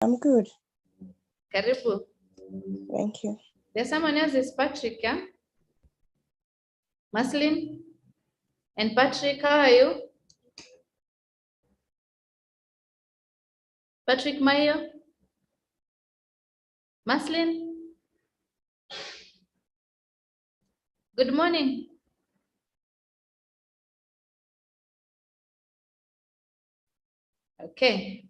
I'm good. Karibu. Thank you. There's someone else is Patrick, yeah? Maslin? And Patrick, how are you? Patrick Mayo? Maslin? Good morning. Okay.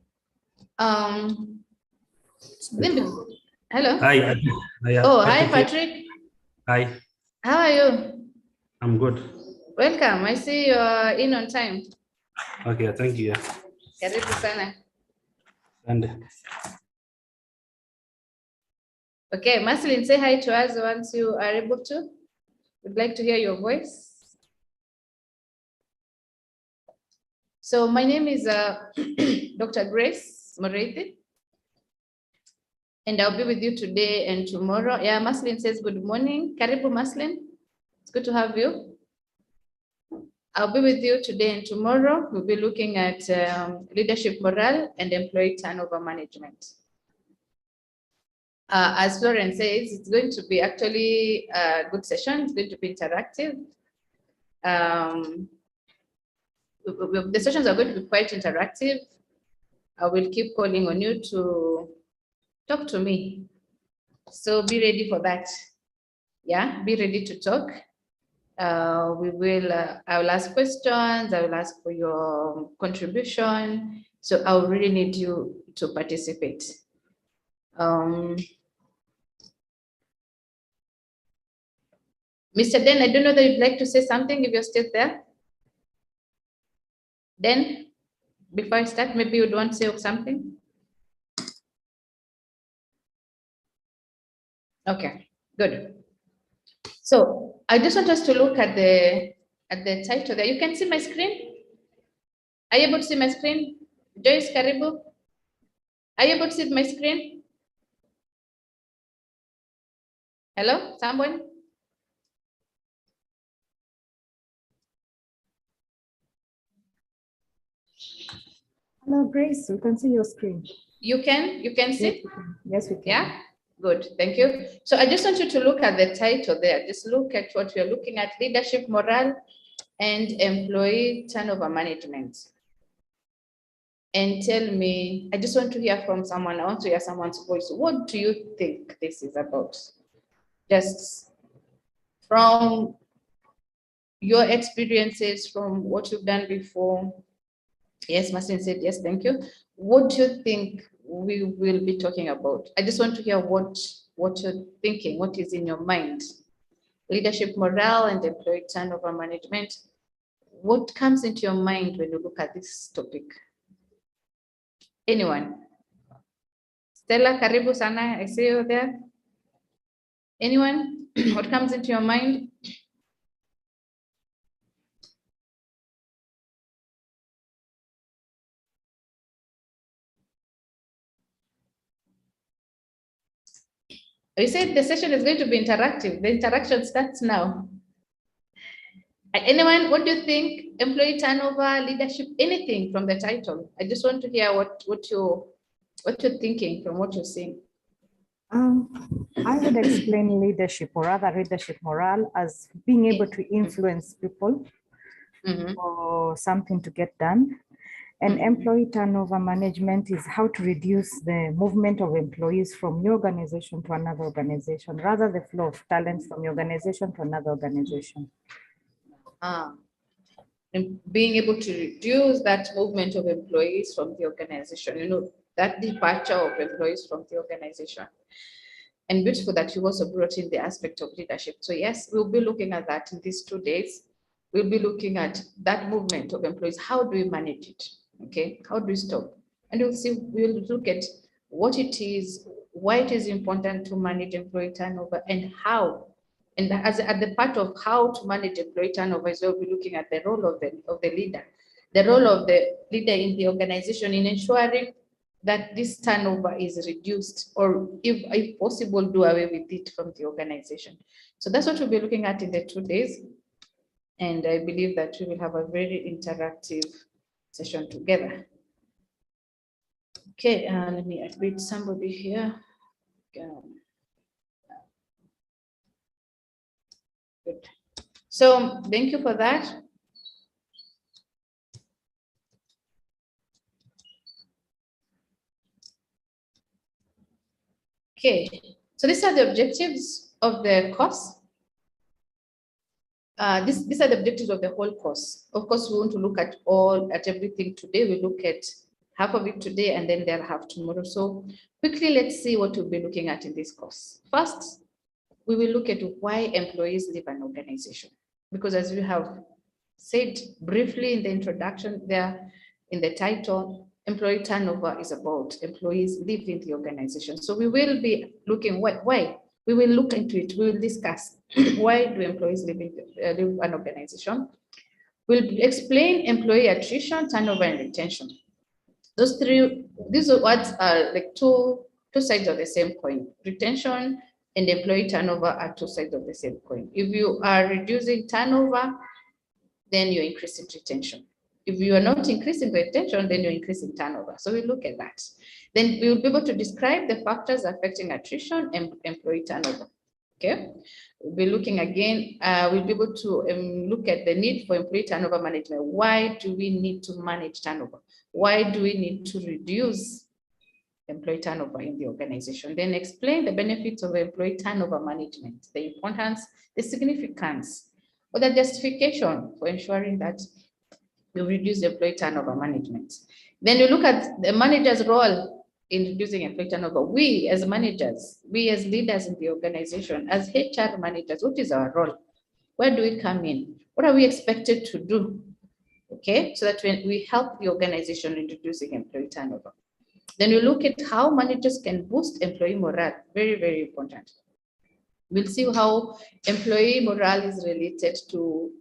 Hello. Hi. Oh, hi, Patrick. Hi. How are you? I'm good. Welcome. I see you are in on time. Okay, thank you. Karibu sana. And Okay, Maslin, say hi to us once you are able to. We'd like to hear your voice. So my name is Dr. Grace Morethi, and I'll be with you today and tomorrow. Yeah, Maslin says good morning. Karibu, Maslin. It's good to have you. I'll be with you today and tomorrow. We'll be looking at leadership morale and employee turnover management. As Florence says, it's going to be actually a good session. It's going to be interactive. The sessions are going to be quite interactive. I will keep calling on you to talk to me. So be ready for that. Yeah, be ready to talk. I will ask questions. I will ask for your contribution. So I will really need you to participate. Mr. Den, I don't know that you'd like to say something if you're still there. Then, before I start, maybe you'd want to say something. Okay, good. So I just want us to look at the title there. You can see my screen? Are you able to see my screen? Joyce Karibu? Are you able to see my screen? Hello, someone? Hello, Grace, we can see your screen. You can see? Yes, we can. Yeah, good, thank you. So I just want you to look at the title there. Just look at what we're looking at: leadership morale and employee turnover management. And tell me, I just want to hear from someone. I want to hear someone's voice. What do you think this is about? Just from your experiences, from what you've done before. Yes, Martin said yes, thank you. What do you think we will be talking about? I just want to hear what you're thinking, what is in your mind. Leadership morale and employee turnover management. What comes into your mind when you look at this topic? Anyone? Stella, karibu sana, I see you there. Anyone? What comes into your mind? We said the session is going to be interactive. The interaction starts now. Anyone, what do you think? Employee turnover, leadership, anything from the title? I just want to hear what you're thinking from what you're seeing. I would explain leadership, or rather leadership morale, as being able to influence people for something to get done. And employee turnover management is how to reduce the movement of employees from your organization to another organization, rather the flow of talent from your organization to another organization. And being able to reduce that movement of employees from the organization, that departure of employees from the organization. And beautiful that you also brought in the aspect of leadership. So yes, we'll be looking at that in these 2 days. We'll be looking at that movement of employees. How do we manage it? Okay, how do we stop? And we'll look at what it is, why it is important to manage employee turnover, and how. And at the part of how to manage employee turnover, is we'll be looking at the role of the leader, the role of the leader in the organization in ensuring that this turnover is reduced, or if possible, do away with it from the organization. So that's what we'll be looking at in the 2 days. And I believe that we will have a very interactive session together. Okay, let me read somebody here. Good. So thank you for that. Okay, so these are the objectives of the course. These are the objectives of the whole course. Of course, we want to look at everything today. We look at half of it today and then they'll have tomorrow. So quickly, let's see what we'll be looking at in this course. First, we will look at why employees leave an organization. Because as we have said briefly in the introduction there, in the title, employee turnover is about employees leaving the organization. So we will be looking why. We will look into it. We will discuss why do employees leave an organization. We'll explain employee attrition, turnover, and retention. These words are like two sides of the same coin. Retention and employee turnover are two sides of the same coin. If you are reducing turnover, then you're increasing retention. If you are not increasing retention, then you're increasing turnover. So we look at that. Then we will be able to describe the factors affecting attrition and employee turnover. Okay, we'll be looking again, we'll be able to look at the need for employee turnover management. Why do we need to manage turnover? Why do we need to reduce employee turnover in the organization? Then explain the benefits of employee turnover management, the importance, the significance, or the justification for ensuring that we reduce employee turnover management. Then you look at the manager's role in reducing employee turnover. We as managers, we as leaders in the organization, as HR managers, what is our role? Where do we come in? What are we expected to do? Okay, so that when we help the organization in reducing employee turnover. Then we look at how managers can boost employee morale. Very, very important. We'll see how employee morale is related to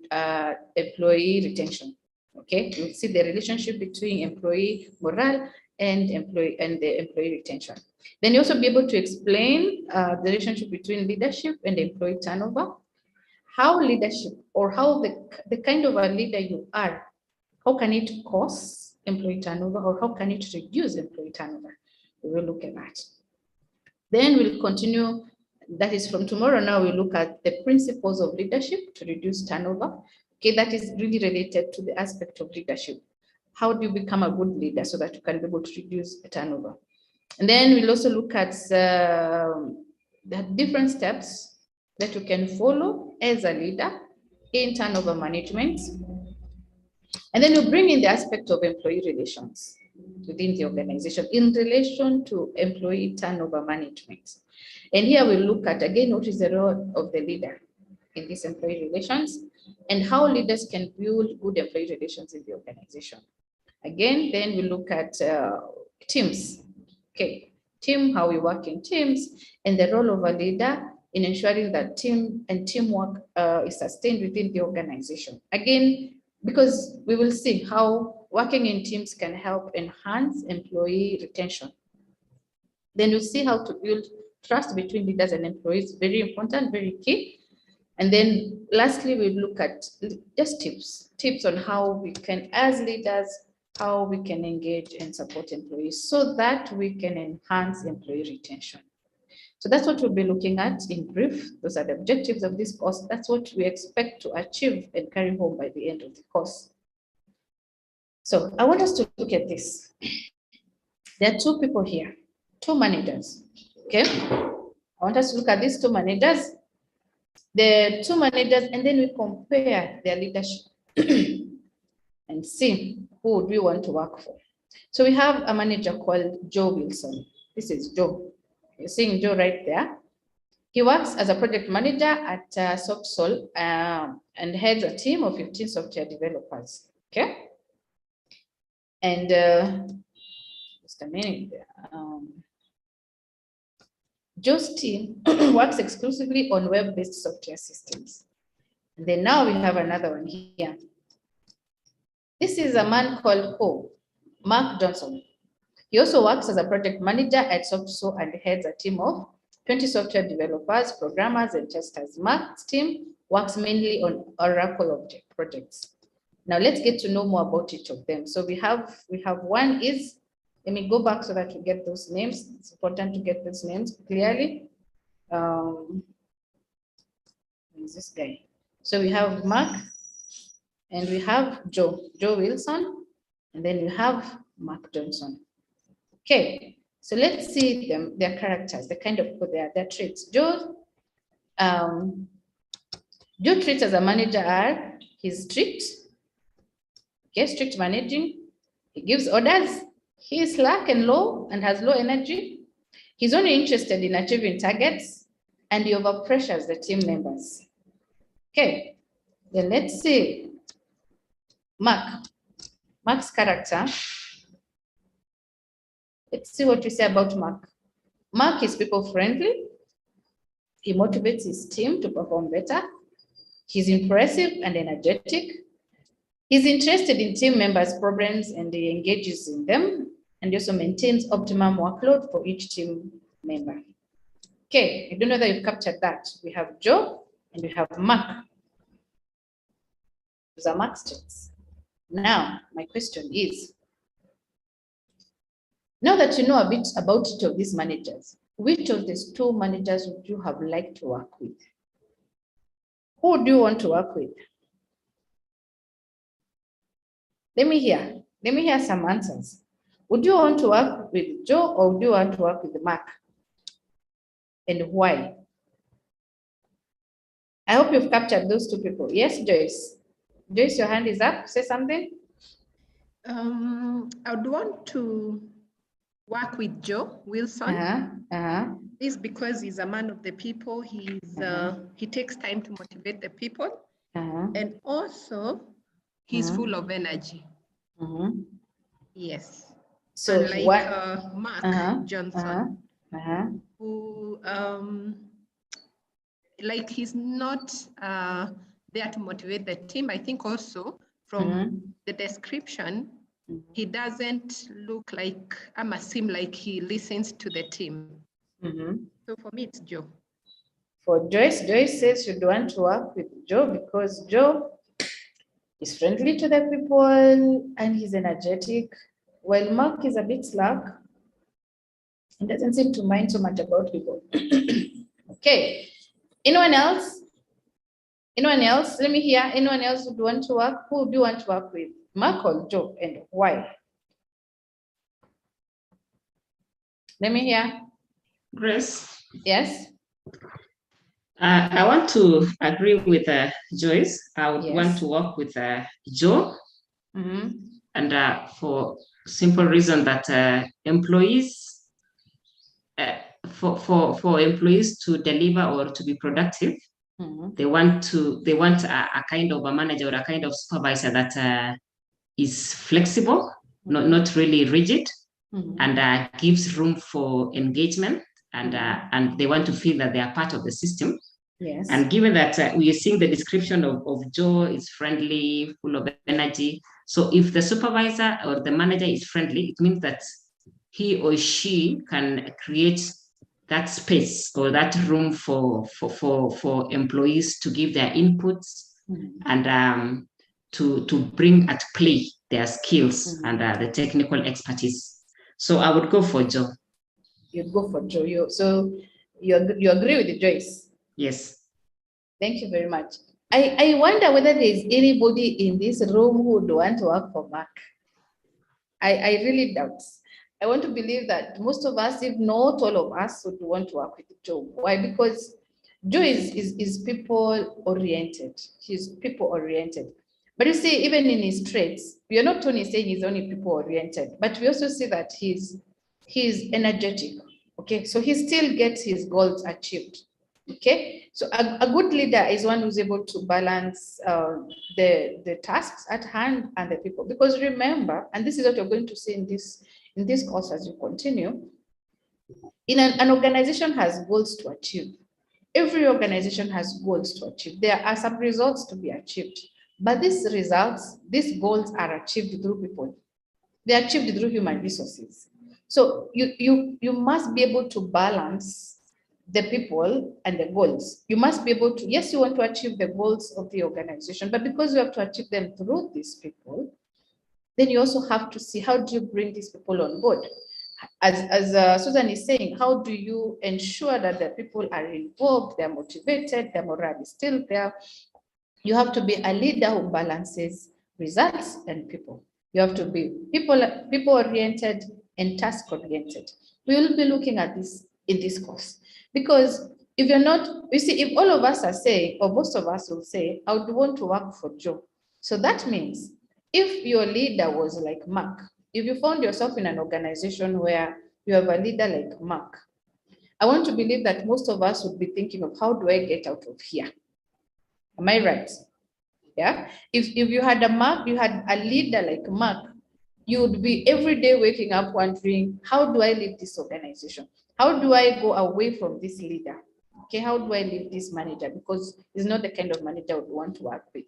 employee retention. Okay, we'll see the relationship between employee morale and the employee retention. Then you also be able to explain the relationship between leadership and employee turnover, how leadership or how the kind of a leader you are, how can it cause employee turnover or how can it reduce employee turnover? We will look at that. Then we'll continue, that is from tomorrow now, we'll look at the principles of leadership to reduce turnover. Okay, that is really related to the aspect of leadership. How do you become a good leader so that you can be able to reduce turnover? And then we'll also look at the different steps that you can follow as a leader in turnover management. And then you bring in the aspect of employee relations within the organization in relation to employee turnover management. And here we look at, again, what is the role of the leader in these employee relations and how leaders can build good employee relations in the organization. Again, then we look at teams. Okay, how we work in teams and the role of a leader in ensuring that team and teamwork is sustained within the organization. Again, because we will see how working in teams can help enhance employee retention. Then we'll see how to build trust between leaders and employees, very important, very key. And then lastly, we look at just tips on how we can, as leaders, how we can engage and support employees so that we can enhance employee retention. So that's what we'll be looking at in brief. Those are the objectives of this course. That's what we expect to achieve and carry home by the end of the course. So I want us to look at this. There are two people here, two managers, okay? I want us to look at these two managers, the two managers, and then we compare their leadership and see who would we want to work for. So we have a manager called Joe Wilson. This is Joe. You're seeing Joe right there. He works as a project manager at SoftSol and heads a team of 15 software developers. Okay. And just a minute there. Joe's team works exclusively on web-based software systems. And then now we have another one here. This is a man called Mark Johnson. He also works as a project manager at SoftSol and heads a team of 20 software developers, programmers, and testers. Mark's team works mainly on Oracle object projects. Now let's get to know more about each of them. So we have one is Let me go back so that we get those names. It's important to get those names clearly. Who's this guy? So we have Mark and we have Joe Wilson, and then we have Mark Johnson. Okay, so let's see their characters, the kind of people they are, their traits. Joe traits as a manager are, he's strict, okay, strict managing, he gives orders, he is slack and low and has low energy, he's only interested in achieving targets, and he overpressures the team members. Okay, then let's see Mark's character. Let's see what we say about Mark. Mark is people friendly. He motivates his team to perform better. He's impressive and energetic. He's interested in team members' problems and he engages in them, and also maintains optimum workload for each team member. Okay, I don't know that you've captured that. We have Joe and we have Mark. Those are Mark's traits. Now, my question is, now that you know a bit about each of these managers, which of these two managers would you have liked to work with? Who do you want to work with? Let me hear some answers. Would you want to work with Joe or would you want to work with Mark? And why? I hope you've captured those two people. Yes, Joyce. Joyce, your hand is up. Say something. I would want to work with Joe Wilson. This because he's a man of the people. He takes time to motivate the people, and also he's full of energy. Yes. So like Mark Johnson, who like he's not there to motivate the team. I think also from the description, he doesn't look like, seem like he listens to the team. So for me, it's Joe. For Joyce, Joyce says you'd want to work with Joe because Joe is friendly to the people and he's energetic, while Mark is a bit slack. He doesn't seem to mind so much about people. Okay, anyone else? Anyone else? Let me hear. Anyone else would want to work? Who do you want to work with? Mark or Joe, and why? Let me hear. Grace? Yes? I want to agree with Joyce. I would Yes. want to work with Joe. And for simple reason that employees, for employees to deliver or to be productive, they want a kind of a manager or a kind of supervisor that is flexible, not really rigid, and gives room for engagement, and they want to feel that they are part of the system. Yes. And given that we are seeing the description of Joe is friendly, full of energy. So if the supervisor or the manager is friendly, it means that he or she can create that space or that room for employees to give their inputs and to bring at play their skills and the technical expertise. So I would go for Joe. You'd go for Joe. So you agree with Joyce? Yes. Thank you very much. I wonder whether there is anybody in this room who would want to work for Mark. I really doubt. I want to believe that most of us, if not all of us, would want to work with Joe. Why? Because Joe is people oriented. He's people oriented. But you see, even in his traits, we are not only saying he's only people oriented, but we also see that he's energetic. Okay, so he still gets his goals achieved. Okay, so a good leader is one who's able to balance the tasks at hand and the people. Because remember, and this is what you're going to see in this course as you continue, in an organization has goals to achieve. Every organization has goals to achieve. There are some results to be achieved, but these results, these goals are achieved through people. They're achieved through human resources. So you must be able to balance the people and the goals. You must be able to, yes, you want to achieve the goals of the organization, but because you have to achieve them through these people, then you also have to see, how do you bring these people on board? As Susan is saying, how do you ensure that the people are involved, they're motivated, their morale is still there? You have to be a leader who balances results and people. You have to be people-oriented and task-oriented. We will be looking at this in this course, because if you're not, you see, if all of us are saying, or most of us will say, I would want to work for Joe. So that means if your leader was like Mark, if you found yourself in an organization where you have a leader like Mark, I want to believe that most of us would be thinking of, how do I get out of here? Am I right? Yeah. If you had a Mark, you had a leader like Mark, you would be every day waking up wondering, how do I leave this organization? How do I go away from this leader? Okay, how do I leave this manager? Because he's not the kind of manager I would want to work with.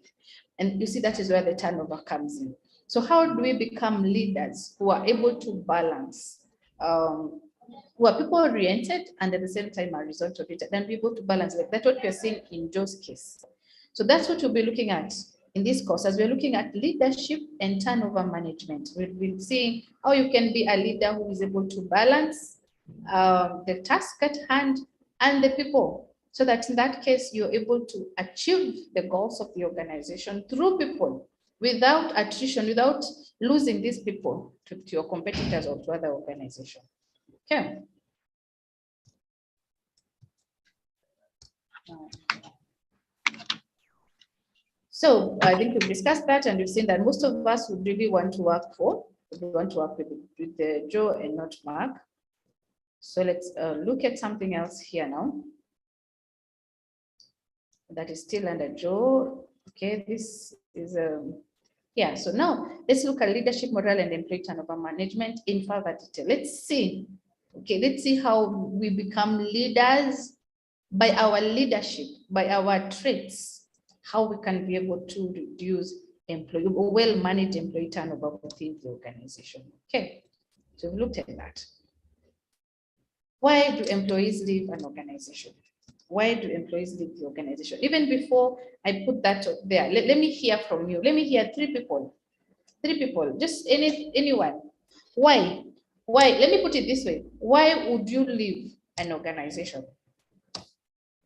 And you see, that is where the turnover comes in. So how do we become leaders who are able to balance, who are people-oriented and at the same time are result-oriented, and be able to balance? Like that's what we're seeing in Joe's case. So that's what we'll be looking at in this course, as we're looking at leadership and turnover management. We'll be seeing how you can be a leader who is able to balance the task at hand and the people, so that in that case, you're able to achieve the goals of the organization through people, without attrition, without losing these people to your competitors or to other organizations. Okay. So I think we've discussed that, and we've seen that most of us would really want to work with Joe and not Mark. So let's look at something else here now. That is still under Joe. Okay, this is yeah. So now let's look at leadership, morale, and employee turnover management in further detail. Let's see. Okay, let's see how we become leaders by our leadership, by our traits, how we can be able to reduce well-managed employee turnover within the organization. Okay, so we've looked at that. Why do employees leave an organization? Why do employees leave the organization? Even before I put that there, let me hear from you. Let me hear three people, just anyone. Why? Why? Let me put it this way. Why would you leave an organization?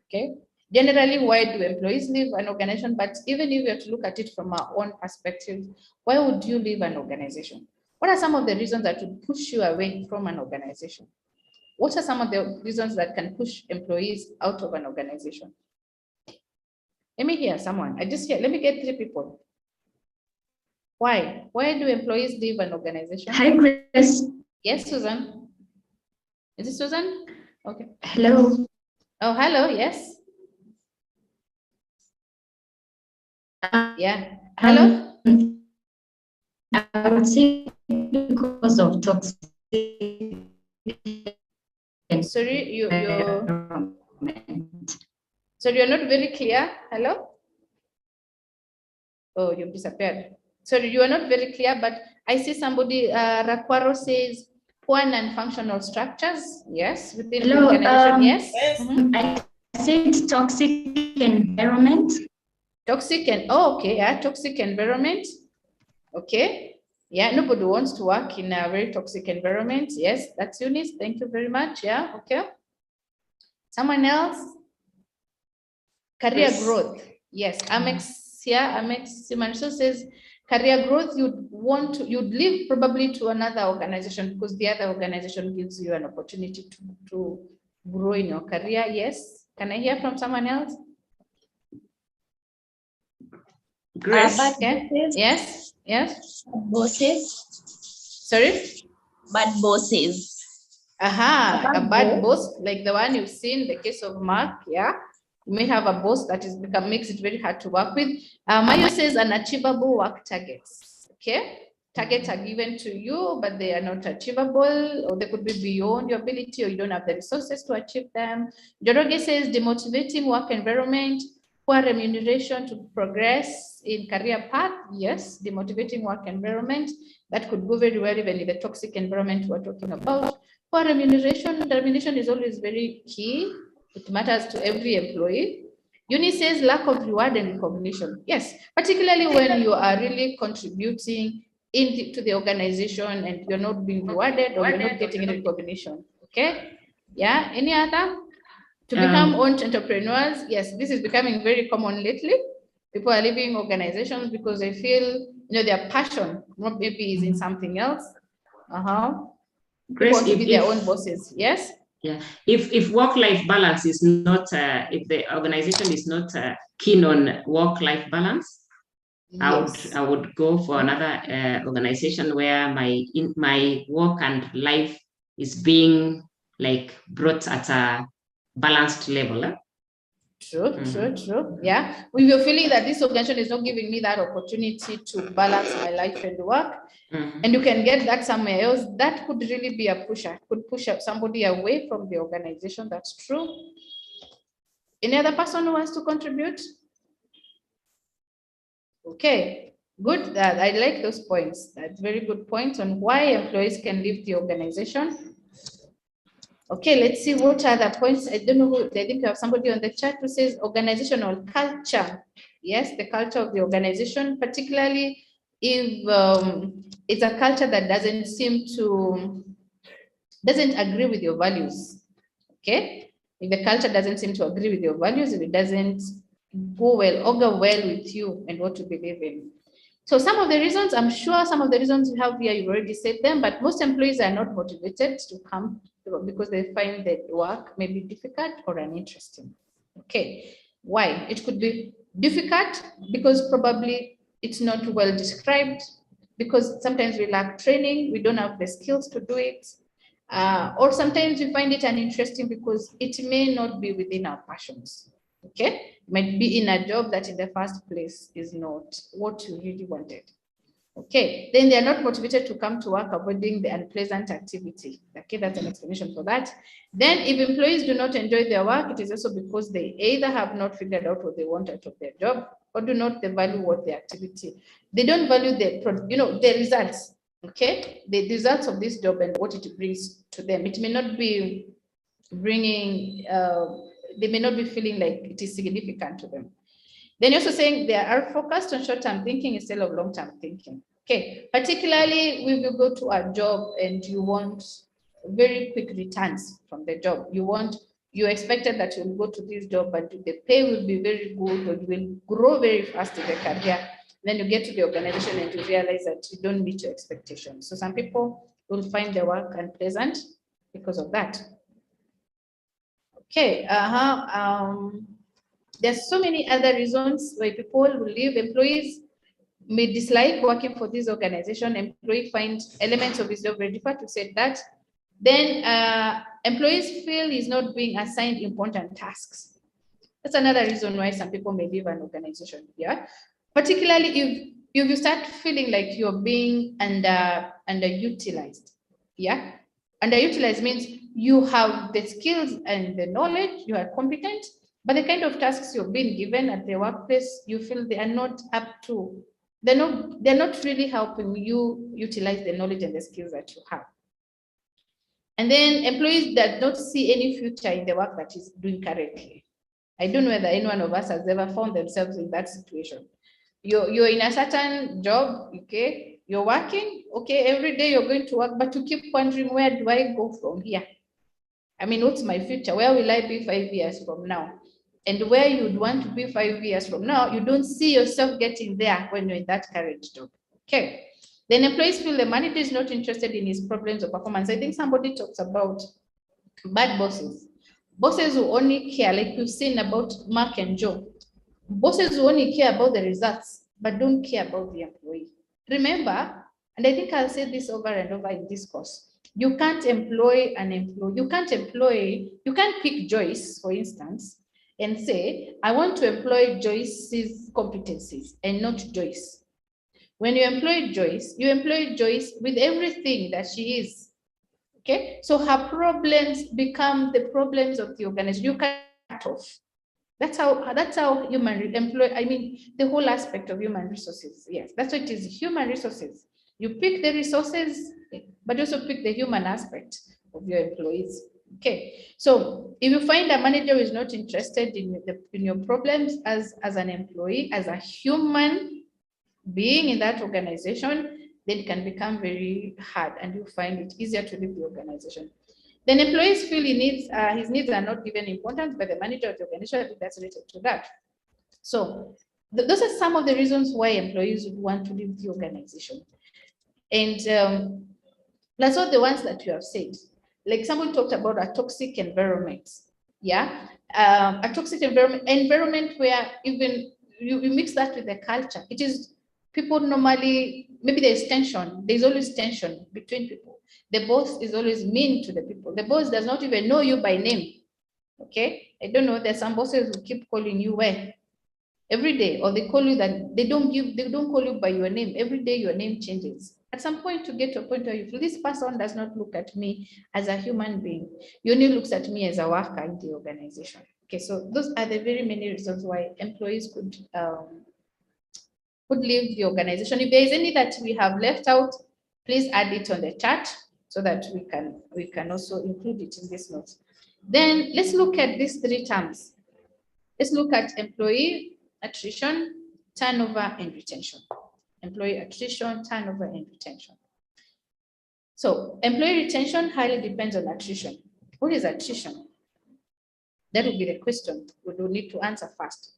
Okay. Generally, why do employees leave an organization? But even if we have to look at it from our own perspective, why would you leave an organization? What are some of the reasons that would push you away from an organization? What are some of the reasons that can push employees out of an organization? Let me hear someone. Let me get three people. Why? Why do employees leave an organization? Hi, Chris. Yes, Susan. Is it Susan? Okay. Hello. Oh, hello. Yes. Yeah. Hello. I would say because of toxic. Sorry, you're not very clear. Hello. Oh, you've disappeared. Sorry, you are not very clear, but I see somebody, Raquaro says poor and functional structures. Yes, within the organization. Yes. I said toxic environment. Toxic and okay, yeah, toxic environment. Okay. Yeah, nobody wants to work in a very toxic environment. Yes, that's Eunice. Thank you very much. Yeah, okay. Someone else? Career growth. Yes, Amex here. Amex Simanso says career growth, you'd leave probably to another organization because the other organization gives you an opportunity to grow in your career. Yes. Can I hear from someone else? Grace. Yes. Yes. Bosses. Sorry? Bad bosses. Aha, a bad boss, like the one you've seen, the case of Mark, yeah. You may have a boss that makes it very hard to work with. Mayo says unachievable work targets. Okay. Targets are given to you, but they are not achievable, or they could be beyond your ability, or you don't have the resources to achieve them. Joroge says demotivating work environment, poor remuneration to progress in career path. Yes, demotivating work environment. That could go very well even in the toxic environment we're talking about. Poor remuneration. Remuneration is always very key. It matters to every employee. Eunice says lack of reward and recognition. Yes, particularly when you are really contributing into the organization and you're not being rewarded or you're not getting any recognition. Okay. Yeah. Any other? To become entrepreneurs. Yes, this is becoming very common lately. People are leaving organizations because they feel, their passion maybe is in something else. Grace, to be their own bosses. Yes. Yeah. If work-life balance is not, if the organization is not keen on work-life balance, yes. I would go for another organization where my work and life is being like brought at a balanced level. True. Yeah. If you're feeling that this organization is not giving me that opportunity to balance my life and work, and you can get that somewhere else, that could really be a pusher. Could push up somebody away from the organization. That's true. Any other person who wants to contribute? Okay, good. I like those points. That's very good points on why employees can leave the organization. Okay, let's see what other points. I don't know who, I think you have somebody on the chat who says organizational culture. Yes, the culture of the organization, particularly if it's a culture that doesn't agree with your values. Okay, if the culture doesn't seem to agree with your values, if it doesn't go well with you and what you believe in. So some of the reasons, I'm sure some of the reasons you have here, you've already said them, but most employees are not motivated to come because they find that work may be difficult or uninteresting. Okay, why? It could be difficult because probably it's not well described, because sometimes we lack training, we don't have the skills to do it, or sometimes we find it uninteresting because it may not be within our passions. Okay, might be in a job that in the first place is not what you really wanted. Okay, then they are not motivated to come to work, avoiding the unpleasant activity. Okay, that's an explanation for that. Then if employees do not enjoy their work, it is also because they either have not figured out what they want out of their job or do not value what the activity. They don't value the results. Okay, the results of this job and what it brings to them. It may not be bringing, they may not be feeling like it is significant to them. Then you're also saying they are focused on short-term thinking instead of long-term thinking. Okay, particularly when you go to a job and you want very quick returns from the job. You expected that you'll go to this job, but the pay will be very good, or you will grow very fast in the career. Then you get to the organization and you realize that you don't meet your expectations. So some people will find the work unpleasant because of that. Okay, there's so many other reasons why people will leave. Employees may dislike working for this organization. Employee finds elements of his job very difficult to say that. Then employees feel he's not being assigned important tasks. That's another reason why some people may leave an organization. Yeah, particularly if you start feeling like you're being underutilized. Yeah, underutilized means you have the skills and the knowledge, you are competent, but the kind of tasks you've been given at the workplace, you feel they are not up to, they're not really helping you utilize the knowledge and the skills that you have. And then employees that don't see any future in the work that is doing currently. I don't know whether any one of us has ever found themselves in that situation. You're in a certain job, okay, you're working, okay, every day you're going to work, but you keep wondering, where do I go from here? I mean, what's my future? Where will I be 5 years from now? And where you'd want to be 5 years from now, you don't see yourself getting there when you're in that current job. Okay. Then employees feel the manager is not interested in his problems or performance. I think somebody talks about bad bosses. Bosses who only care, like we've seen about Mark and Joe. Bosses who only care about the results, but don't care about the employee. Remember, and I think I'll say this over and over in this course, you can't employ an employee, you can't pick Joyce, for instance, and say, I want to employ Joyce's competencies and not Joyce. When you employ Joyce with everything that she is. Okay, so her problems become the problems of the organization. You cut off. That's how human employ. I mean, the whole aspect of human resources. Yes, that's what it is. Human resources. You pick the resources, but also pick the human aspect of your employees. Okay, so if you find a manager who is not interested in your problems as an employee, as a human being in that organization, then it can become very hard and you find it easier to leave the organization. Then employees feel his needs are not given importance by the manager of the organization. That's related to that. So those are some of the reasons why employees would want to leave the organization. And plus all the ones that you have said, like someone talked about a toxic environment. Yeah, a toxic environment where even you mix that with the culture. It is people normally, maybe there's tension. There's always tension between people. The boss is always mean to the people. The boss does not even know you by name. Okay, I don't know. There's some bosses who keep calling you where every day, or they call you that they don't call you by your name. Every day your name changes. At some point, to get to a point where you feel this person does not look at me as a human being. You only looks at me as a worker in the organization. Okay, so those are the very many reasons why employees could leave the organization. If there is any that we have left out, please add it on the chat so that we can also include it in this note. Then let's look at these three terms. Let's look at employee attrition, turnover, and retention. Employee attrition, turnover, and retention. So employee retention highly depends on attrition. What is attrition? That will be the question we will need to answer first.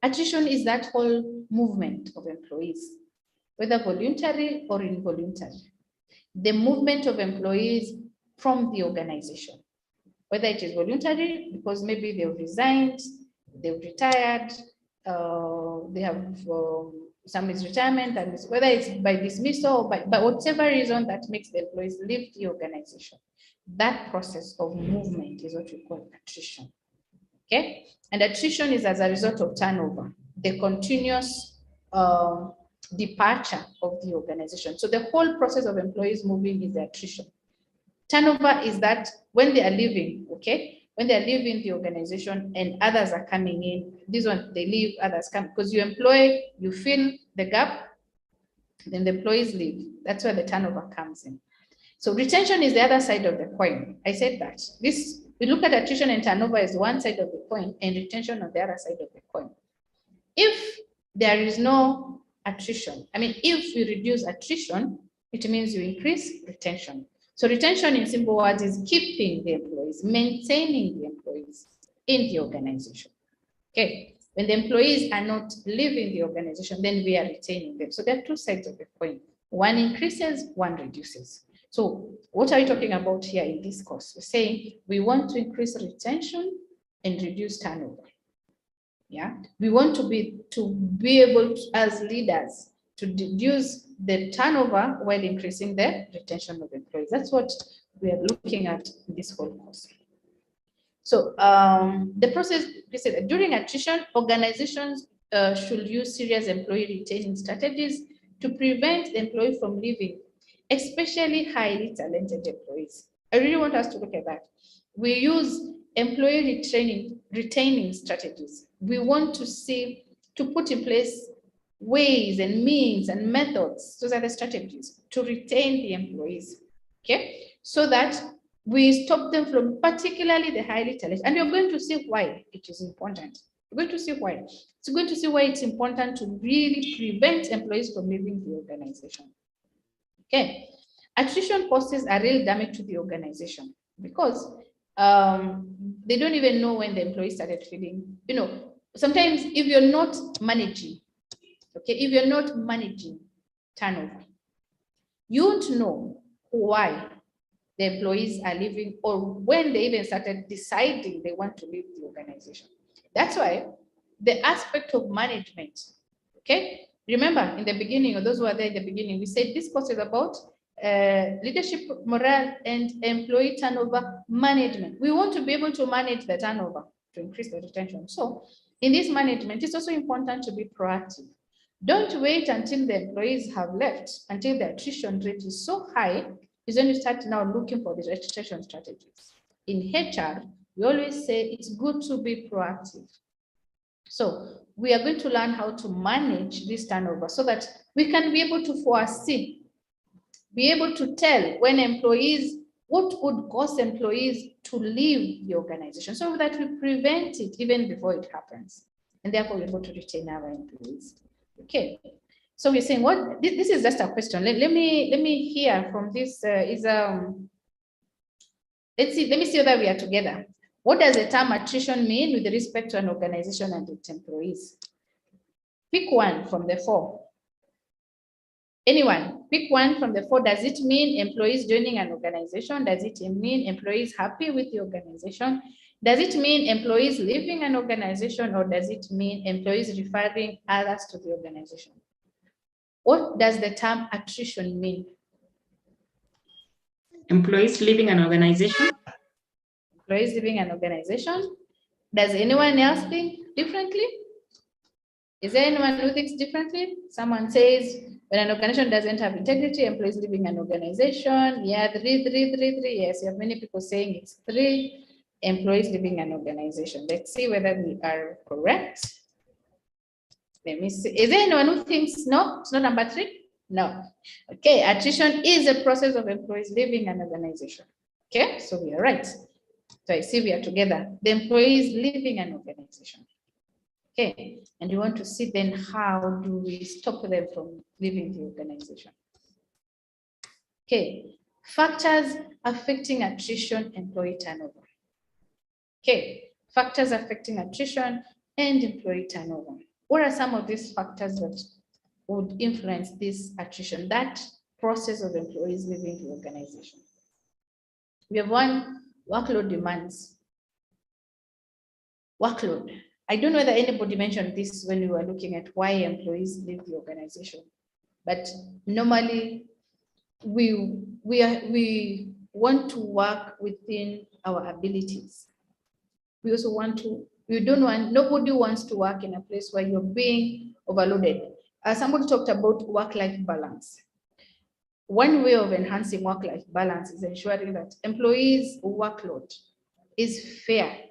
Attrition is that whole movement of employees, whether voluntary or involuntary. The movement of employees from the organization, whether it is voluntary because maybe they've resigned, they've retired, they have some is retirement, and whether it's by dismissal or by whatever reason that makes the employees leave the organization. That process of movement is what we call attrition. Okay, and attrition is as a result of turnover, the continuous departure of the organization. So the whole process of employees moving is the attrition. Turnover is that when they are leaving, okay, when they are leaving the organization and others are coming in, this one they leave, others come, because you employ, you fill the gap, then the employees leave. That's where the turnover comes in. So retention is the other side of the coin. I said that. We look at attrition and turnover as one side of the coin and retention on the other side of the coin. If there is no attrition, I mean, if we reduce attrition, it means you increase retention. So retention in simple words is keeping the employees, maintaining the employees in the organization. Okay, when the employees are not leaving the organization, then we are retaining them. So there are two sides of the coin. One increases, one reduces. So what are we talking about here in this course? We're saying we want to increase retention and reduce turnover. Yeah, we want to be able to, as leaders, to reduce the turnover while increasing the retention of employees. That's what we are looking at in this whole course. So the process, during attrition, organizations should use serious employee retaining strategies to prevent the employee from leaving, especially highly talented employees. I really want us to look at that. We use employee retaining strategies. We want to put in place ways and means and methods, those are the strategies, to retain the employees, okay? So that we stop them from particularly the highly talented, and you're going to see why it is important. You're going to see why. It's going to see why it's important to really prevent employees from leaving the organization. Okay, attrition causes a real damage to the organization because they don't even know when the employees started feeling, sometimes if you're not managing, okay, if you're not managing turnover, you won't know why the employees are leaving or when they even started deciding they want to leave the organization. That's why the aspect of management, okay, remember in the beginning, or those who are there in the beginning, we said this course is about leadership, morale, and employee turnover management. We want to be able to manage the turnover to increase the retention. So in this management, it's also important to be proactive. Don't wait until the employees have left, until the attrition rate is so high, is when you start now looking for the retention strategies. In HR, we always say it's good to be proactive. So we are going to learn how to manage this turnover so that we can be able to foresee, be able to tell when employees, what would cause employees to leave the organization so that we prevent it even before it happens. And therefore we're able to retain our employees. Okay. So we're saying what this is just a question. Let me hear from this let's me see whether we are together. What does the term attrition mean with respect to an organization and its employees? Pick one from the four. Anyone, pick one from the four. Does it mean employees joining an organization? Does it mean employees happy with the organization? Does it mean employees leaving an organization, or does it mean employees referring others to the organization? What does the term attrition mean? Employees leaving an organization? Employees leaving an organization. Does anyone else think differently? Is there anyone who thinks differently? Someone says, when an organization doesn't have integrity, employees leaving an organization. Yeah, three. Yes, you have many people saying it's 3 employees leaving an organization. Let's see whether we are correct. Let me see. Is there anyone who thinks no? It's not number 3? No. Okay, attrition is a process of employees leaving an organization. Okay, so we are right. So I see we are together. The employees leaving an organization. Okay, and we want to see then how do we stop them from leaving the organization. Okay, factors affecting attrition, employee turnover. Okay, factors affecting attrition and employee turnover. What are some of these factors that would influence this attrition, that process of employees leaving the organization? We have one, workload demands. Workload. I don't know whether anybody mentioned this when we were looking at why employees leave the organization, but normally we want to work within our abilities. We also want to, nobody wants to work in a place where you're being overloaded. Somebody talked about work-life balance. One way of enhancing work-life balance is ensuring that employees' workload is fair,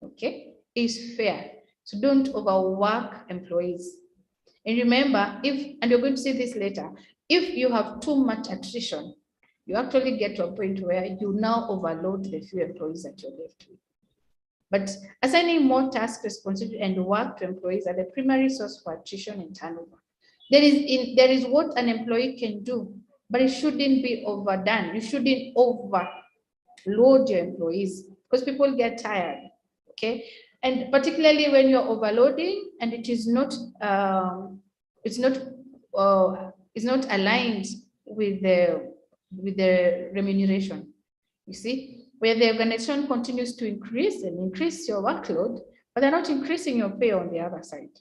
okay? Is fair. So don't overwork employees. And remember, and you're going to see this later, if you have too much attrition, you actually get to a point where you now overload the few employees that you're left with. But assigning more task, responsibility, and work to employees are the primary source for attrition and turnover. There is what an employee can do, but it shouldn't be overdone. You shouldn't overload your employees because people get tired, okay? And particularly when you're overloading and it is not, it's not aligned with the remuneration. You see, where the organization continues to increase your workload, but they're not increasing your pay on the other side.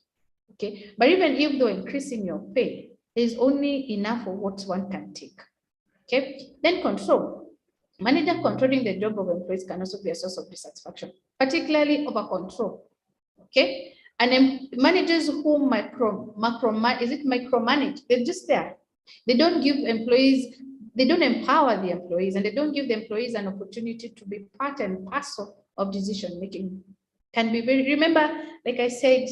Okay, but even if they're increasing your pay, there's only enough of what one can take. Okay, then control. Manager controlling the job of employees can also be a source of dissatisfaction, particularly over control. Okay, and managers who micromanage, they're just there. They don't give employees, they don't empower the employees, and they don't give the employees an opportunity to be part and parcel of decision making. Can be very, remember, like I said,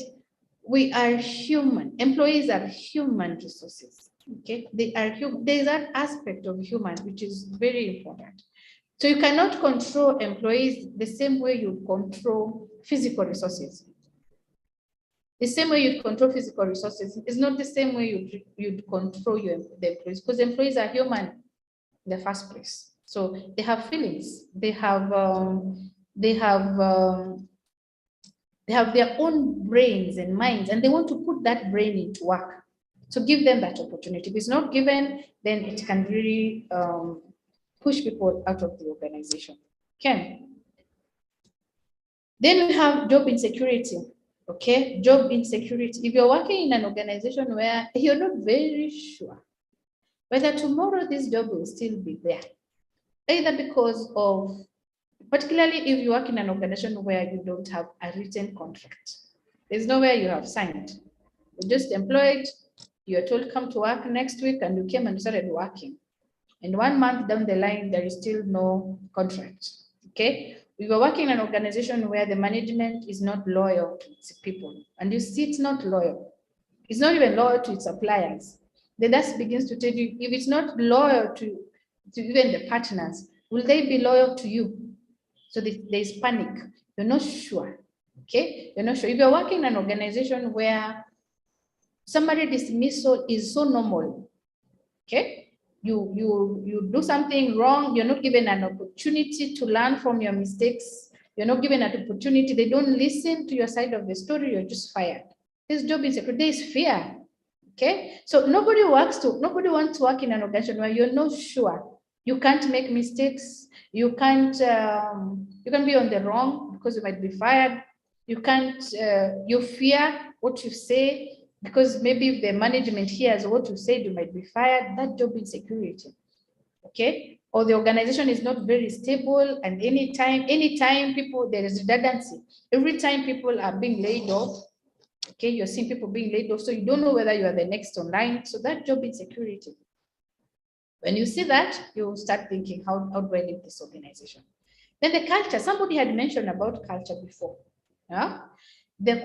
we are human. Employees are human resources. Okay, they are human. There is that aspect of human which is very important. So you cannot control employees the same way you control physical resources. The same way you control physical resources is not the same way you'd control the employees, because employees are human in the first place. So they have feelings. They have their own brains and minds, and they want to put that brain into work. So give them that opportunity. If it's not given, then it can really push people out of the organization. Okay. Then we have job insecurity. Okay, job insecurity. If you're working in an organization where you're not very sure whether tomorrow this job will still be there, either because of, particularly if you work in an organization where you don't have a written contract, there's nowhere you have signed. You're just employed, you're told come to work next week, and you came and started working. And 1 month down the line, there is still no contract. Okay. We were working in an organization where the management is not loyal to its people. And you see it's not loyal. It's not even loyal to its suppliers. Then that begins to tell you, if it's not loyal to even the partners, will they be loyal to you? So there's panic. You're not sure. Okay? You're not sure. If you're working in an organization where summary dismissal is so normal. Okay, you do something wrong, you're not given an opportunity to learn from your mistakes, you're not given an opportunity, they don't listen to your side of the story, you're just fired. This job insecurity, there is fear. Okay, so nobody wants to work in an organization where you're not sure. You can't make mistakes. You can't. You can be on the wrong because you might be fired. You can't. You fear what you say because maybe if the management hears what you said, you might be fired. That job insecurity. Okay, or the organization is not very stable, and anytime people, there is redundancy. Every time people are being laid off. Okay, you're seeing people being laid off, so you don't know whether you are the next online. So that job insecurity. When you see that, you start thinking, how do I leave this organization? Then the culture, somebody had mentioned about culture before. Yeah? The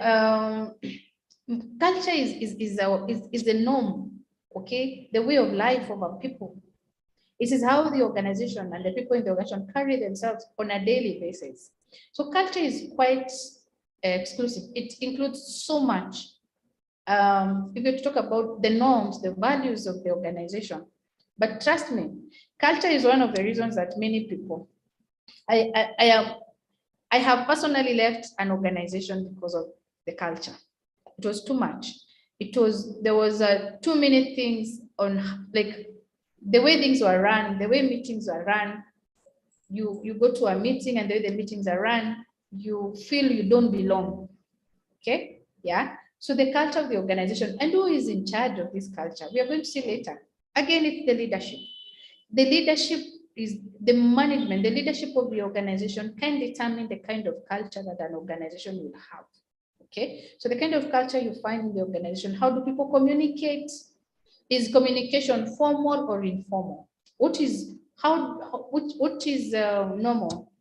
culture is the norm, okay? The way of life of our people. It is how the organization and the people in the organization carry themselves on a daily basis. So culture is quite exclusive. It includes so much. If you talk about the norms, the values of the organization, but trust me, culture is one of the reasons that many people, I have personally left an organization because of the culture. It was too much. There was too many things on, like the way things were run, the way meetings were run. You go to a meeting and the way the meetings are run, you feel you don't belong. Okay, yeah. So the culture of the organization, and who is in charge of this culture? We are going to see later. Again, it's the leadership. The leadership is the management. The leadership of the organization can determine the kind of culture that an organization will have. Okay, so the kind of culture you find in the organization, how do people communicate? Is communication formal or informal? What is normal?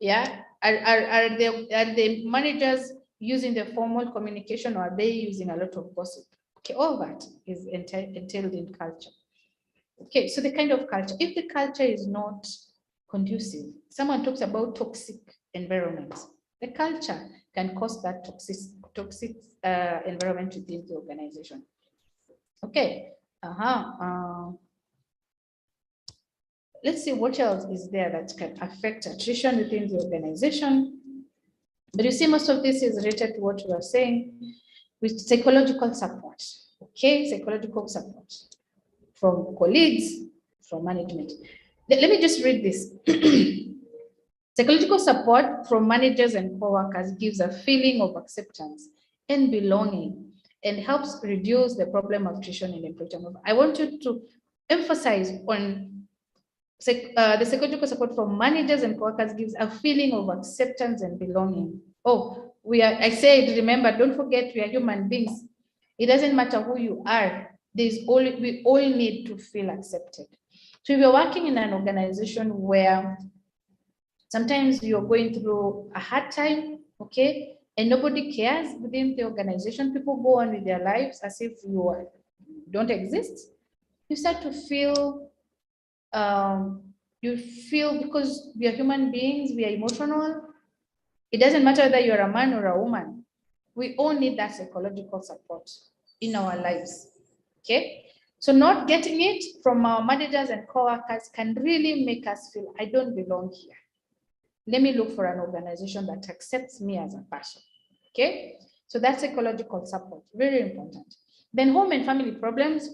Yeah, are the managers using the formal communication, or are they using a lot of gossip? Okay, all that is entailed in culture. Okay, so the kind of culture, if the culture is not conducive, someone talks about toxic environments, the culture can cause that toxic environment within the organization. Okay, let's see what else is there that can affect attrition within the organization. But you see, most of this is related to what we are saying with psychological support. Okay, psychological support from colleagues, from management. Let me just read this. Psychological support from managers and co-workers gives a feeling of acceptance and belonging and helps reduce the problem of attrition in employee turnover. I want you to emphasize on the psychological support from managers and co-workers gives a feeling of acceptance and belonging. Oh, I said, remember, don't forget, we are human beings. It doesn't matter who you are. We all need to feel accepted. So if you're working in an organization where sometimes you're going through a hard time, okay, and nobody cares within the organization, people go on with their lives as if you don't exist, you start to feel, because we are human beings, we are emotional. It doesn't matter whether you're a man or a woman. We all need that psychological support in our lives. Okay, so not getting it from our managers and co-workers can really make us feel, I don't belong here. Let me look for an organization that accepts me as a person. Okay, so that's psychological support, very important. Then home and family problems.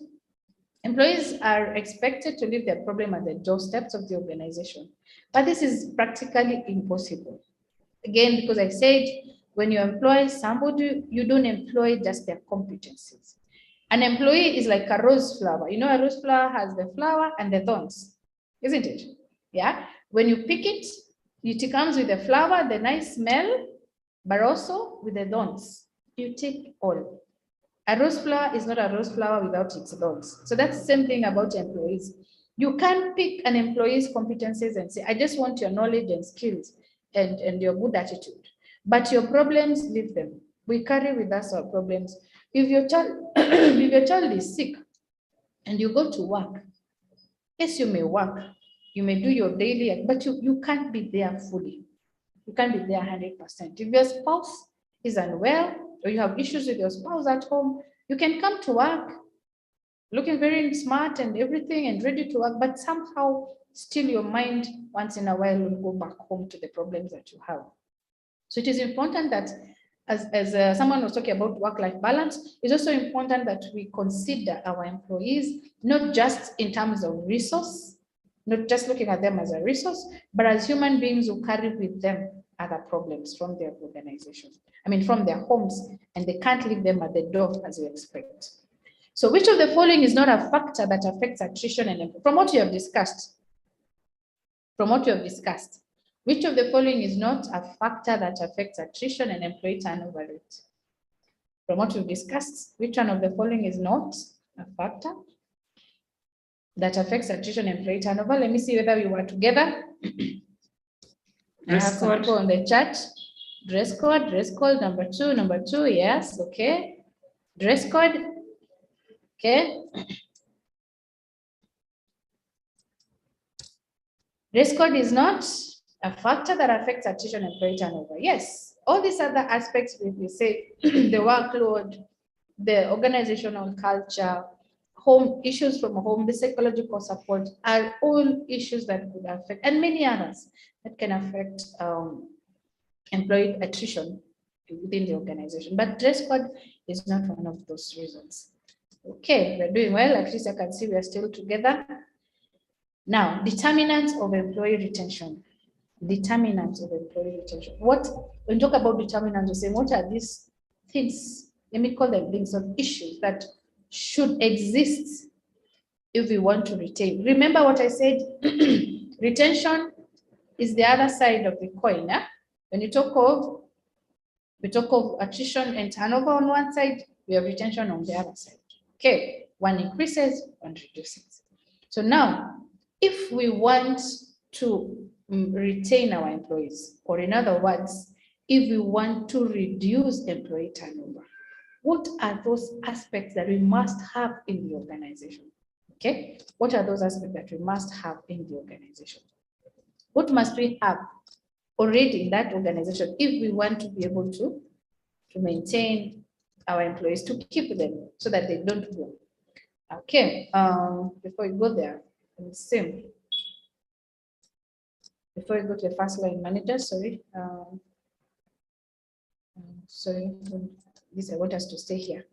Employees are expected to leave their problem at the doorsteps of the organization, but this is practically impossible. Again, because I said, when you employ somebody, you don't employ just their competencies. An employee is like a rose flower. You know, a rose flower has the flower and the thorns, isn't it? Yeah. When you pick it, it comes with the flower, the nice smell, but also with the thorns. You take all. A rose flower is not a rose flower without its thorns. So that's the same thing about employees. You can't pick an employee's competencies and say, I just want your knowledge and skills and your good attitude. But your problems, leave them. We carry with us our problems. If your child is sick and you go to work, yes, you may work, you may do your daily, but you can't be there fully. You can't be there 100%. If your spouse is unwell or you have issues with your spouse at home, You can come to work looking very smart and everything and ready to work, but somehow still your mind once in a while will go back home to the problems that you have. So it is important that as someone was talking about work-life balance, it's also important that we consider our employees, not just in terms of resource, not just looking at them as a resource, but as human beings who carry with them other problems from their organization. I mean, from their homes, and they can't leave them at the door as we expect. So which of the following is not a factor that affects attrition and from what you have discussed? From what you have discussed, which of the following is not a factor that affects attrition and employee turnover rate? From what we've discussed, which one of the following is not a factor that affects attrition and employee turnover? Let me see whether we were together. I have some people on the chat. Dress code, number two, yes, okay. Dress code, okay. Dress code is not a factor that affects attrition and employee turnover. Yes, all these other aspects, we say the workload, the organizational culture, home issues from home, the psychological support are all issues that could affect, and many others that can affect employee attrition within the organization. But dress code is not one of those reasons. Okay, we're doing well. At least I can see we are still together. Now, determinants of employee retention. Determinants of employee retention. When you talk about determinants, you say, what are these things? Let me call them things or issues that should exist if we want to retain. Remember what I said? Retention is the other side of the coin. Huh? When we talk of attrition and turnover on one side, we have retention on the other side. Okay, one increases, one reduces. So now, if we want to retain our employees, or in other words, if we want to reduce employee turnover, what are those aspects that we must have in the organization? Okay, what are those aspects that we must have in the organization? What must we have already in that organization if we want to be able to maintain our employees, to keep them so that they don't go? Okay, before we go there, let me see. Before we go to the first line manager, sorry. This I want us to stay here.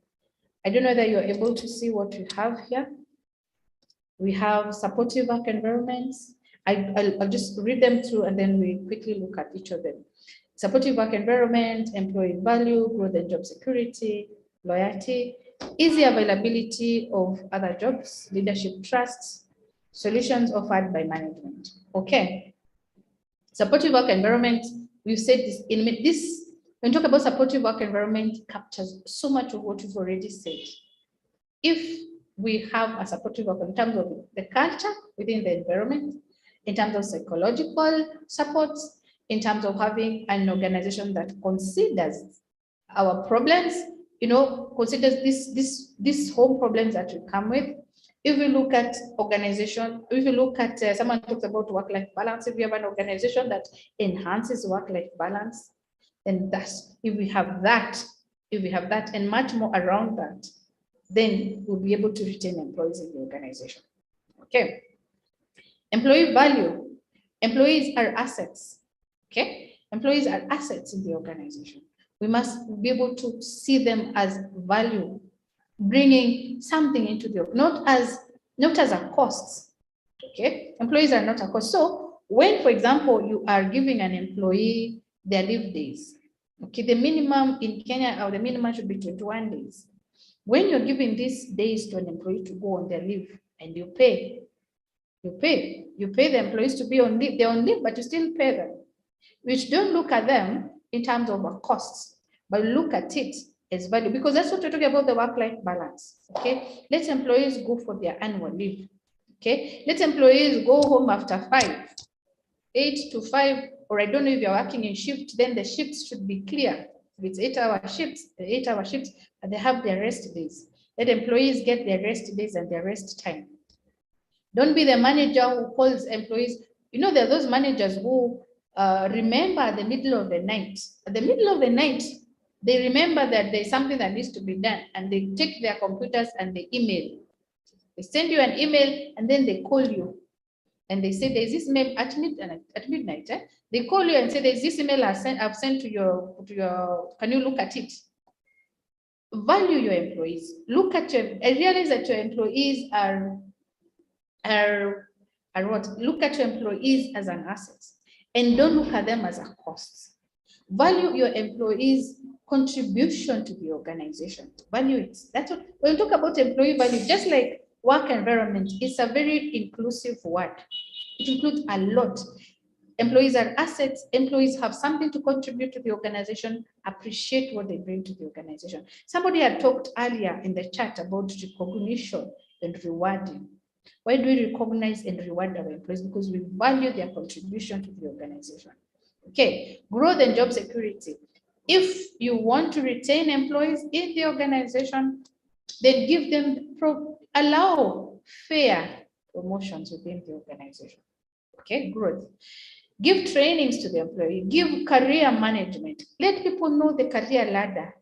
I don't know whether you're able to see what we have here. We have supportive work environments. I'll just read them through and then we quickly look at each of them. Supportive work environment, employee value, growth and job security, loyalty, easy availability of other jobs, leadership trust, solutions offered by management. Okay. Supportive work environment, we've said this in this, when we talk about supportive work environment, captures so much of what we've already said. If we have a supportive work in terms of the culture within the environment, in terms of psychological supports, in terms of having an organization that considers our problems, considers these home problems that we come with. If we look at organization, if you look at someone talks about work-life balance, if we have an organization that enhances work-life balance, then that's, if we have that and much more around that, then we'll be able to retain employees in the organization. Okay. Employee value. Employees are assets. Okay. Employees are assets in the organization. We must be able to see them as value, bringing something into the, not as a cost. Okay. Employees are not a cost. So when, for example, you are giving an employee their leave days, okay, the minimum in Kenya, or the minimum should be 21 days. When you're giving these days to an employee to go on their leave and you pay the employees to be on leave, they're on leave, but you still pay them. Which don't look at them in terms of a cost, but look at it as value, because that's what we're talking about, the work-life balance. Okay, let employees go for their annual leave. Okay, let employees go home after 8 to 5, or I don't know if you're working in shift, then the shifts should be clear. If it's 8-hour shifts, the 8-hour shifts, and they have their rest days. Let employees get their rest days and their rest time. Don't be the manager who calls employees. There are those managers who remember at the middle of the night. At the middle of the night, they remember that there's something that needs to be done, and they take their computers and they email. They send you an email and then they call you. And they say, there's this email at midnight. They call you and say, there's this email I've sent to your, can you look at it? Value your employees. Look at your, I realize that your employees are what? Look at your employees as an asset and don't look at them as a cost. Value your employees' contribution to the organization. Value it. That's what, when we talk about employee value, just like work environment, it's a very inclusive word. It includes a lot. Employees are assets. Employees have something to contribute to the organization. Appreciate what they bring to the organization. Somebody had talked earlier in the chat about recognition and rewarding. Why do we recognize and reward our employees? Because we value their contribution to the organization. Okay, growth and job security. If you want to retain employees in the organization, then give them, allow fair promotions within the organization. Okay, growth. Give trainings to the employee, give career management. Let people know the career ladder.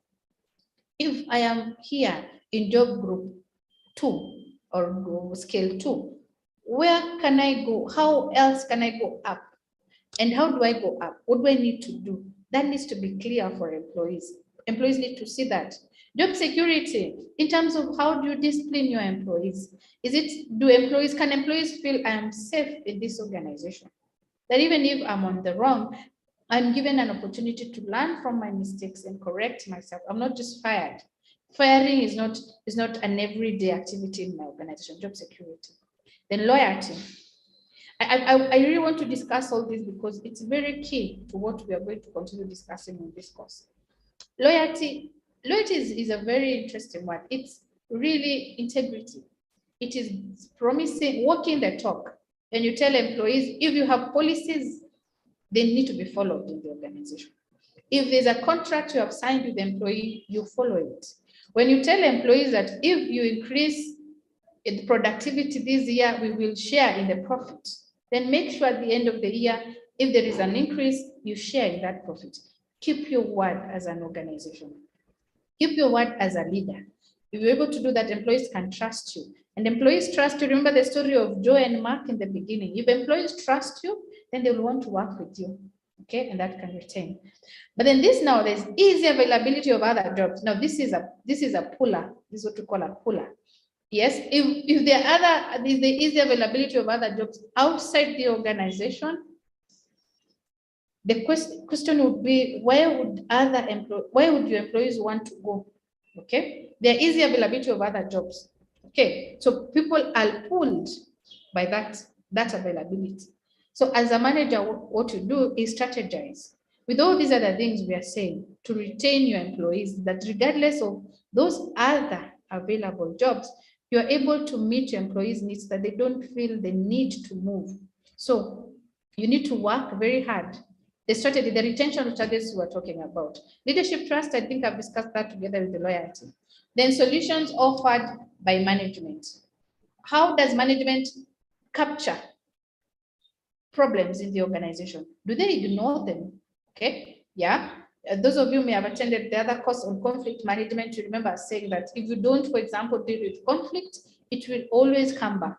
If I am here in job group 2 or scale 2, where can I go? How else can I go up? And how do I go up? What do I need to do? That needs to be clear for employees. Employees need to see that. Job security, in terms of how do you discipline your employees? Can employees feel I am safe in this organization? That even if I'm on the wrong, I'm given an opportunity to learn from my mistakes and correct myself. I'm not just fired. Firing is not an everyday activity in my organization. Job security. Then loyalty. I really want to discuss all this because it's very key to what we are going to continue discussing in this course. Loyalty is a very interesting one. It's really integrity. It is promising, walking the talk. And you tell employees, if you have policies, they need to be followed in the organization. If there's a contract you have signed with the employee, you follow it. When you tell employees that if you increase the productivity this year, we will share in the profit, then make sure at the end of the year, if there is an increase, you share in that profit. Keep your word as an organization. Keep your word as a leader. If you're able to do that, employees can trust you. And employees trust you. Remember the story of Joe and Mark in the beginning. If employees trust you, then they will want to work with you. Okay, and that can retain. But then there's easy availability of other jobs. Now this is a puller. This is what we call a puller. Yes, if there is the easy availability of other jobs outside the organization, the question would be, where would your employees want to go? Okay, there is easy availability of other jobs. Okay, so people are pulled by that availability. So as a manager, what you do is strategize. With all these other things we are saying, to retain your employees, that regardless of those other available jobs, you are able to meet your employees' needs, that they don't feel the need to move. So you need to work very hard. The strategy, the retention strategies we're talking about. Leadership trust, I think I've discussed that together with the loyalty. Then solutions offered by management. How does management capture problems in the organization? Do they ignore them? Okay, yeah. Those of you may have attended the other course on conflict management. You remember saying that if you don't, for example, deal with conflict, it will always come back.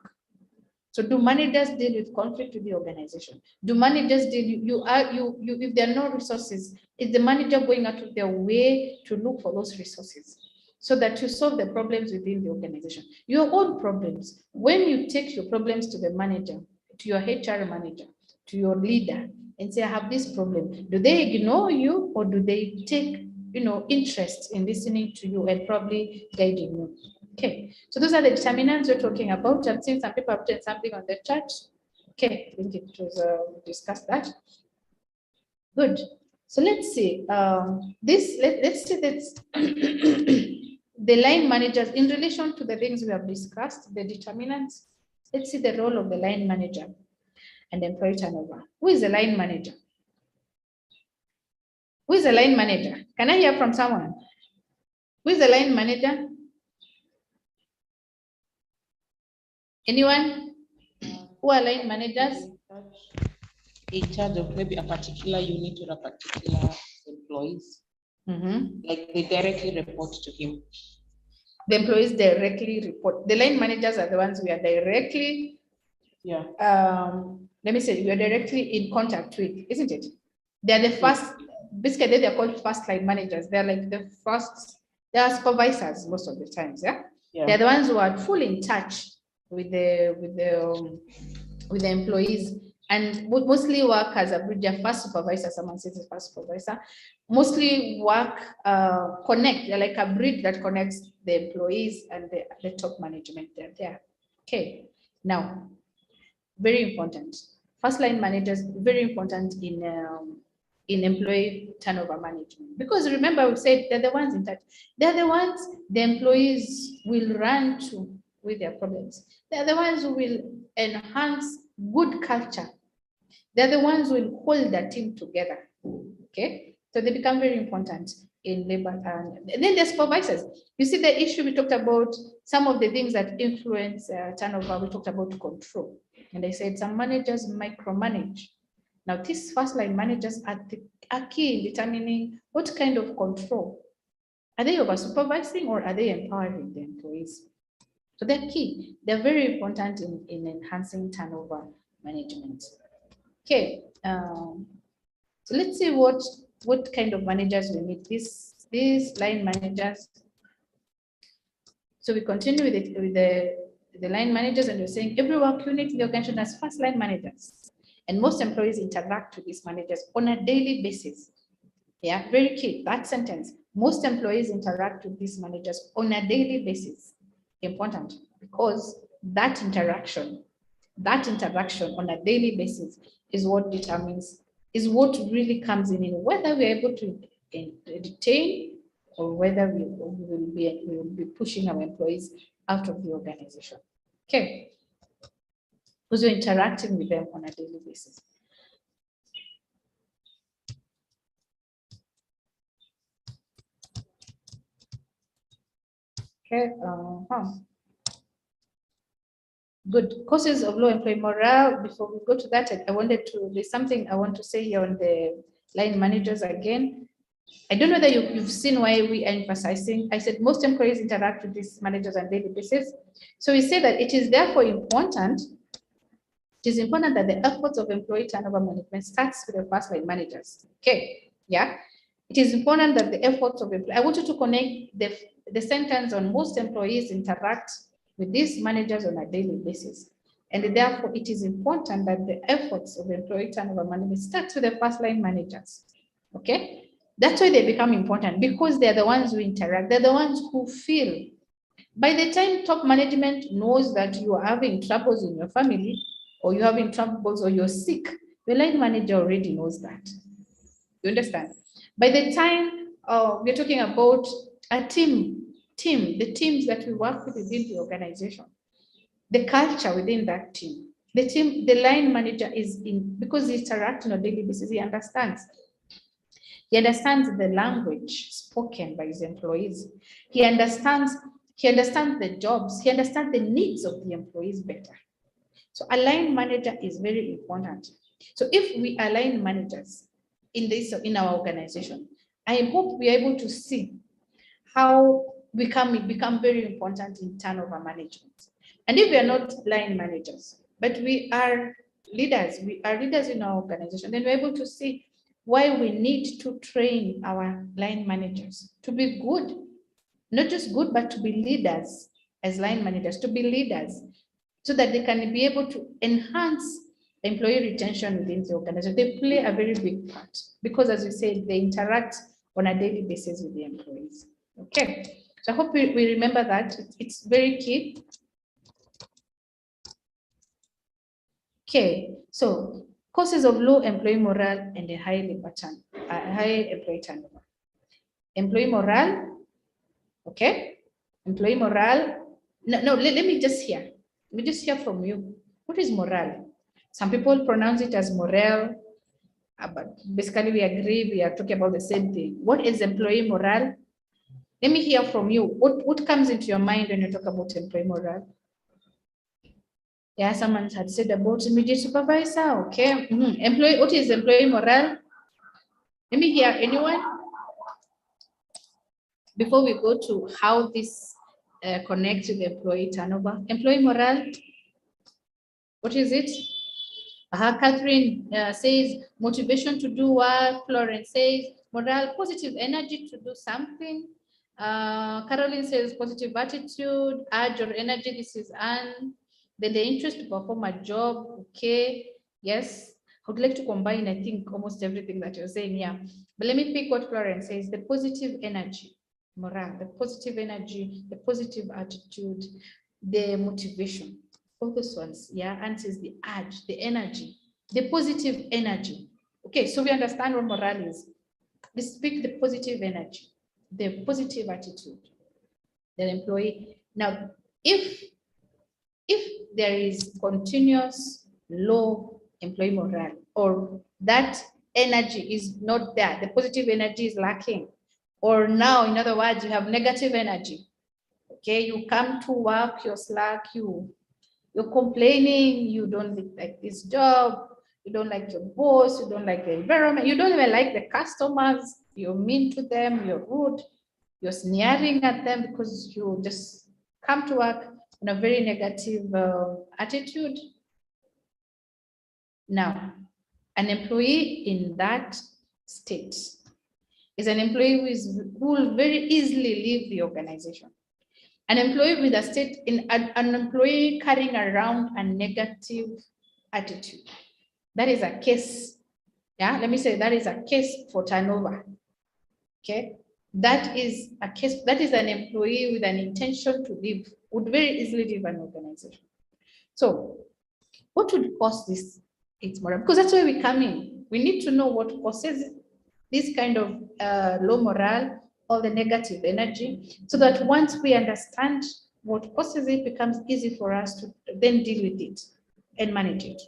So do managers deal with conflict with the organization? Do managers deal, if there are no resources, is the manager going out of their way to look for those resources so that you solve the problems within the organization? Your own problems, when you take your problems to the manager, to your HR manager, to your leader, and say, I have this problem, do they ignore you, or do they take interest in listening to you and probably guiding you? Okay, so those are the determinants we're talking about. I'm seeing some people have written something on the chat. Okay, I think it was we discussed that. Good. So let's see. Let's see this. The line managers in relation to the things we have discussed, the determinants. Let's see the role of the line manager and employee turnover. Who is the line manager? Who is the line manager? Can I hear from someone? Who is the line manager? Anyone? Who are line managers? In charge of maybe a particular unit or a particular employees. Like they directly report to him. The employees directly report. The line managers are the ones we are directly, let me say, we are directly in contact with, isn't it? They're the first, basically they're called first line managers. They're like the first, they are supervisors most of the times, yeah? They're the ones who are fully in touch with the employees, and mostly work as a bridge, their first supervisor, someone says the first supervisor, mostly work, connect, they're like a bridge that connects the employees and the top management. They're there. Okay, now, very important. First line managers, very important in employee turnover management. Because remember, we said they're the ones in touch. They're the ones the employees will run to with their problems. They're the ones who will enhance good culture. They're the ones who will hold the team together. Okay, so they become very important in labor. And then the supervisors. You see the issue we talked about, some of the things that influence turnover, we talked about control. And I said some managers micromanage. Now, these first line managers are key in determining what kind of control. Are they over supervising or are they empowering the employees? So they're key. They're very important in enhancing turnover management. Okay, so let's see what kind of managers we need. These line managers. So we continue with the line managers, and we're saying every work unit in the organization has first line managers. And most employees interact with these managers on a daily basis. Yeah, very key, that sentence. Most employees interact with these managers on a daily basis. Important, because that interaction on a daily basis is what determines, is what really comes in whether we're able to retain or whether we will be pushing our employees out of the organization. Okay. Because we're interacting with them on a daily basis. Okay. Good. Causes of low employee morale. Before we go to that, there's something I want to say here on the line managers again. I don't know that you've seen why we are emphasizing. I said most employees interact with these managers on a daily basis. So we say that it is therefore important. It is important that the efforts of employee turnover management starts with the first line managers. Okay, yeah. It is important that the efforts of employees. I want you to connect the sentence on most employees interact with these managers on a daily basis. And therefore, it is important that the efforts of employee turnover management starts with the first line managers. Okay, that's why they become important, because they're the ones who interact. They're the ones who feel. By the time top management knows that you are having troubles in your family, or you're having troubles, or you're sick, the line manager already knows that. You understand? By the time we're talking about a team, the teams that we work with within the organization, the culture within that team, the line manager is in, because he's interacting on a daily basis, he understands. He understands the language spoken by his employees. He understands the jobs, he understands the needs of the employees better. So a line manager is very important. So if we are line managers in our organization, I hope we are able to see how we can become very important in turnover management. And if we are not line managers, but we are leaders in our organization, then we're able to see why we need to train our line managers to be good, not just good, but to be leaders as line managers, to be leaders, so that they can be able to enhance employee retention within the organization. They play a very big part because, as we said, they interact on a daily basis with the employees. Okay, so I hope we remember that. It's very key. Okay, so causes of low employee morale and a high employee turnover. Employee morale, okay? Employee morale. No, let me just hear. Let me just hear from you. What is morale? Some people pronounce it as morale, but basically we agree we are talking about the same thing. What is employee morale? Let me hear from you. What comes into your mind when you talk about employee morale? Yeah, someone had said about immediate supervisor. Okay. Employee, what is employee morale? Let me hear anyone. before we go to how this connects with employee turnover, employee morale, what is it? Catherine says motivation to do work. Florence says morale, positive energy to do something. Caroline says positive attitude, urge or energy. This is Anne. Then the interest to perform a job. Okay, yes. I would like to combine, I think, almost everything that you're saying here. But let me pick what Florence says, the positive energy, morale, the positive energy, the positive attitude, the motivation. All those ones, yeah, and says the urge, the energy, the positive energy. Okay, so we understand what morale is. We speak the positive energy, the positive attitude, the employee. Now, if there is continuous low employee morale, or that energy is not there, the positive energy is lacking, or now, in other words, you have negative energy. Okay, you come to work, you're slack, you're complaining, you don't like this job, you don't like your boss, you don't like the environment, you don't even like the customers, you're mean to them, you're rude, you're sneering at them because you just come to work in a very negative attitude. Now, an employee in that state is an employee who will very easily leave the organization. An employee with a state in an employee carrying around a negative attitude. That is a case. Yeah, let me say that is a case for turnover. Okay, that is a case. That is an employee with an intention to leave, would very easily leave an organization. So, what would cause this? It's morale, because that's where we come in. We need to know what causes this kind of low morale, all the negative energy, so that once we understand what causes it, becomes easy for us to then deal with it and manage it.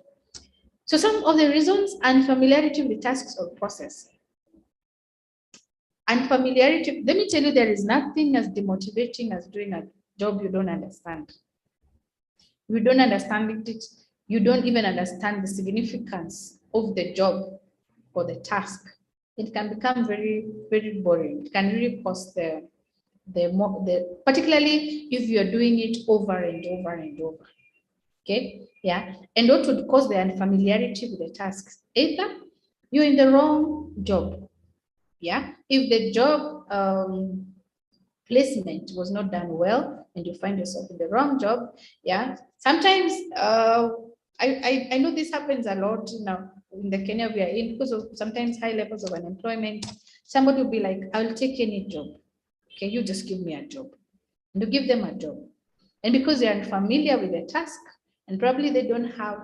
So some of the reasons: unfamiliarity with the tasks or process. Unfamiliarity, let me tell you, there is nothing as demotivating as doing a job you don't understand. You don't understand it, you don't even understand the significance of the job or the task. It can become very, very boring. It can really cause particularly if you're doing it over and over and over. Okay, yeah. And what would cause the unfamiliarity with the tasks? Either you're in the wrong job. Yeah, if the job placement was not done well and you find yourself in the wrong job, yeah. Sometimes I know this happens a lot now in the Kenya we are in, because of sometimes high levels of unemployment. Somebody will be like, I'll take any job. Okay, you just give me a job. And you give them a job. And because they are unfamiliar with the task, and probably they don't have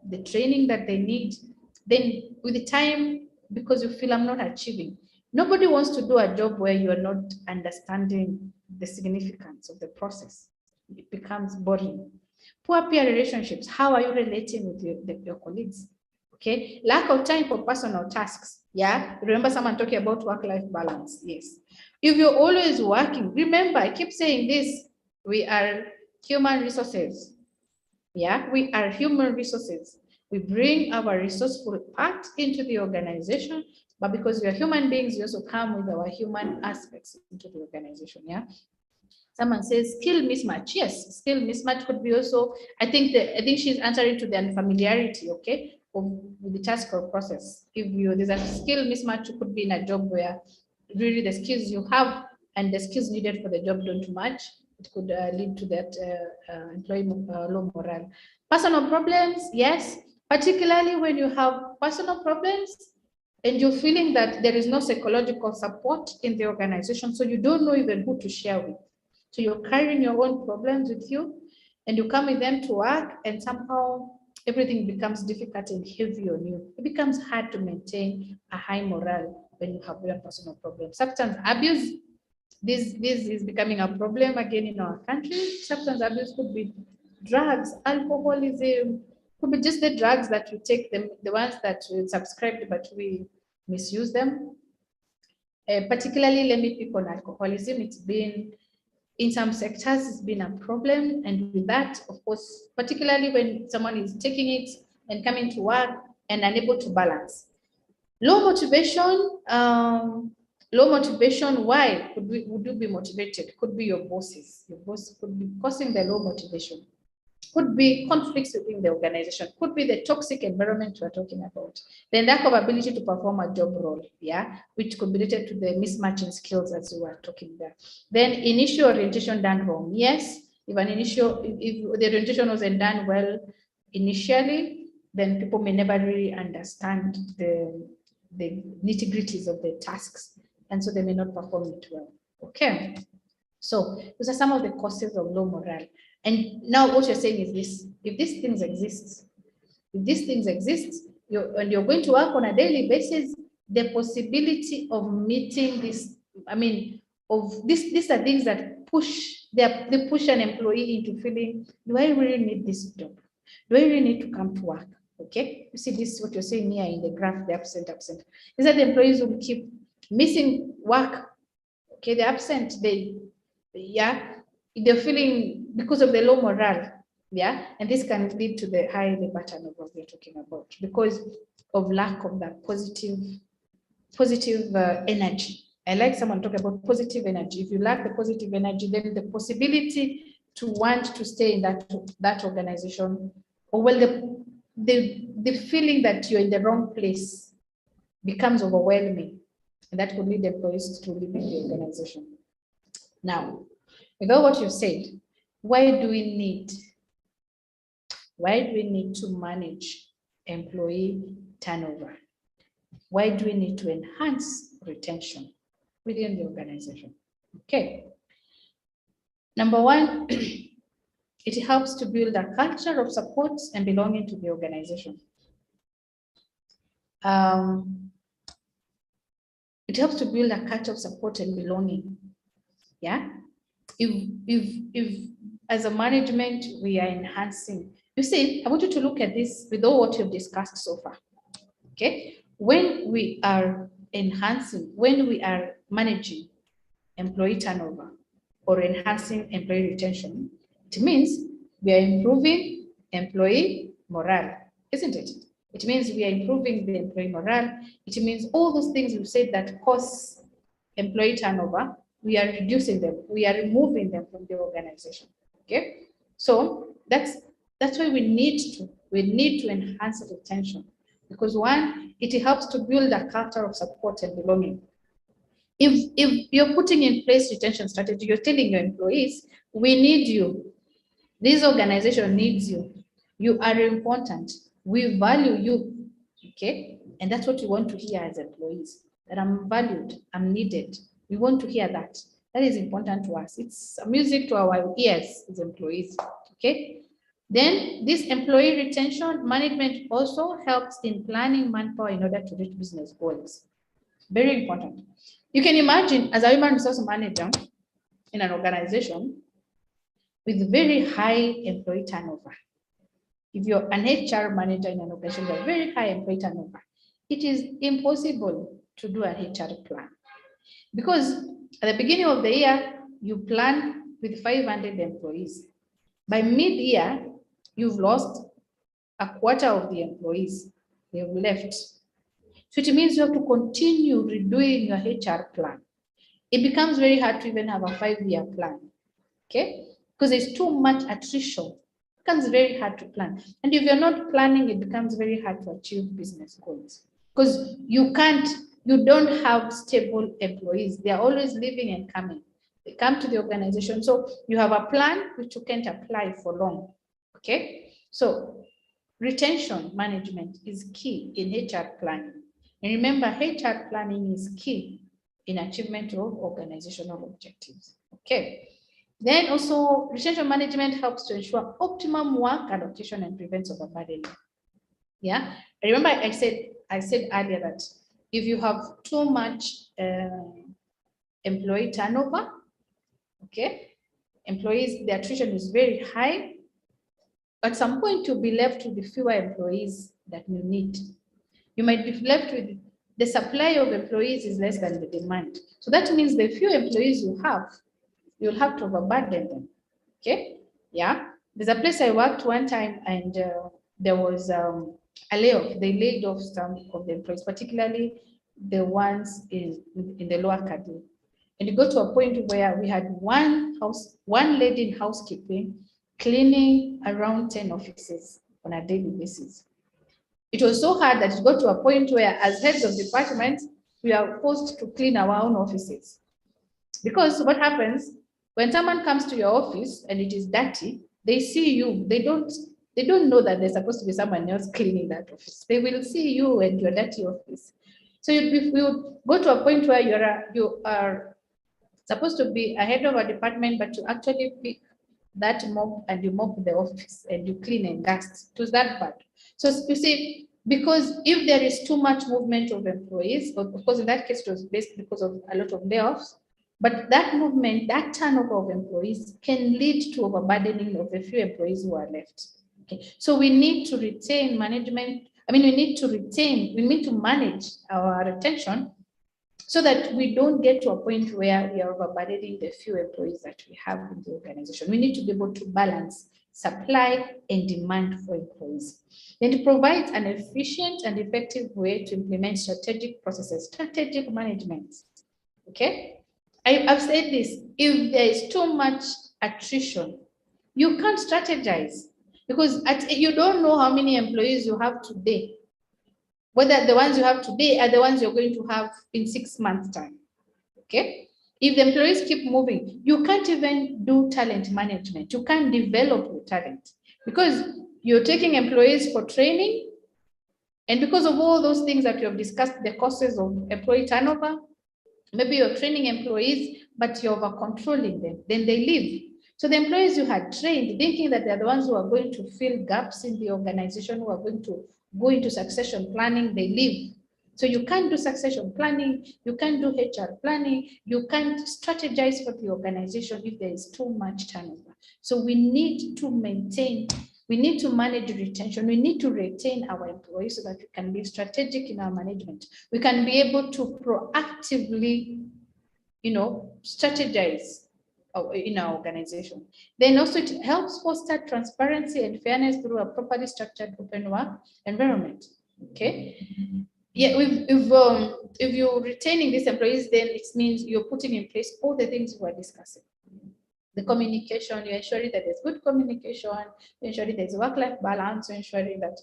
the training that they need, then with the time, because you feel I'm not achieving. Nobody wants to do a job where you are not understanding the significance of the process. It becomes boring. Poor peer relationships. How are you relating with your colleagues? Okay, lack of time for personal tasks. Yeah, remember someone talking about work-life balance. Yes, if you're always working, remember, I keep saying this, we are human resources. Yeah, we are human resources. We bring our resourceful part into the organization, but because we are human beings, we also come with our human aspects into the organization. Yeah. Someone says skill mismatch. Yes, skill mismatch could be also. I think she's answering to the unfamiliarity. Okay, of the task or process. If there's a skill mismatch, it could be in a job where really the skills you have and the skills needed for the job don't match. It could lead to that employee low morale. Personal problems, yes, particularly when you have personal problems and you're feeling that there is no psychological support in the organization, so you don't know even who to share with. So you're carrying your own problems with you and you come with them to work, and somehow everything becomes difficult and heavy on you. It becomes hard to maintain a high morale when you have your personal problems. Substance abuse, this is becoming a problem again in our country. Substance abuse could be drugs, alcoholism, could be just the drugs that we take, the ones that we subscribed but we misuse them. Particularly, let me pick on alcoholism. It's been, in some sectors, it's been a problem. And with that, of course, particularly when someone is taking it and coming to work and unable to balance. Low motivation, Low motivation, why would you be motivated? Could be your bosses. Your boss could be causing the low motivation. Could be conflicts within the organization, could be the toxic environment we're talking about, the lack of ability to perform a job role, which could be related to the mismatch in skills as we were talking there. Then initial orientation done wrong. Yes, if the orientation wasn't done well initially, then people may never really understand the nitty-gritties of the tasks, and so they may not perform it well. Okay, so those are some of the causes of low morale. And now what you're saying is this: if these things exist, and you're going to work on a daily basis, the possibility of meeting this, these are things that they push an employee into feeling, do I really need this job? Do I really need to come to work? Okay, you see this, what you're saying here in the graph, the absent. Is that the employees will keep missing work. Okay, they're absent, they're feeling because of the low morale, and this can lead to the high labor turnover we're talking about because of lack of that positive energy. I like someone talk about positive energy. If you lack the positive energy, then the possibility to want to stay in that organization, or well, the feeling that you're in the wrong place becomes overwhelming, and that could lead the employees to leave the organization. Now, with all what you said, why do we need to manage employee turnover? Why do we need to enhance retention within the organization? Okay. Number one, it helps to build a culture of support and belonging to the organization. It helps to build a culture of support and belonging. If as a management we are enhancing, you see, I want you to look at this with all what you've discussed so far. Okay, when we are enhancing, when we are managing employee turnover or enhancing employee retention, it means we are improving employee morale, isn't it? It means we are improving the employee morale. It means all those things you said that cause employee turnover, we are reducing them, we are removing them from the organization. Okay, so that's why we need to enhance the retention, because one, it helps to build a culture of support and belonging. If you're putting in place retention strategy, you're telling your employees, we need you, this organization needs you, you are important, we value you. Okay, and that's what you want to hear as employees, that I'm valued, I'm needed. We want to hear that. That is important to us. It's music to our ears as employees. Okay. Then this employee retention management also helps in planning manpower in order to reach business goals. Very important. You can imagine as a human resource manager in an organization with very high employee turnover. If you're an HR manager in an organization with very high employee turnover, it is impossible to do an HR plan. Because at the beginning of the year, you plan with 500 employees. By mid-year, you've lost a quarter of the employees. They've left. So it means you have to continue redoing your HR plan. It becomes very hard to even have a 5-year plan. Okay? Because there's too much attrition. It becomes very hard to plan. And if you're not planning, it becomes very hard to achieve business goals. Because you don't have stable employees. They are always leaving and coming. They come to the organization. So you have a plan which you can't apply for long. Okay. So retention management is key in HR planning. And remember, HR planning is key in achievement of organizational objectives. Okay. Then also retention management helps to ensure optimum work allocation and prevents overburdening. Yeah. Remember, I said earlier that if you have too much employee turnover, okay, employees, the attrition is very high. At some point, you'll be left with the fewer employees that you need. You might be left with the supply of employees is less than the demand. So that means the few employees you have, you'll have to overburden them. Okay, yeah. There's a place I worked one time, and there was a layoff. They laid off some of the employees, particularly the ones in the lower Kadi. And it got to a point where we had one lady in housekeeping cleaning around 10 offices on a daily basis. It was so hard that it got to a point where, as heads of departments, we are forced to clean our own offices. Because what happens when someone comes to your office and it is dirty, they see you. They don't know that there's supposed to be someone else cleaning that office. They will see you and your dirty office. So we would go to a point where you are supposed to be a head of a department, but you actually pick that mop and you mop the office and you clean and dust. It was that bad. So you see, because if there is too much movement of employees, of course in that case it was based because of a lot of layoffs, but that movement, that turnover of employees can lead to overburdening of the few employees who are left. Okay, so we need to retain management. I mean, we need to manage our retention so that we don't get to a point where we are overburdening the few employees that we have in the organization. We need to be able to balance supply and demand for employees. And it provides an efficient and effective way to implement strategic processes, strategic management. Okay? I've said this, if there is too much attrition, you can't strategize because you don't know how many employees you have today, whether the ones you have today are the ones you're going to have in 6 months' time. Okay? If the employees keep moving, you can't even do talent management. You can't develop your talent because you're taking employees for training. And because of all those things that you have discussed, the causes of employee turnover, maybe you're training employees, but you're over controlling them, then they leave. So the employees you had trained, thinking that they're the ones who are going to fill gaps in the organization, who are going to go into succession planning, they leave. So you can't do succession planning, you can't do HR planning, you can't strategize for the organization if there is too much turnover. So we need to manage retention. We need to retain our employees so that we can be strategic in our management. We can be able to proactively, strategize in our organization. Then also it helps foster transparency and fairness through a properly structured open work environment. Okay. Yeah, if you're retaining these employees, then it means you're putting in place all the things we are discussing. The communication, you're ensuring that there's good communication, you're ensuring there's work-life balance, you're ensuring that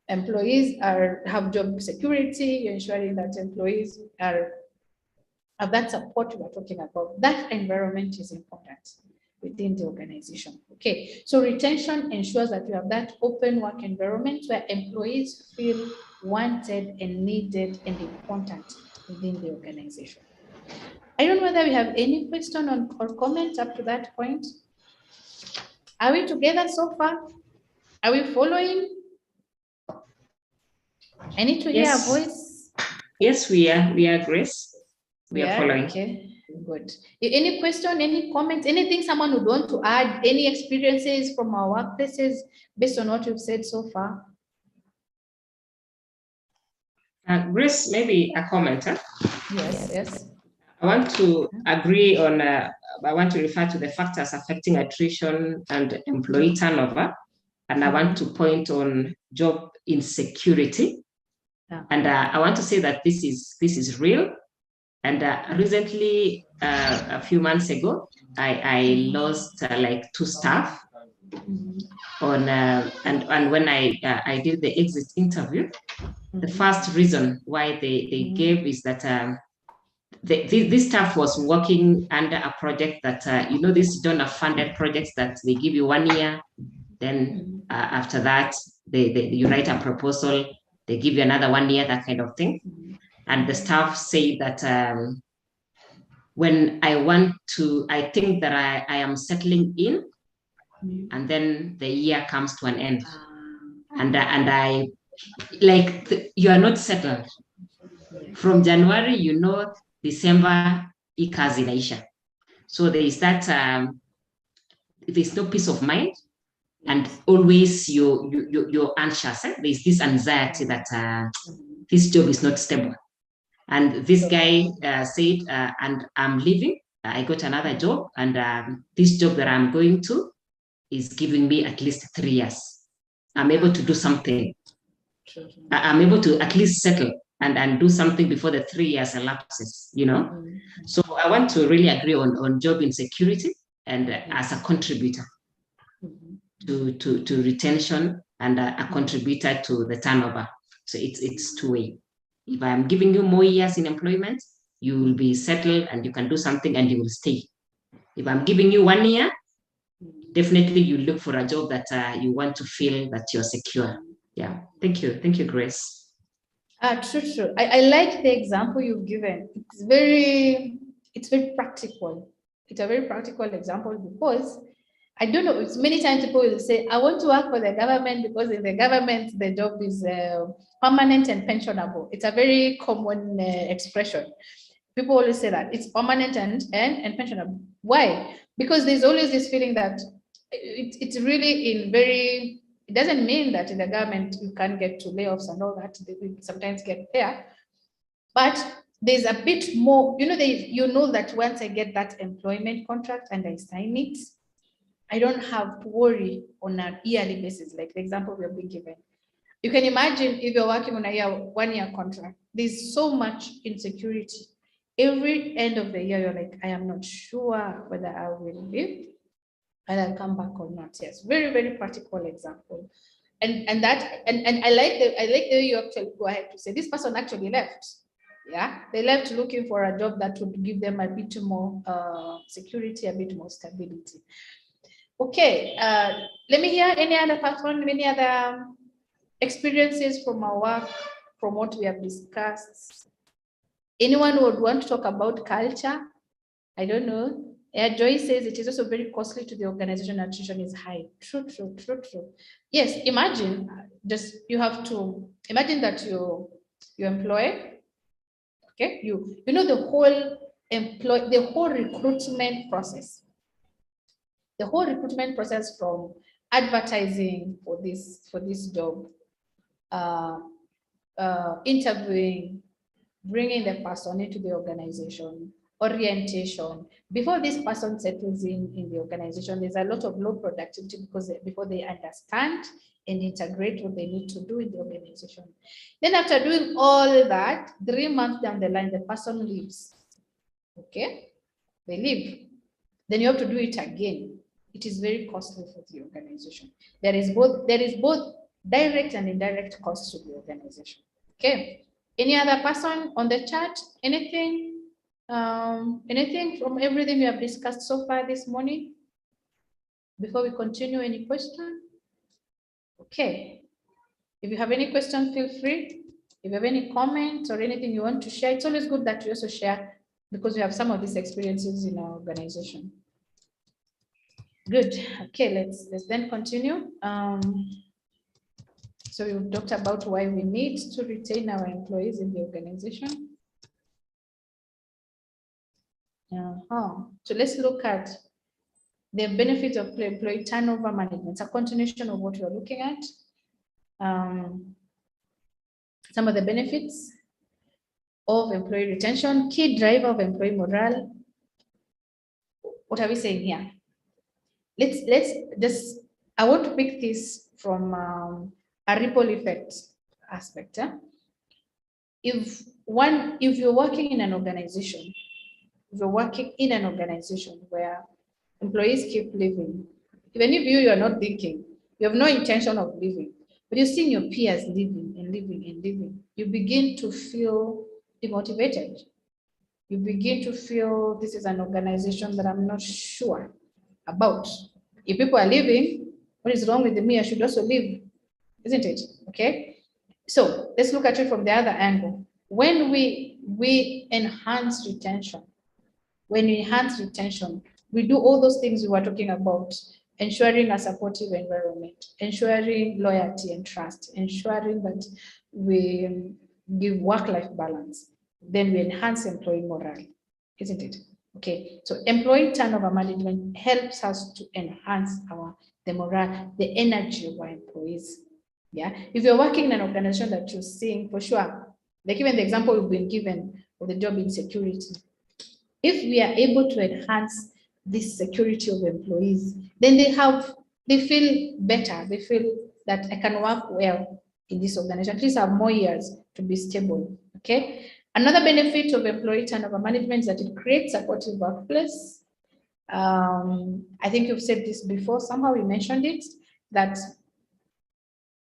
employees have job security, you're ensuring that employees have that support we're talking about. That environment is important within the organization. Okay, so retention ensures that you have that open work environment where employees feel wanted and needed and important within the organization. I don't know whether we have any question or comment up to that point. Are we together so far? Are we following? I need to hear a voice. Yes, we are, Grace. We are following. Okay, good. Any question, any comment, anything someone would want to add, any experiences from our workplaces based on what we've said so far? Grace, maybe a comment. Huh? Yes. I want to agree on, I want to refer to the factors affecting attrition and employee turnover. And I want to point on job insecurity. Yeah. And I want to say that this is real. And recently, a few months ago, I lost like 2 staff on, and when I did the exit interview, the first reason why they gave is that this staff was working under a project that, these donor-funded projects that they give you 1 year, then after that, you write a proposal, they give you another 1 year, that kind of thing. And the staff say that when I think that I am settling in, and then the year comes to an end. And I, you are not settled. From January, December, ikazi inaisha. So there is that, there's no peace of mind. And always you're anxious. There's this anxiety that this job is not stable. And this guy said, and I'm leaving. I got another job, and this job that I'm going to is giving me at least 3 years. I'm able to do something. I'm able to at least settle. and do something before the 3 years elapses, you know. So I want to really agree on job insecurity and as a contributor to retention and a contributor to the turnover. So it's two-way. If I'm giving you more years in employment, you will be settled and you can do something and you will stay. If I'm giving you 1 year, definitely you look for a job that you want to feel that you're secure. Yeah, thank you. Thank you, Grace. True. I like the example you've given. It's very practical. It's a very practical example because I don't know, it's many times people will say, I want to work for the government because in the government, the job is permanent and pensionable. It's a very common expression. People always say that it's permanent and pensionable. Why? Because there's always this feeling that it's really it doesn't mean that in the government you can't get to layoffs and all that. They sometimes get there, but there's a bit more, you know that once I get that employment contract and I sign it, I don't have to worry on an yearly basis, like the example we have been given. You can imagine if you're working on a 1 year contract, there's so much insecurity. Every end of the year, you're like, I am not sure whether I will leave and I'll come back or not. Yes, very, very practical example. And I like the way you actually go ahead to say this person actually left. Yeah, they left looking for a job that would give them a bit more security, a bit more stability. Okay, let me hear any other person, any other experiences from our work, from what we have discussed. Anyone who would want to talk about culture? I don't know. Yeah, Joy says it is also very costly to the organization. Attrition is high. True. Yes, imagine you have to imagine that you employ. Okay, you know the whole recruitment process. The whole recruitment process from advertising for this job, interviewing, bringing the person into the organization, orientation. Before this person settles in the organization, there's a lot of low productivity because before they understand and integrate what they need to do in the organization. Then after doing all that, 3 months down the line, the person leaves. Okay, they leave. Then you have to do it again. It is very costly for the organization. There is both direct and indirect costs to the organization. Okay. Any other person on the chat? Anything? Anything from everything we have discussed so far this morning? Before we continue, any question? Okay. If you have any question, feel free. If you have any comments or anything you want to share, it's always good that you also share because we have some of these experiences in our organization. Good. Okay, let's then continue. So we've talked about why we need to retain our employees in the organization. So let's look at the benefits of employee turnover management. It's a continuation of what we're looking at. Some of the benefits of employee retention, key driver of employee morale. What are we saying here? Let's just, I want to pick this from a ripple effect aspect. If you're working in an organization, where employees keep leaving, even if you are not thinking, you have no intention of leaving, but you've seen your peers leaving and leaving, you begin to feel demotivated. You begin to feel this is an organization that I'm not sure about. If people are leaving, what is wrong with me? I should also leave, isn't it? Okay. So let's look at it from the other angle. When we enhance retention, we do all those things we were talking about, ensuring a supportive environment, ensuring loyalty and trust, ensuring that we give work-life balance, then we enhance employee morale, isn't it? Okay, so employee turnover management helps us to enhance the morale, the energy of our employees. Yeah, if you're working in an organization that you're seeing for sure, like even the example we've been given of the job insecurity, if we are able to enhance this security of employees, then they feel better. They feel that I can work well in this organization, at least have more years to be stable. Okay. Another benefit of employee turnover management is that it creates supportive workplace. I think you've said this before, somehow we mentioned it, that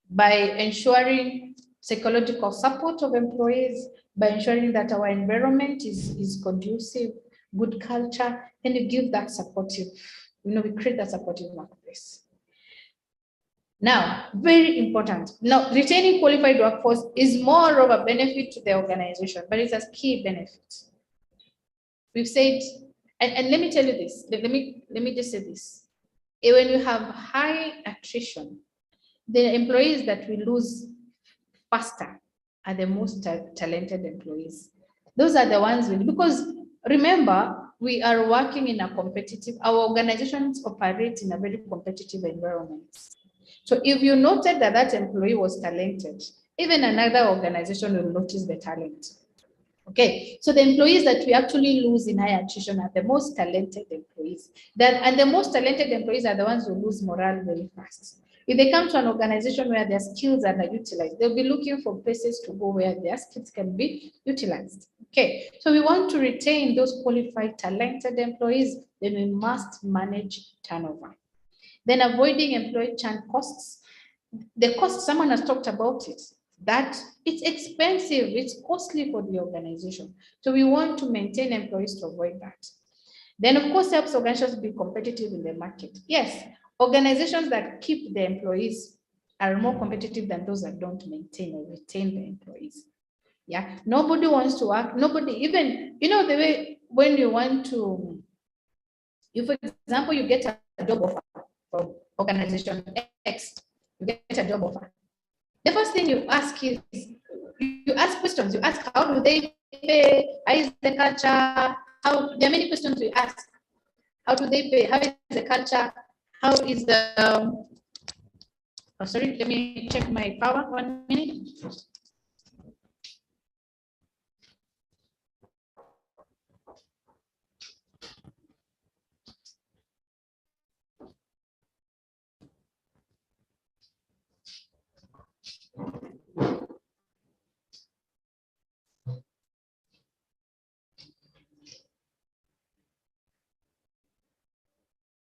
by ensuring psychological support of employees, by ensuring that our environment is conducive, good culture, then you give that supportive, we create that supportive workplace. Now, very important. Now, retaining qualified workforce is more of a benefit to the organization, but it's a key benefit. We've said, and let me tell you this, let me just say this. When you have high attrition, the employees that we lose faster are the most talented employees. Those are the ones because remember, we are working in a competitive, our organizations operate in a very competitive environment. So if you noted that that employee was talented, even another organization will notice the talent. Okay, so the employees that we actually lose in high attrition are the most talented employees. And the most talented employees are the ones who lose morale very fast. If they come to an organization where their skills are utilized, they'll be looking for places to go where their skills can be utilized. Okay, so we want to retain those qualified, talented employees, then we must manage turnover. Then avoiding employee churn costs. The cost, someone has talked about it, that it's expensive, it's costly for the organization. So we want to maintain employees to avoid that. Then of course, helps organizations be competitive in the market. Yes, organizations that keep the employees are more competitive than those that don't maintain or retain the employees. Yeah, nobody wants to work, nobody even, the way when you want to, for example, you get a job offer from organization X, you get a job offer. The first thing you ask is, you ask questions. You ask, how do they pay? How is the culture? There are many questions we ask. How do they pay? How is the culture? How is the, sorry, let me check my power, 1 minute.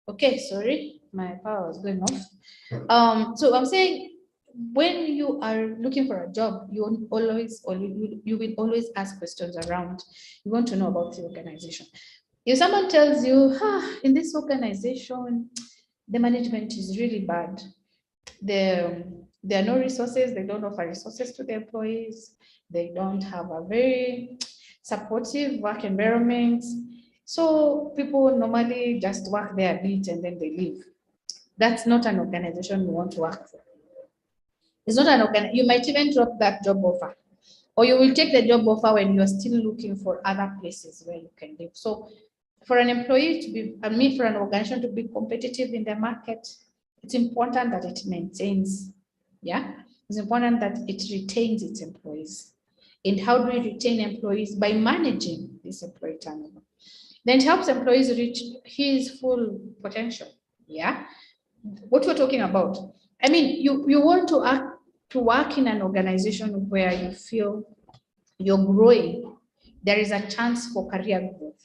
Okay, sorry, my power was going off. So I'm saying, when you are looking for a job, you will always ask questions around. You want to know about the organization. If someone tells you, in this organization, the management is really bad, there are no resources, they don't offer resources to the employees, they don't have a very supportive work environment. So people normally just work there a bit and then they leave. That's not an organization you want to work for. It's not an organization. You might even drop that job offer, or you will take the job offer when you're still looking for other places where you can live. So for an employee to be, for an organization to be competitive in the market, it's important that it maintains, it's important that it retains its employees. And how do we retain employees? By managing this employee turnover. Then it helps employees reach his full potential. What we're talking about. I mean, you want to work in an organization where you feel you're growing. There is a chance for career growth.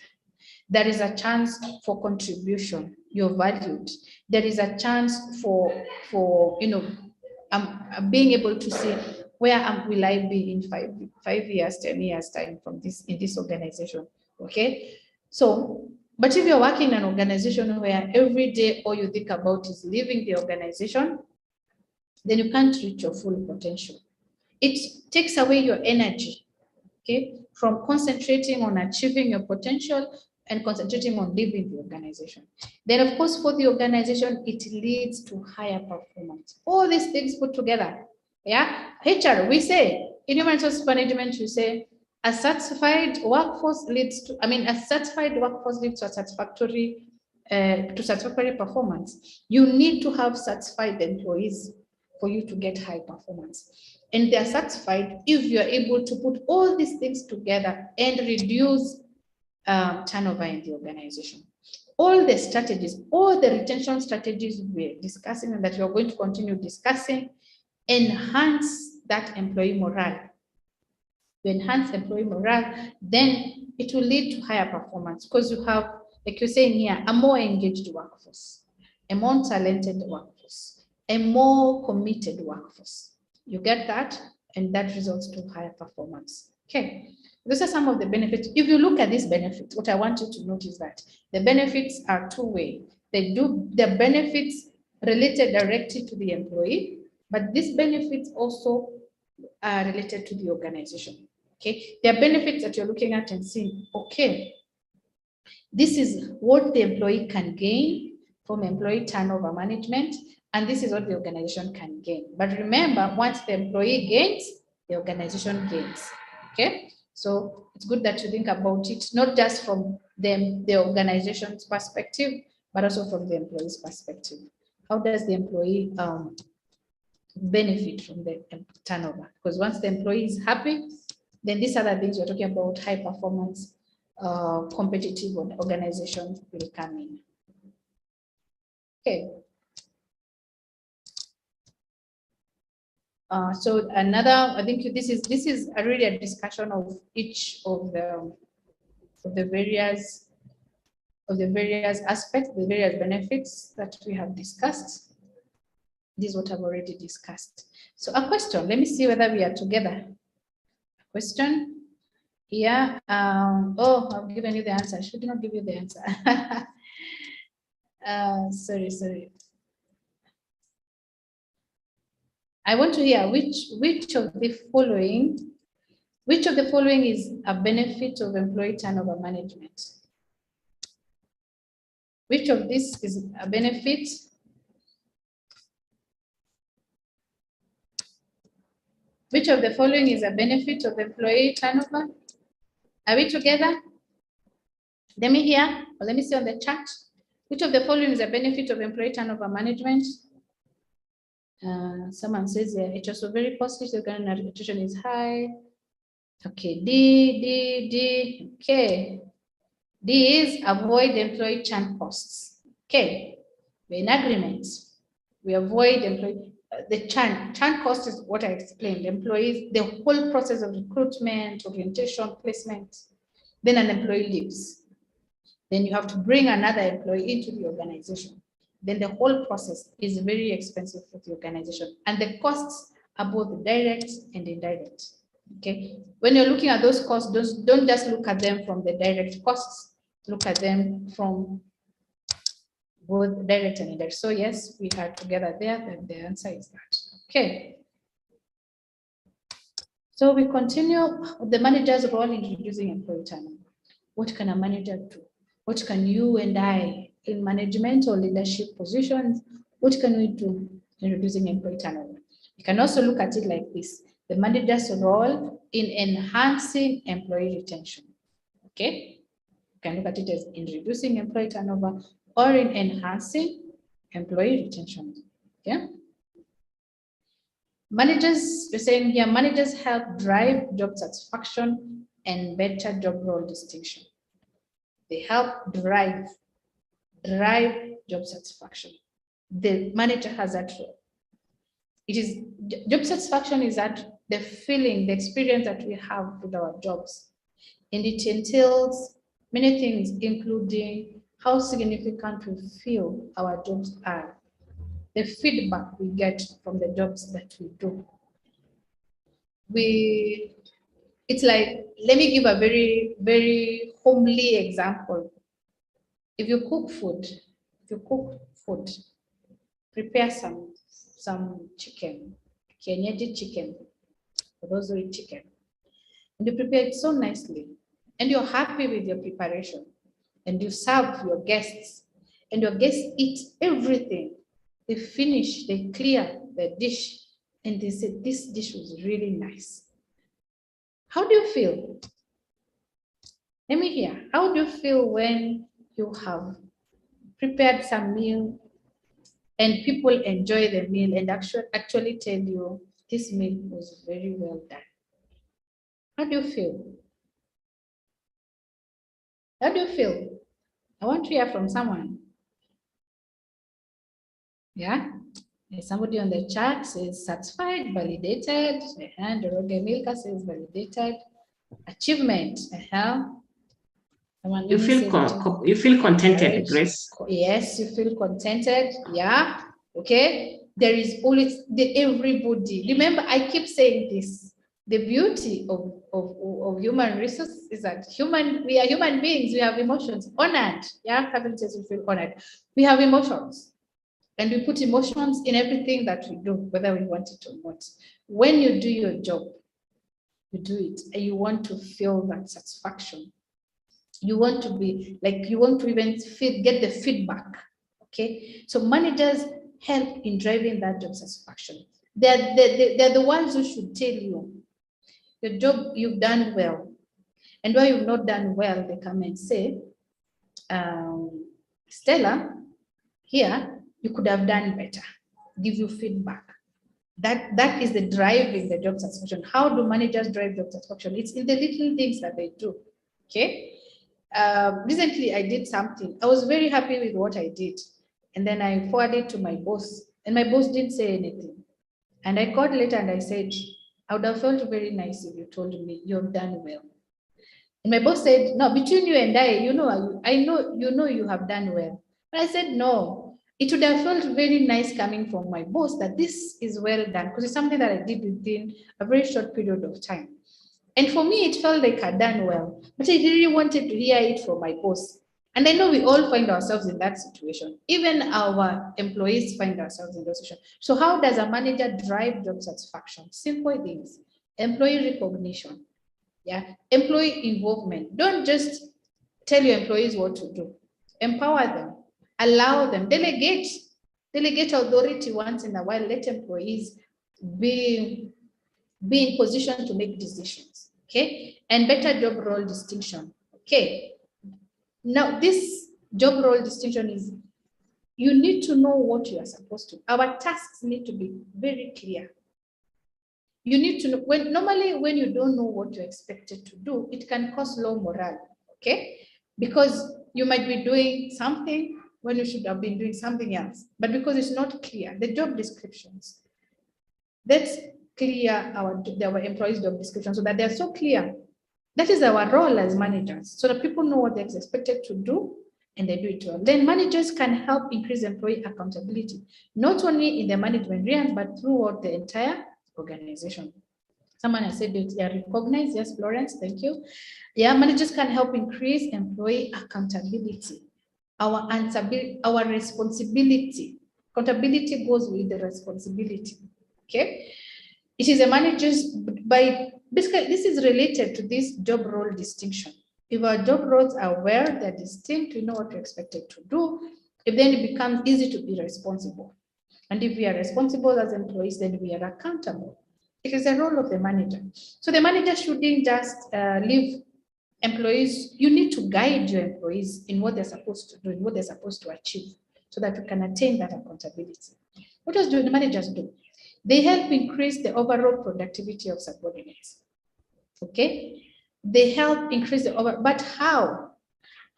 There is a chance for contribution. You're valued. There is a chance for being able to see where will I be in 5 years, 10 years time in this organization. Okay. So, but if you're working in an organization where every day all you think about is leaving the organization, then you can't reach your full potential. It takes away your energy, okay, from concentrating on achieving your potential and concentrating on leaving the organization. Then, of course, for the organization, it leads to higher performance. All these things put together, HR, we say, in human resource management, you say, a satisfied workforce leads to a satisfactory performance. You need to have satisfied employees for you to get high performance. And they're satisfied if you're able to put all these things together and reduce turnover in the organization. All the strategies, all the retention strategies we're discussing and that we're going to continue discussing, enhance that employee morale. you enhance employee morale, then it will lead to higher performance because you have, like you're saying here, a more engaged workforce, a more talented workforce, a more committed workforce. You get that? And that results to higher performance. Okay. Those are some of the benefits. If you look at these benefits, what I want you to notice that the benefits are two-way. The benefits related directly to the employee, but these benefits also are related to the organization. Okay, there are benefits that you're looking at and seeing, okay, this is what the employee can gain from employee turnover management, and this is what the organization can gain. But remember, once the employee gains, the organization gains. Okay, so it's good that you think about it, not just from the organization's perspective, but also from the employee's perspective. How does the employee benefit from the turnover? Because once the employee is happy, then these other things we're talking about, high performance, competitive organizations will come in. Okay. So another, I think this is really a discussion of each of the various aspects, the various benefits that we have discussed. This is what I've already discussed. So a question, let me see whether we are together. A question here. Oh, I've given you the answer. I should not give you the answer. Sorry. I want to hear which of the following is a benefit of employee turnover management? Which of this is a benefit? Which of the following is a benefit of employee turnover? Are we together? Let me hear, or let me see on the chat. Which of the following is a benefit of employee turnover management? Someone says it's also very positive, the organic attrition is high. Okay, D. Okay. D is avoid employee churn costs. Okay, we're in agreement. We avoid employee, the churn cost is what I explained, employees, the whole process of recruitment, orientation, placement, then an employee leaves. Then you have to bring another employee into the organization. Then the whole process is very expensive for the organization. And the costs are both direct and indirect. Okay, when you're looking at those costs, don't just look at them from the direct costs, look at them from both direct and indirect. So yes, we are together there, and the answer is that. Okay. So we continue the manager's role in reducing employee turnover. What can a manager do? What can you and I in management or leadership positions, what can we do in reducing employee turnover? You can also look at it like this: the manager's role in enhancing employee retention. Okay, you can look at it as in reducing employee turnover or in enhancing employee retention. Okay. Managers, we're saying here, managers help drive job satisfaction and better job role distinction. They help drive job satisfaction. The manager has that role. It is job satisfaction is that the feeling, the experience that we have with our jobs, and it entails many things, including how significant we feel our jobs are, the feedback we get from the jobs that we do. It's like, let me give a very, very homely example. If you cook food, prepare some chicken, kienyeji chicken, for those who eat chicken, and you prepare it so nicely, and you're happy with your preparation, and you serve your guests, and your guests eat everything. They finish, they clear the dish, and they say, this dish was really nice. How do you feel? Let me hear. How do you feel when you have prepared some meal and people enjoy the meal and actually tell you this meal was very well done? How do you feel? How do you feel? I want to hear from someone. Yeah? Somebody on the chat says satisfied, validated. And Roge Milka says validated. Achievement. Someone You else feel said you feel contented, Right. Grace. Yes, you feel contented. Yeah. Okay. There is always everybody. Remember, I keep saying this. The beauty of human resources is that we are human beings. We have emotions. Honored. Yeah. Having says we feel honored. We have emotions. And we put emotions in everything that we do, whether we want it or not. When you do your job, you do it, and you want to feel that satisfaction. You want to be like, you want to even get the feedback. Okay. So managers help in driving that job satisfaction. They're the ones who should tell you your job, you've done well. And where you've not done well, they come and say, Stella, here, you could have done better. Give you feedback. That is the driving the job satisfaction. How do managers drive job satisfaction? It's in the little things that they do. Okay. Recently, I did something. I was very happy with what I did. And then I forwarded to my boss, and my boss didn't say anything. And I called later and I said, I would have felt very nice if you told me you've done well. And my boss said, no, between you and I know you have done well. But I said, no, it would have felt very nice coming from my boss that this is well done, because it's something that I did within a very short period of time. And for me, it felt like I'd done well, but I really wanted to hear it from my boss. And I know we all find ourselves in that situation. Even our employees find ourselves in that situation. So how does a manager drive job satisfaction? Simple things. Employee recognition. Yeah. Employee involvement. Don't just tell your employees what to do. Empower them. Allow them. Delegate. Delegate authority once in a while. Let employees be in position to make decisions. Okay. And better job role distinction. Okay. Now, this job role distinction is, you need to know what you are supposed to. Our tasks need to be very clear. You need to know, normally when you don't know what you're expected to do, it can cause low morale, okay? Because you might be doing something when you should have been doing something else, but because it's not clear, the job descriptions, let's clear our employees' job description so that they're so clear. That is our role as managers, so that people know what they're expected to do and they do it well. Then managers can help increase employee accountability, not only in the management realm, but throughout the entire organization. Someone has said that they are recognized. Yes, Florence, thank you. Yeah, managers can help increase employee accountability. Our responsibility. Accountability goes with the responsibility. Okay. It is a manager's, basically, this is related to this job role distinction. If our job roles are aware, they're distinct, we know what we're expected to do, then it becomes easy to be responsible. And if we are responsible as employees, then we are accountable. It is a role of the manager. So the manager shouldn't just leave employees. You need to guide your employees in what they're supposed to do, in what they're supposed to achieve, so that we can attain that accountability. What does the managers do? They help increase the overall productivity of subordinates. Okay? They help increase the but how?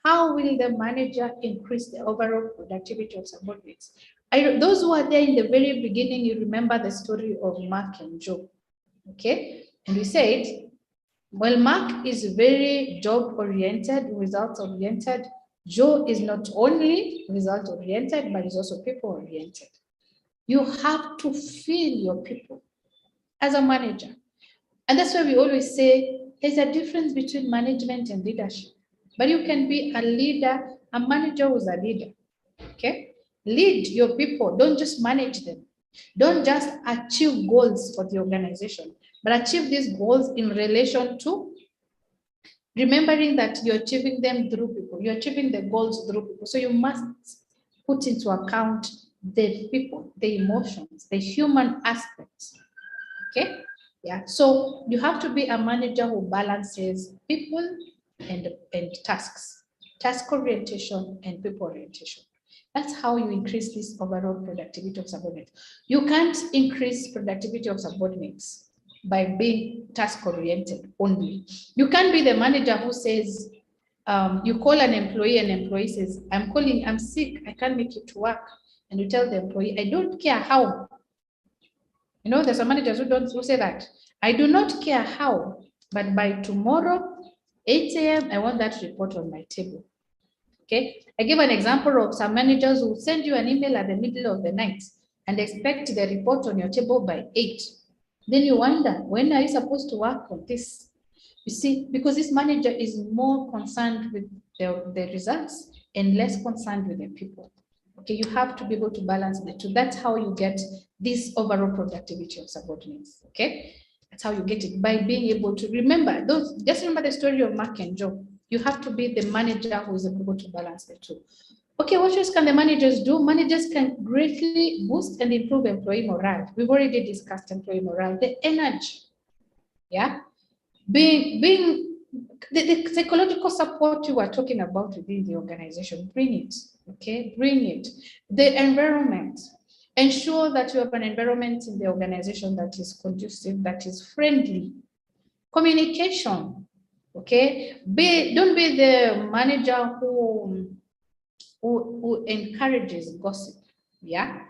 How will the manager increase the overall productivity of subordinates? Those who are there in the very beginning, you remember the story of Mark and Joe. Okay? And we said, well, Mark is very job-oriented, result-oriented. Joe is not only result-oriented, but is also people-oriented. You have to feel your people as a manager. And that's why we always say there's a difference between management and leadership. But you can be a leader, a manager who's a leader. Okay? Lead your people. Don't just manage them. Don't just achieve goals for the organization, but achieve these goals in relation to remembering that you're achieving them through people. You're achieving the goals through people. So you must put into account the people, the emotions, the human aspects. Okay? Yeah. So you have to be a manager who balances people and tasks, task orientation and people orientation. That's how you increase this overall productivity of subordinates. You can't increase productivity of subordinates by being task oriented only. You can't be the manager who says, you call an employee says, I'm sick, I can't make it to work. And you tell the employee, I don't care how. You know, there's some managers who say that. I do not care how, but by tomorrow, 8 a.m., I want that report on my table. Okay, I give an example of some managers who send you an email at the middle of the night and expect the report on your table by 8. Then you wonder, when are you supposed to work on this? You see, because this manager is more concerned with the results and less concerned with the people. Okay, you have to be able to balance the two. That's how you get this overall productivity of subordinates. Okay, that's how you get it, by being able to remember those. Just remember the story of Mark and Joe. You have to be the manager who is able to balance the two. Okay, what else can the managers do? Managers can greatly boost and improve employee morale. We've already discussed employee morale, the energy. Yeah, being the psychological support you were talking about within the organization, bring it. Okay, bring it. The environment. Ensure that you have an environment in the organization that is conducive, that is friendly. Communication. Okay, don't be the manager who encourages gossip. Yeah.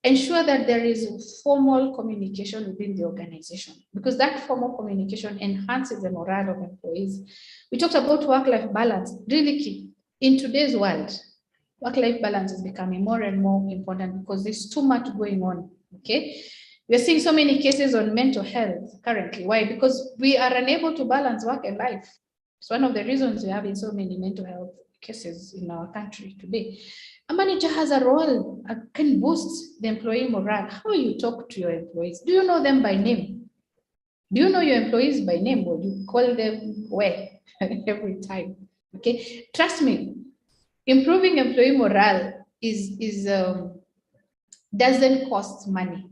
Ensure that there is formal communication within the organization, because that formal communication enhances the morale of employees. We talked about work-life balance, really key. In today's world, work-life balance is becoming more and more important because there's too much going on. Okay. We're seeing so many cases on mental health currently. Why? Because we are unable to balance work and life. It's one of the reasons we're having so many mental health cases in our country today. A manager has a role, can boost the employee morale. How you talk to your employees? Do you know them by name? Do you know your employees by name, or you call them well every time? Okay, trust me, improving employee morale doesn't cost money.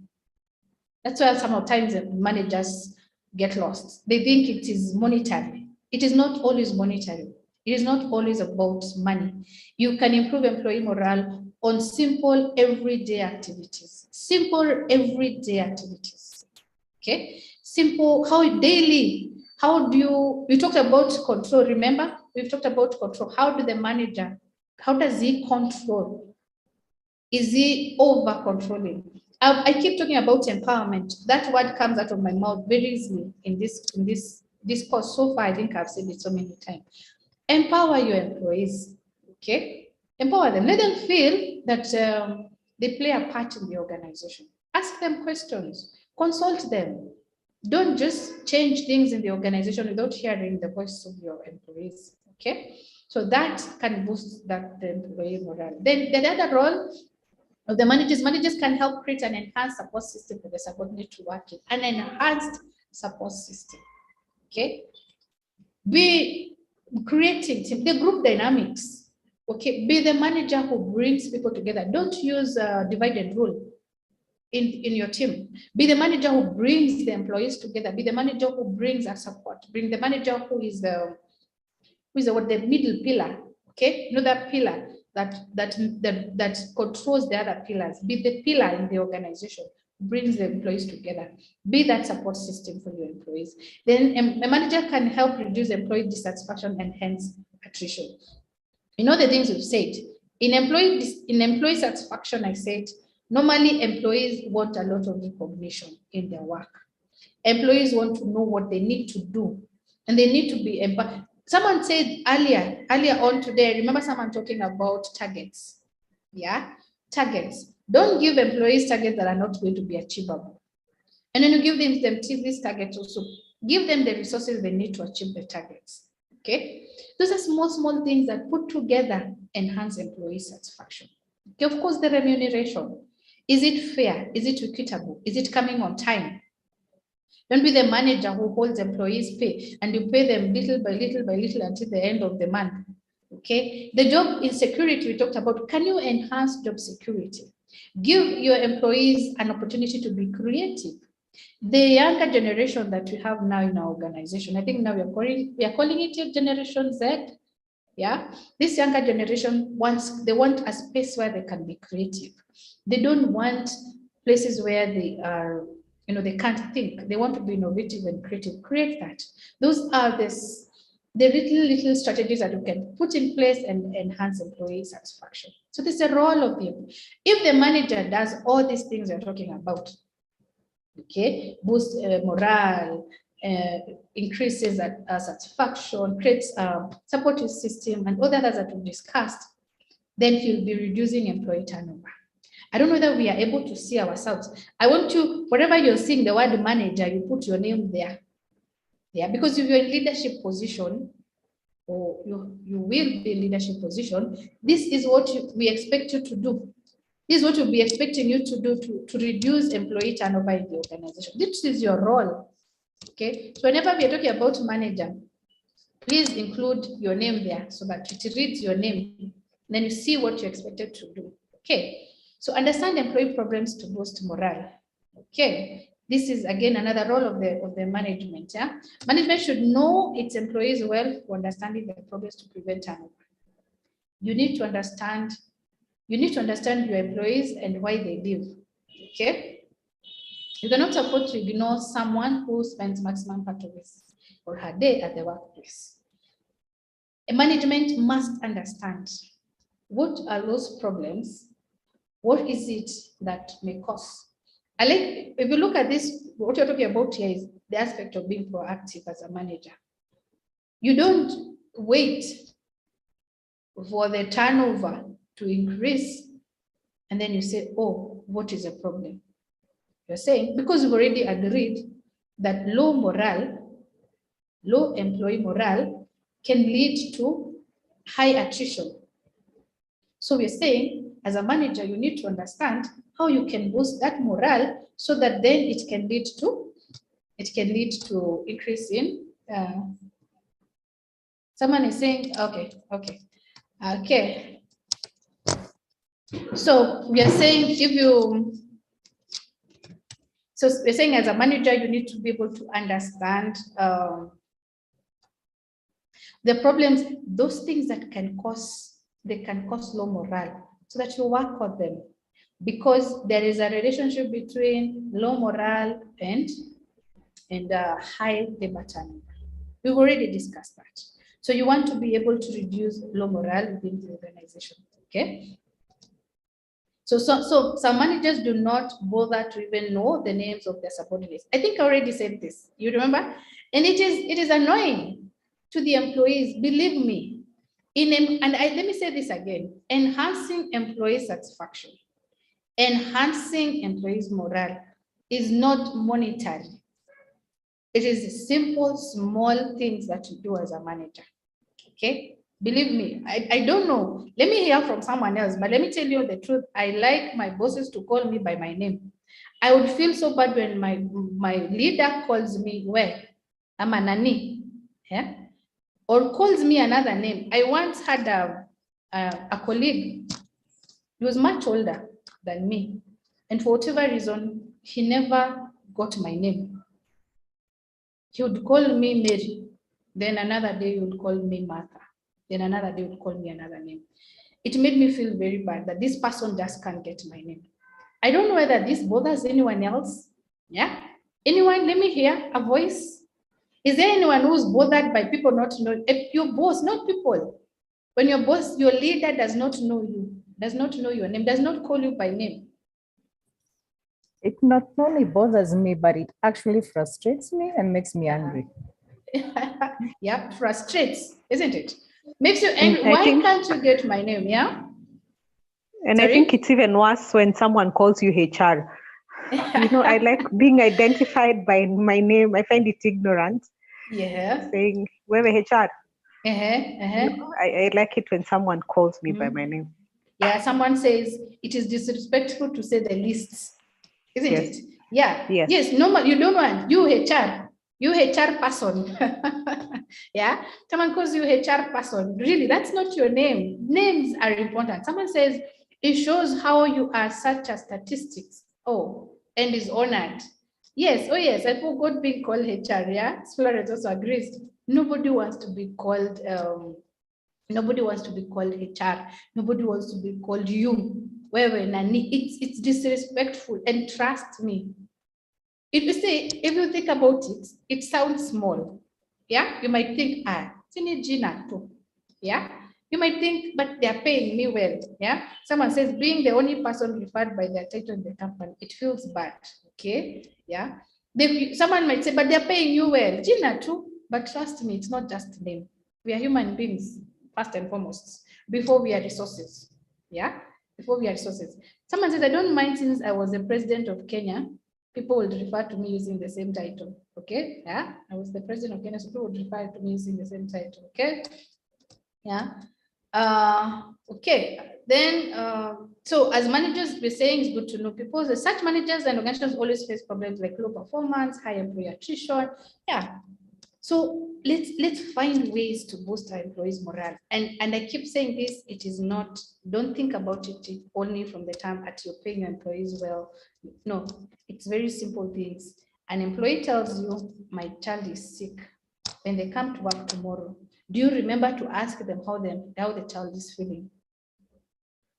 That's why sometimes managers get lost. They think it is monetary. It is not always monetary. It is not always about money. You can improve employee morale on simple everyday activities. Simple everyday activities. Okay? Simple, we talked about control, remember? We've talked about control. How does he control? Is he over controlling? I keep talking about empowerment. That word comes out of my mouth very easily in this course. So far, I think I've said it so many times. Empower your employees, okay? Empower them. Let them feel that they play a part in the organization. Ask them questions. Consult them. Don't just change things in the organization without hearing the voice of your employees, okay? So that can boost the employee morale. Then the other role of the managers can help create an enhanced support system for the subordinate to work in. An enhanced support system, okay? Be creating the group dynamics, okay? Be the manager who brings people together. Don't use divide and rule in your team. Be the manager who brings the employees together. Be the manager who brings a support. Bring the manager who is the middle pillar, okay? You know that pillar that controls the other pillars. Be the pillar in the organization, brings the employees together. Be that support system for your employees. Then a manager can help reduce employee dissatisfaction and hence attrition. You know the things we've said. In employee satisfaction, I said, normally employees want a lot of recognition in their work. Employees want to know what they need to do, and they need to be empowered. Someone said earlier on today, I remember someone talking about targets. Yeah, targets. Don't give employees targets that are not going to be achievable. And then you give them these targets also. Give them the resources they need to achieve the targets. Okay, those are small things that put together enhance employee satisfaction. Okay, of course, the remuneration. Is it fair? Is it equitable? Is it coming on time? Don't be the manager who holds employees' pay and you pay them little by little until the end of the month. Okay, the job insecurity we talked about. Can you enhance job security? Give your employees an opportunity to be creative. The younger generation that we have now in our organization, I think now we are calling it Generation Z. Yeah, this younger generation want a space where they can be creative. They don't want places where they are, they can't think. They want to be innovative and creative. Create that. Those are the little strategies that you can put in place and enhance employee satisfaction. So this is a role of them. If the manager does all these things we're talking about, okay, boost morale, increases satisfaction, creates a supportive system, and all the others that we've discussed, then he'll be reducing employee turnover. I don't know whether we are able to see ourselves. I want you, wherever you're seeing the word manager, you put your name there. Yeah, because if you're in leadership position, or you will be in leadership position, this is what we expect you to do. This is what we'll be expecting you to do to reduce employee turnover in the organization. This is your role. Okay, so whenever we are talking about manager, please include your name there so that it reads your name, then you see what you're expected to do. Okay, so understand employee problems to boost morale. Okay, this is again another role of the management. Yeah, management should know its employees well for understanding the problems to prevent turnover. You need to understand your employees and why they leave. Okay, you cannot afford to ignore someone who spends maximum part of his or her day at the workplace. A management must understand what are those problems, what is it that may cause. If you look at this, what you're talking about here is the aspect of being proactive as a manager. You don't wait for the turnover to increase and then you say, oh, what is the problem? You're saying, because we've already agreed that low employee morale can lead to high attrition. So we're saying, as a manager, you need to understand how you can boost that morale so that then it can lead to increase in. Someone is saying, okay. So we are saying so we're saying as a manager, you need to be able to understand the problems, those things that can cause low morale, so that you work on them, because there is a relationship between low morale and high labor turnover. We've already discussed that. So you want to be able to reduce low morale within the organization. Okay. So some managers do not bother to even know the names of their subordinates. I think I already said this. You remember? And it is annoying to the employees. Believe me. Let me say this again: enhancing employee satisfaction, enhancing employees' morale is not monetary. It is simple, small things that you do as a manager. Okay. Believe me, I don't know. Let me hear from someone else, but let me tell you the truth. I like my bosses to call me by my name. I would feel so bad when my leader calls me, well, I'm a nani, yeah? Or calls me another name. I once had a colleague. He was much older than me. And for whatever reason, he never got my name. He would call me Mary. Then another day he would call me Martha. Then another day would call me another name. It made me feel very bad that this person just can't get my name. I don't know whether this bothers anyone else. Yeah? Anyone? Let me hear a voice. Is there anyone who's bothered by people not knowing? Your boss, not people. When your boss, your leader does not know you, does not know your name, does not call you by name. It not only bothers me, but it actually frustrates me and makes me angry. Yeah, frustrates, isn't it? Makes you angry. Why can't you get my name? Yeah. And sorry? I think it's even worse when someone calls you HR. You know, I like being identified by my name. I find it ignorant. Yeah. Saying, we're HR. You know, I like it when someone calls me by my name. Yeah, someone says it is disrespectful to say the least, isn't it? Yeah. Yes. No, you don't want you HR. You HR person. Yeah. Someone calls you HR person. Really, that's not your name. Names are important. Someone says it shows how you are such a statistics. Oh, and is honored. Yes. Oh, yes. I forgot being called HR. Yeah. Florence also agrees. Nobody wants to be called. Nobody wants to be called HR. Nobody wants to be called you. It's disrespectful. And trust me. If you think about it, it sounds small. Yeah, you might think, yeah, you might think, but they're paying me well. Yeah, someone says being the only person referred by their title in the company, it feels bad. Okay, yeah, Someone might say, but they're paying you well. Gina too, but trust me, it's not just name. We are human beings, first and foremost, before we are resources. Yeah, before we are resources. Someone says, I don't mind since I was the president of Kenya, people would refer to me using the same title. Okay, yeah, I was the president of Kenya, so people would refer to me using the same title. Okay, yeah. Okay, then so as managers, we're saying it's good to know people. The such managers and organizations always face problems like low performance, high employee attrition. Yeah. So let's find ways to boost our employees' morale. And I keep saying this, it is not, don't think about it only from the time at you're paying your employees well. No, it's very simple things. An employee tells you, my child is sick. When they come to work tomorrow, do you remember to ask them how the child is feeling?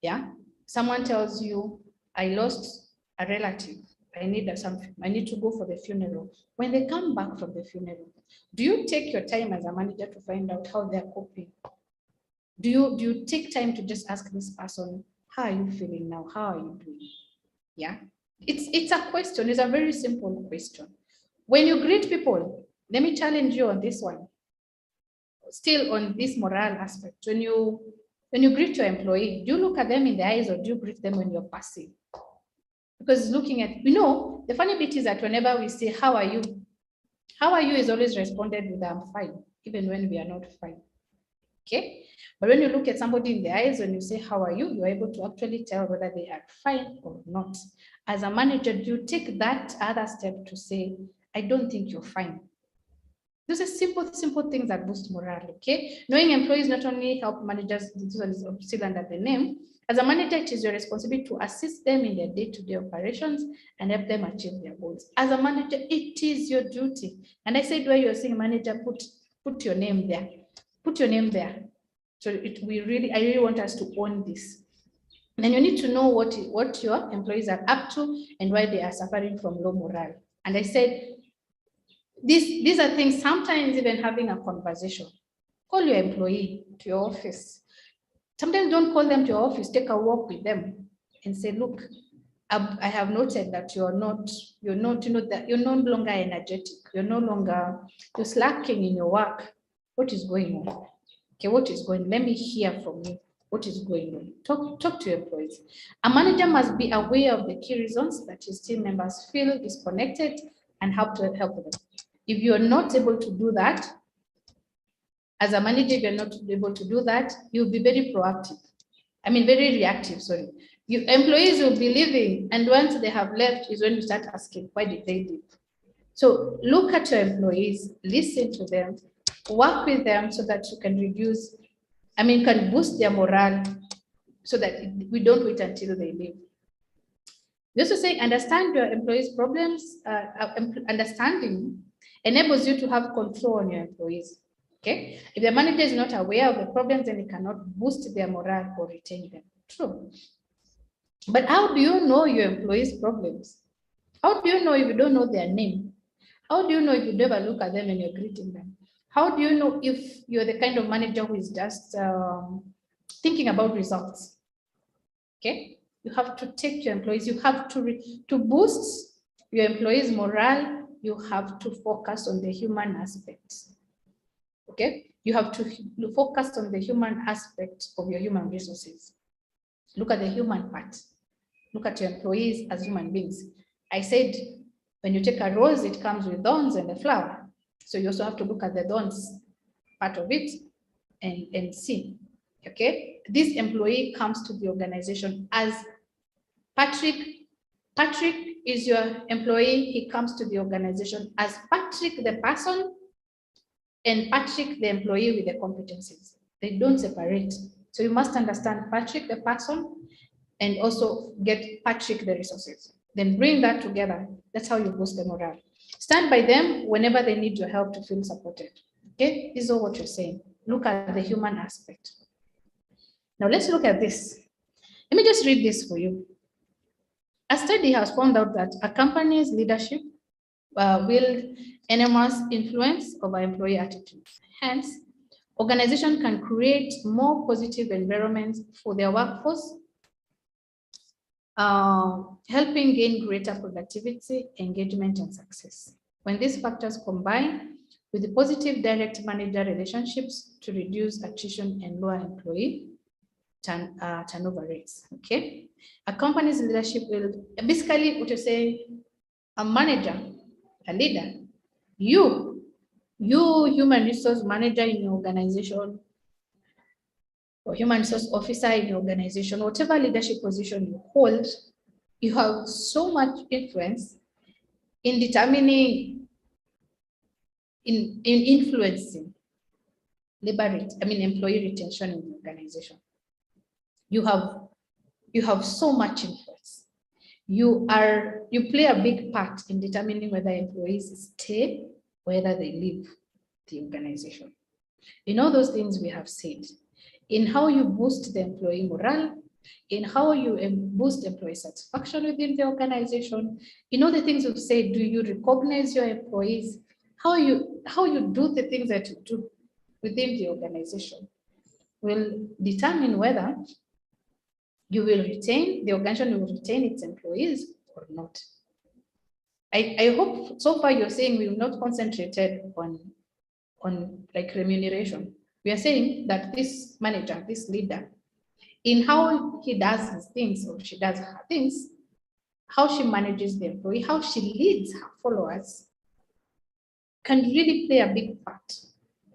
Yeah. Someone tells you, I lost a relative. I need to go for the funeral. When they come back from the funeral, do you take your time as a manager to find out how they're coping? Do you take time to just ask this person, how are you feeling now? How are you doing? Yeah. It's a question. It's a very simple question. When you greet people, let me challenge you on this one. Still on this morale aspect, when you greet your employee, do you look at them in the eyes or do you greet them when you're passing? Because looking at, the funny bit is that whenever we say, how are you? How are you is always responded with, I'm fine, even when we are not fine. Okay. But when you look at somebody in the eyes, when you say, how are you? You're able to actually tell whether they are fine or not. As a manager, do you take that other step to say, I don't think you're fine? Those are simple things that boost morale, okay? Knowing employees not only help managers, this one is still under the name. As a manager, it is your responsibility to assist them in their day-to-day operations and help them achieve their goals. As a manager, it is your duty. And I said, where you're saying manager, put your name there. Put your name there. So I really want us to own this. And you need to know what your employees are up to and why they are suffering from low morale. And I said, these are things, sometimes even having a conversation. Call your employee to your office. Sometimes don't call them to your office, take a walk with them and say, look, I have noted that you're no longer energetic. You're slacking in your work. What is going on? Okay, what is going on? Let me hear from you. What is going on? Talk to your employees. A manager must be aware of the key reasons that his team members feel disconnected and help them. If you're not able to do that, as a manager, if you're not able to do that, you'll be very very reactive, sorry. Your employees will be leaving, and once they have left is when you start asking, why did they leave? So look at your employees, listen to them, work with them so that you can can boost their morale so that we don't wait until they leave. Just to say, understand your employees' problems, understanding enables you to have control on your employees. Okay, if the manager is not aware of the problems, then he cannot boost their morale or retain them. True. But how do you know your employees' problems? How do you know if you don't know their name? How do you know if you never look at them and you're greeting them? How do you know if you're the kind of manager who is just thinking about results? Okay, you have to take your employees. You have to boost your employees' morale. You have to focus on the human aspects. Okay, you have to focus on the human aspect of your human resources. Look at the human part. Look at your employees as human beings. I said, when you take a rose, it comes with thorns and a flower. So you also have to look at the thorns part of it and see. Okay, this employee comes to the organization as Patrick. Patrick is your employee. He comes to the organization as Patrick, the person, and Patrick, the employee with the competencies. They don't separate. So you must understand Patrick, the person, and also get Patrick, the resources. Then bring that together. That's how you boost the morale. Stand by them whenever they need your help to feel supported. Okay, this is all what you're saying. Look at the human aspect. Now let's look at this. Let me just read this for you. A study has found out that a company's leadership will enormous influence over employee attitudes. Hence, organizations can create more positive environments for their workforce helping gain greater productivity, engagement, and success. When these factors combine with the positive direct manager relationships to reduce attrition and lower employee turnover rates, okay? A company's leadership will, basically what you say, a manager, a leader, you human resource manager in your organization, or human resource officer in your organization, whatever leadership position you hold, you have so much influence in determining, in influencing employee retention in the organization. You have so much influence. You play a big part in determining whether employees stay, whether they leave the organization. In all those things we have said, in how you boost the employee morale, in how you boost employee satisfaction within the organization, in all the things we've said, do you recognize your employees? How you do the things that you do within the organization will determine whether you will retain, the organization will retain its employees or not. I hope so far you're saying we will not concentrated on like remuneration. We are saying that this manager, this leader, in how he does his things or she does her things, how she manages the employee, how she leads her followers, can really play a big part.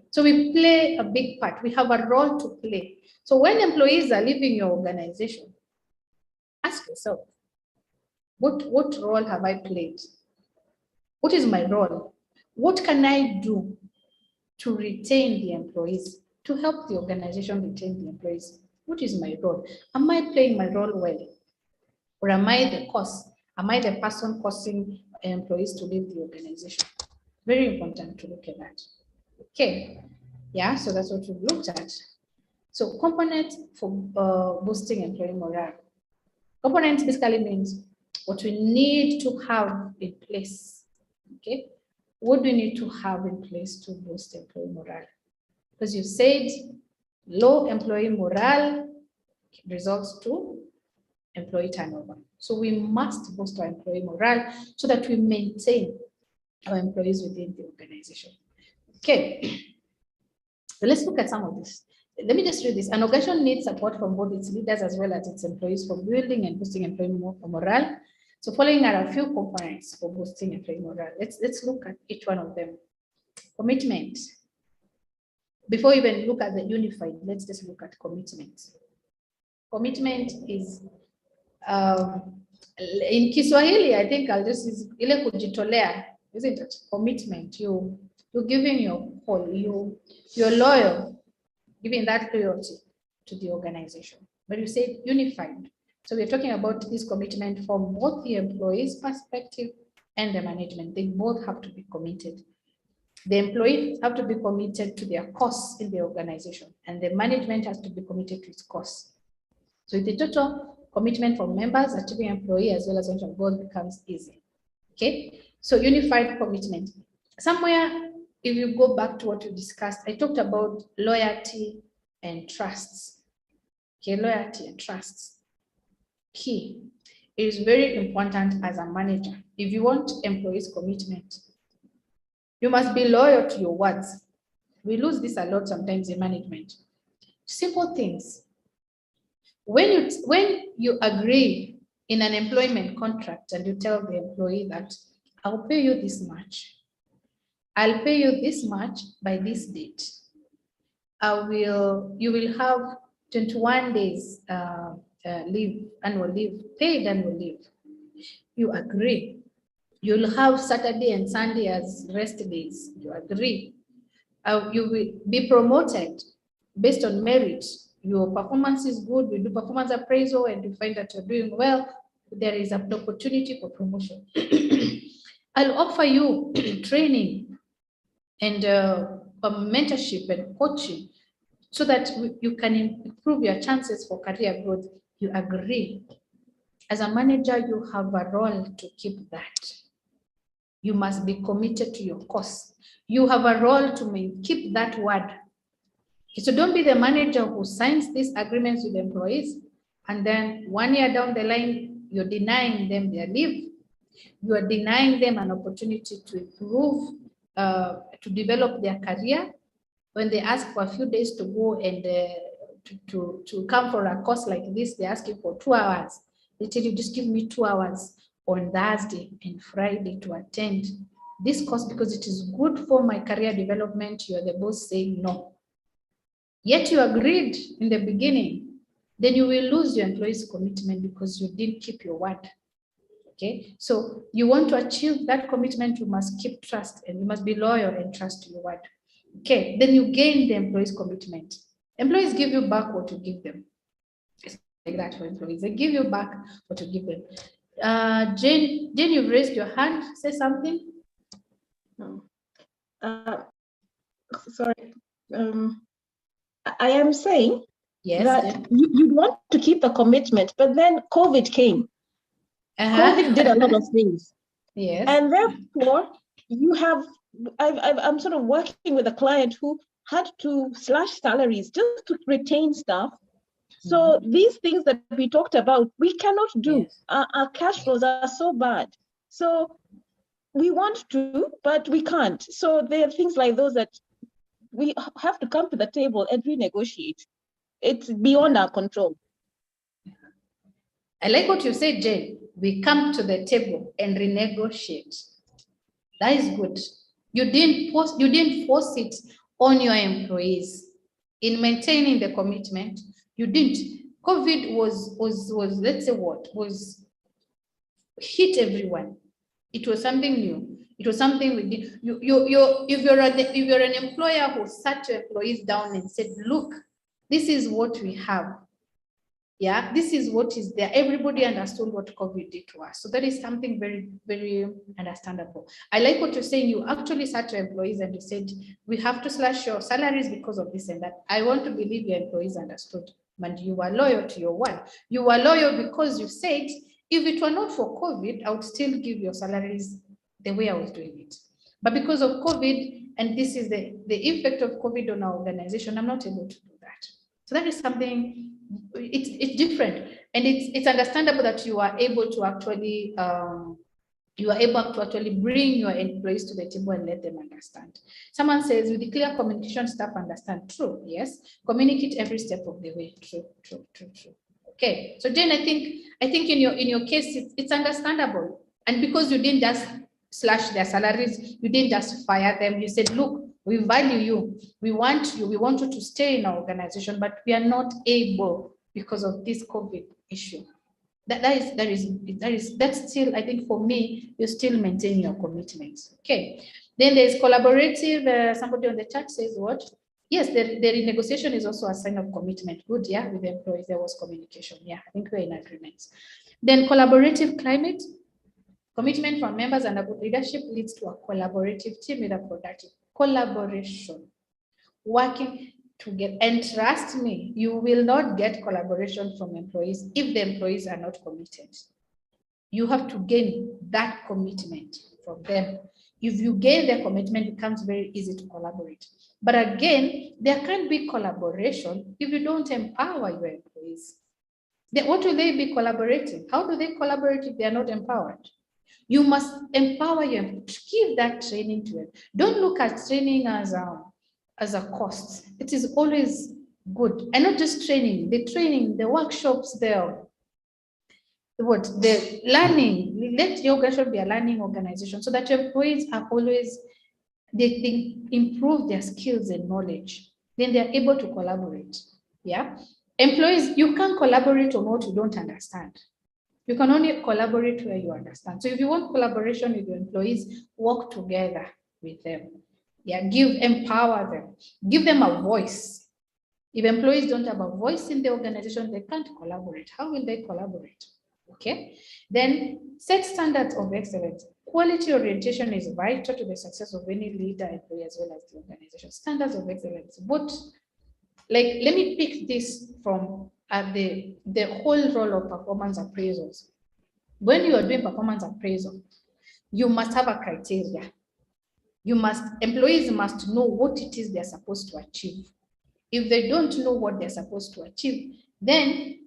So we play a big part. We have a role to play. So when employees are leaving your organization, ask yourself, what role have I played? What is my role? What can I do to retain the employees, to help the organization retain the employees? What is my role? Am I playing my role well? Or am I the cause? Am I the person causing employees to leave the organization? Very important to look at that. Okay, yeah, so that's what we've looked at. So components for boosting employee morale. Components basically means what we need to have in place, okay? What do we need to have in place to boost employee morale? Because you said low employee morale results to employee turnover. So we must boost our employee morale so that we maintain our employees within the organization. Okay, so let's look at some of this. Let me just read this. An organization needs support from both its leaders as well as its employees for building and boosting employee morale. So following are a few components for boosting employee morale. Let's look at each one of them. Commitment. Before we even look at the unified, let's just look at commitment. Commitment is, in Kiswahili, I think I'll just use ile kujitolea, isn't it? Commitment. You're giving your whole, you're loyal, giving that loyalty to the organization. But you said unified. So we're talking about this commitment from both the employee's perspective and the management. They both have to be committed. The employees have to be committed to their costs in the organization, and the management has to be committed to its costs. So the total commitment from members, achieving employee as well as central goals becomes easy. Okay, so unified commitment. Somewhere, if you go back to what we discussed, I talked about loyalty and trusts. Okay, loyalty and trusts. Key. It is very important as a manager. If you want employees' commitment, you must be loyal to your words. We lose this a lot sometimes in management. Simple things. When you agree in an employment contract and you tell the employee that I'll pay you this much, I'll pay you this much by this date. You will have 21 days leave, annual leave, paid annual leave. You agree. You'll have Saturday and Sunday as rest days. You agree. You will be promoted based on merit. Your performance is good. We do performance appraisal and you find that you're doing well. There is an opportunity for promotion. I'll offer you training and mentorship and coaching so that you can improve your chances for career growth. You agree. As a manager, you have a role to keep that. You must be committed to your course. You have a role to keep that word. So don't be the manager who signs these agreements with employees and then 1 year down the line, you're denying them their leave. You are denying them an opportunity to improve, to develop their career. When they ask for a few days to go and to come for a course like this, they're asking for 2 hours. They tell you, just give me 2 hours on Thursday and Friday to attend this course because it is good for my career development. You're the boss saying no. Yet you agreed in the beginning. Then you will lose your employee's commitment because you didn't keep your word. Okay, so you want to achieve that commitment, you must keep trust and you must be loyal and trust your word. Okay, then you gain the employee's commitment. Employees give you back what you give them. It's like that for employees. They give you back what you give them. Jane, you've raised your hand. Say something. No. Sorry. I am saying that you want to keep the commitment, but then COVID came. COVID did a lot of things. Yes. And therefore, you have, I'm sort of working with a client who had to slash salaries just to retain staff. So these things that we talked about, we cannot do. Yes. Our cash flows are so bad. So we want to, but we can't. So there are things like those that we have to come to the table and renegotiate. It's beyond our control. I like what you said, Jane. We come to the table and renegotiate. That is good. You didn't force it on your employees in maintaining the commitment. You didn't. COVID was let's say was hit everyone. It was something new. It was something we did. If you're an employer who sat your employees down and said, look, this is what we have. Yeah, this is what is there. Everybody understood what COVID did to us. So that is something very, very understandable. I like what you're saying. You actually sat your employees and you said, we have to slash your salaries because of this and that. I want to believe your employees understood. And you were loyal to your word. You were loyal because you said, if it were not for COVID, I would still give your salaries the way I was doing it. But because of COVID, and this is the effect of COVID on our organization, I'm not able to do that. So that is something, it's different. And it's understandable that you are able to actually, bring your employees to the table and let them understand. Someone says, with the clear communication, staff understand. True, yes. Communicate every step of the way. True. Okay, so Jane, I think in your case, it's understandable. And because you didn't just slash their salaries, you didn't just fire them. You said, look, we value you. We want you to stay in our organization, but we are not able because of this COVID issue. That's still, I think for me, you still maintain your commitments. Okay. Then there's collaborative, somebody on the chat says what? Yes, the renegotiation is also a sign of commitment. Good, yeah, with the employees, there was communication. Yeah, I think we're in agreement. Then collaborative climate. Commitment from members and a good leadership leads to a collaborative team with a productive collaboration. Working together. And trust me, you will not get collaboration from employees if the employees are not committed. You have to gain that commitment from them. If you gain their commitment, it becomes very easy to collaborate. But again, there can't be collaboration if you don't empower your employees. Then what will they be collaborating? How do they collaborate if they are not empowered? You must empower them, give that training to them. Don't look at training as a cost. It is always good. And not just training, the workshops, the learning. Let your organization be a learning organization so that your employees are always, they improve their skills and knowledge. Then they're able to collaborate. Yeah. Employees, you can't collaborate on what you don't understand. You can only collaborate where you understand. So if you want collaboration with your employees, work together with them. Yeah, empower them, give them a voice. If employees don't have a voice in the organization, they can't collaborate. How will they collaborate? Okay. Then set standards of excellence. Quality orientation is vital to the success of any leader, employee, as well as the organization. Standards of excellence. But like, let me pick this from the whole role of performance appraisals. When you are doing performance appraisal, you must have a criteria. Employees must know what it is they're supposed to achieve. If they don't know what they're supposed to achieve, then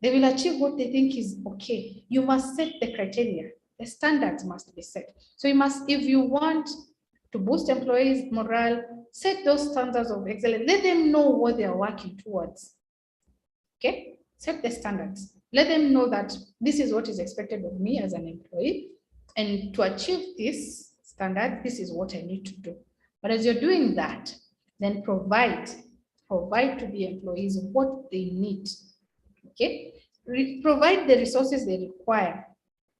They will achieve what they think is okay. You must set the criteria. The standards must be set. So you must, if you want to boost employees' morale, set those standards of excellence. Let them know what they are working towards. Okay, set the standards. Let them know that this is what is expected of me as an employee. And to achieve this standard, this is what I need to do. But as you're doing that, then provide to the employees what they need. Okay, provide the resources they require.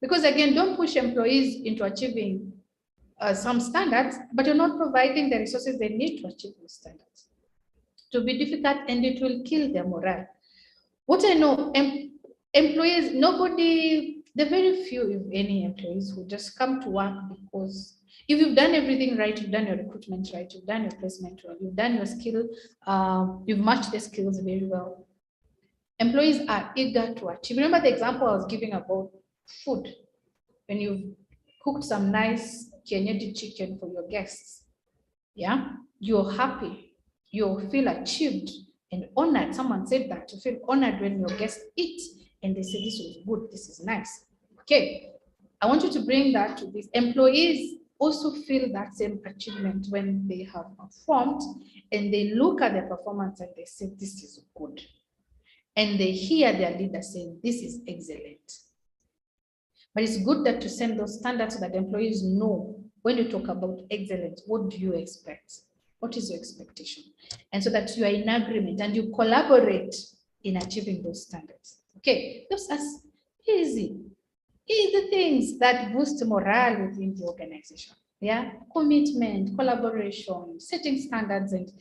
Because again, don't push employees into achieving some standards, but you're not providing the resources they need to achieve those standards. It will be difficult and it will kill their morale. What I know, employees, nobody, there are very few, if any, employees who just come to work because if you've done everything right, you've done your recruitment right, you've done your placement well, you've done your skill, you've matched the skills very well. Employees are eager to achieve. Remember the example I was giving about food. When you've cooked some nice kienyeji chicken for your guests, yeah, you're happy, you feel achieved and honored. Someone said that, you feel honored when your guests eat and they say, this was good, this is nice. Okay, I want you to bring that to these employees. Also feel that same achievement when they have performed and they look at their performance and they say, this is good. And they hear their leader saying, this is excellent. But it's good that to send those standards so that employees know when you talk about excellence, what do you expect? What is your expectation? And so that you are in agreement and you collaborate in achieving those standards. Okay, those are easy things that boost morale within the organization. Yeah, commitment, collaboration, setting standards and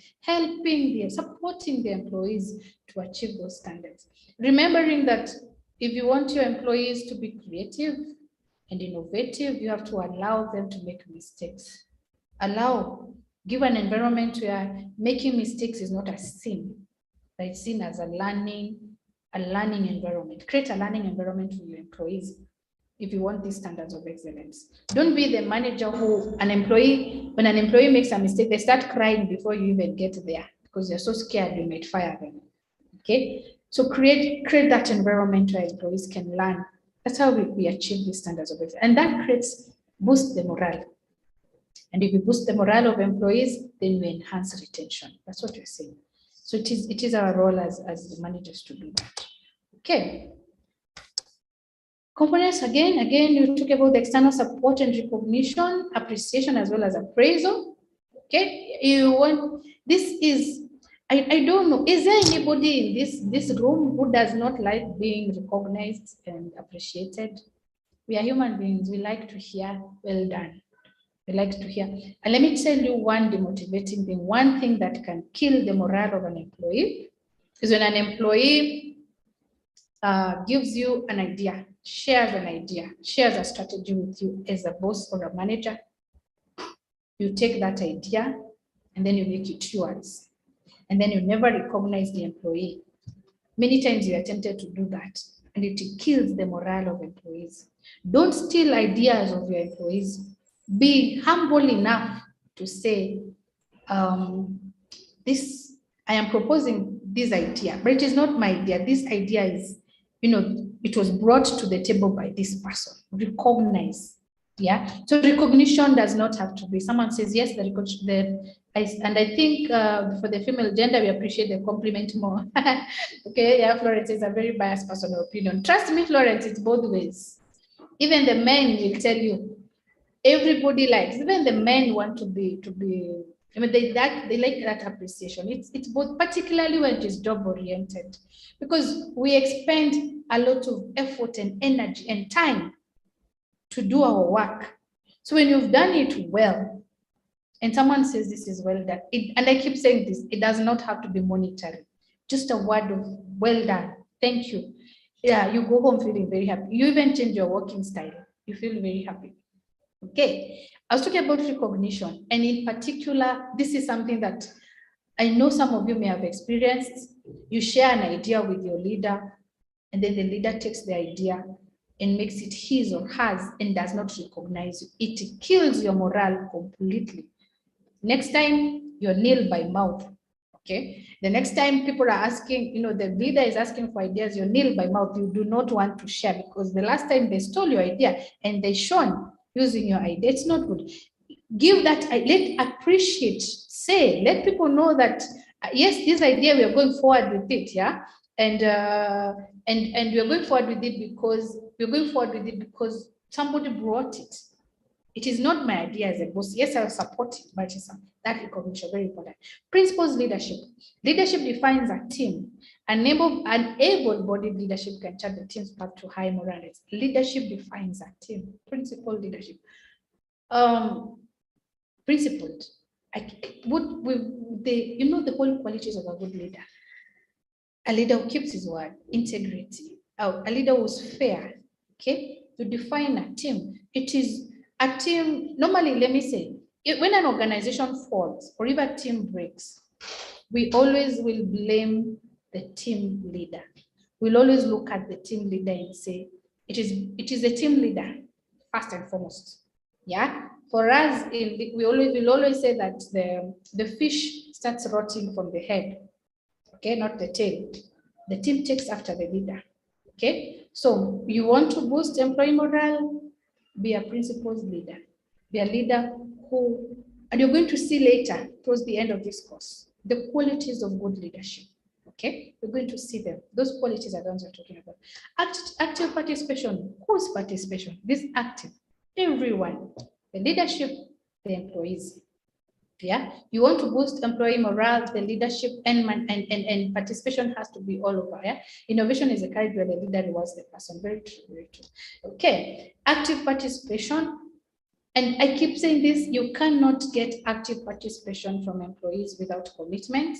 supporting the employees to achieve those standards. Remembering that if you want your employees to be creative and innovative, you have to allow them to make mistakes. Give an environment where making mistakes is not a sin, but it's seen as a learning environment. Create a learning environment for your employees if you want these standards of excellence. Don't be the manager who when an employee makes a mistake, they start crying before you even get there because they're so scared you might fire them. Okay, so create that environment where employees can learn. That's how we achieve these standards of excellence, and that boosts the morale. And if you boost the morale of employees, then you enhance retention. That's what we're saying. So it is our role as the managers to do that. Okay. Components, again, you talk about the external support and recognition, appreciation, as well as appraisal. Okay, I don't know, is there anybody in this room who does not like being recognized and appreciated? We are human beings, we like to hear, well done. We like to hear. And let me tell you one demotivating thing, one thing that can kill the morale of an employee is when an employee gives you an idea, shares a strategy with you as a boss or a manager. You take that idea and then you make it yours. And then you never recognize the employee. Many times you are tempted to do that and it kills the morale of employees. Don't steal ideas of your employees. Be humble enough to say, I am proposing this idea, but it is not my idea. This idea is, it was brought to the table by this person. Recognize. Yeah. So recognition does not have to be someone says, yes, and I think for the female gender, we appreciate the compliment more. Okay. Yeah. Florence is a very biased personal opinion. Trust me, Florence, it's both ways. Even the men will tell you, everybody likes, even the men want to be, I mean, they like that appreciation. It's both, particularly when it is job oriented, because we expend a lot of effort and energy and time to do our work. So when you've done it well, and someone says this is well done, and I keep saying this, it does not have to be monetary. Just a word of well done, thank you. Yeah, you go home feeling very happy. You even change your working style. You feel very happy. Okay, I was talking about recognition, and in particular, this is something that I know some of you may have experienced. You share an idea with your leader, and then the leader takes the idea and makes it his or hers and does not recognize you. It kills your morale completely. Next time, you're nil by mouth. Okay. The next time people are asking, the leader is asking for ideas, you kneel by mouth. You do not want to share, because the last time they stole your idea and they shone using your idea. It's not good. Give that, appreciate, say, let people know that, yes, this idea, we are going forward with it. Yeah. And we are going forward with it because somebody brought it. It is not my idea as a boss. Yes, I will support it, but it's that recognition, very important. Principles leadership. Leadership defines a team. An able-bodied leadership can chart the team's path to high morality. Leadership defines a team. Principled leadership. Principled. The whole qualities of a good leader. A leader who keeps his word, integrity. A leader who's fair. Okay, to define a team, it is a team. Normally, let me say, when an organization falls or if a team breaks, we always will blame the team leader. We'll always look at the team leader and say, it is the team leader first and foremost. Yeah. For us, we'll always say that the fish starts rotting from the head. Okay, not the tail. The team takes after the leader. Okay, so you want to boost employee morale, be a principles leader. Be a leader who, and you're going to see later towards the end of this course, the qualities of good leadership. Okay, you're going to see them. Those qualities are the ones we're talking about. Active participation. Whose participation? This active. Everyone. The leadership, the employees. Yeah, you want to boost employee morale, the leadership and participation has to be all over. Yeah, innovation is a courage where the leader rewards the person. Very true, very true. Okay, active participation. And I keep saying this, you cannot get active participation from employees without commitment.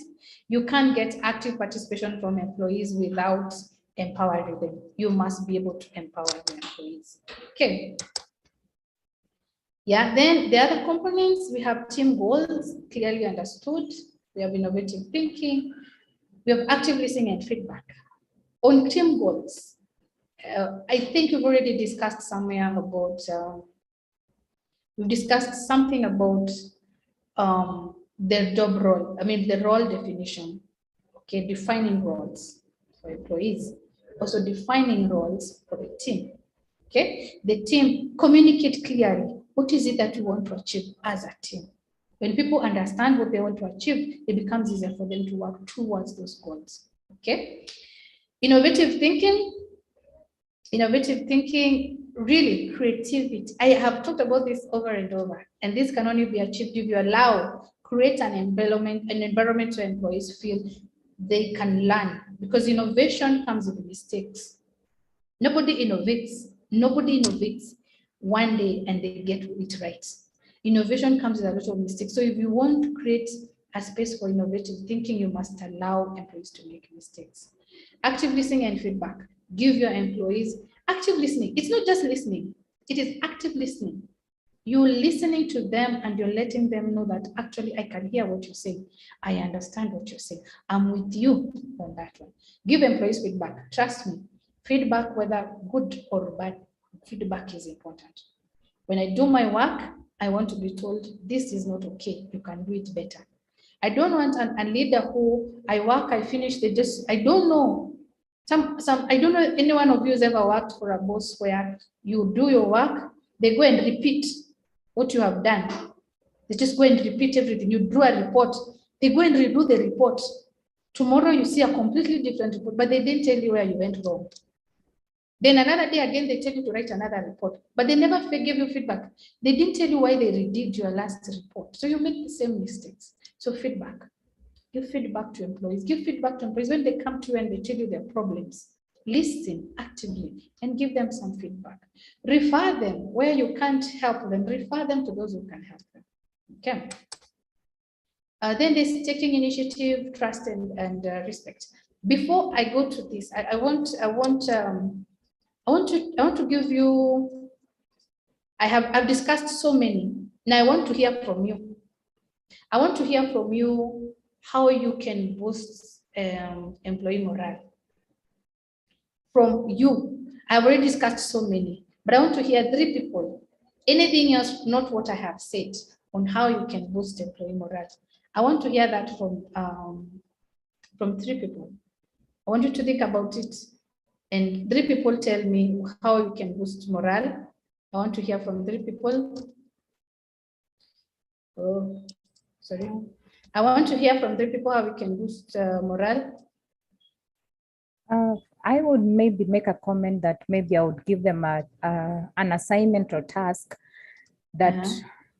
You can't get active participation from employees without empowering them. You must be able to empower the employees. Okay. Yeah, then the other components, we have team goals, clearly understood. We have innovative thinking. We have active listening and feedback. On team goals, I think we've already discussed somewhere about, we've discussed something about the job role, the role definition. Okay, defining roles for employees, also defining roles for the team. Okay, the team communicate clearly. What is it that we want to achieve as a team? When people understand what they want to achieve, it becomes easier for them to work towards those goals. Okay. Innovative thinking, really creativity. I have talked about this over and over, and this can only be achieved if you create an environment where employees feel they can learn, because innovation comes with mistakes. Nobody innovates one day and they get it right. Innovation comes with a lot of mistakes. So if you want to create a space for innovative thinking, you must allow employees to make mistakes. Active listening and feedback. Give your employees active listening. It's not just listening, it is active listening. You're listening to them and you're letting them know that actually I can hear what you're saying. I understand what you're saying. I'm with you on that one. Give employees feedback. Trust me, feedback, whether good or bad, feedback is important. When I do my work, I want to be told this is not okay. You can do it better. I don't want a leader who I work, I finish, I don't know. I don't know if any one of you has ever worked for a boss where you do your work, they go and repeat what you have done. They just go and repeat everything. You do a report, they go and redo the report. Tomorrow you see a completely different report, but they didn't tell you where you went wrong. Then another day again, they tell you to write another report, but they never gave you feedback. They didn't tell you why they redid your last report. So you make the same mistakes. So feedback. Give feedback to employees. Give feedback to employees when they come to you and they tell you their problems. Listen actively and give them some feedback. Refer them where you can't help them. Refer them to those who can help them. Okay. Then there's taking initiative, trust, and respect. Before I go to this, I want to give you. I've discussed so many. Now I want to hear from you. I want to hear from you how you can boost employee morale. From you, I've already discussed so many, but I want to hear 3 people. Anything else, not what I have said, on how you can boost employee morale. I want to hear that from from 3 people. I want you to think about it. And 3 people tell me how you can boost morale. I want to hear from 3 people. Oh, sorry. I want to hear from 3 people how we can boost morale. I would maybe make a comment that maybe I would give them an assignment or task that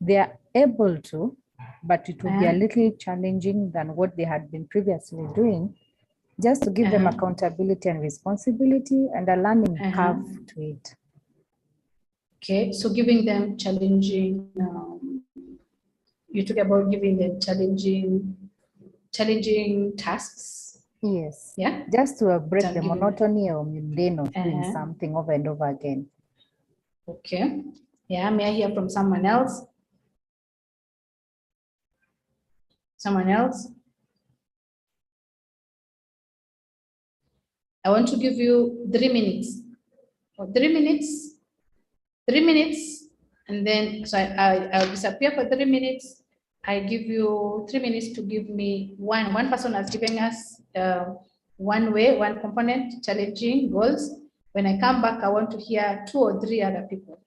they are able to, but it will be a little challenging than what they had been previously doing, just to give them accountability and responsibility and a learning curve to it. Okay, so giving them challenging, you talk about giving them challenging tasks. Yes. Yeah. Just to break the monotony or mundane of doing something over and over again. Okay. Yeah, may I hear from someone else? Someone else? I want to give you 3 minutes. For 3 minutes, 3 minutes, and then so I'll disappear for 3 minutes. I give you 3 minutes to give me one person has given us one way, one component, challenging goals. When I come back, I want to hear 2 or 3 other people.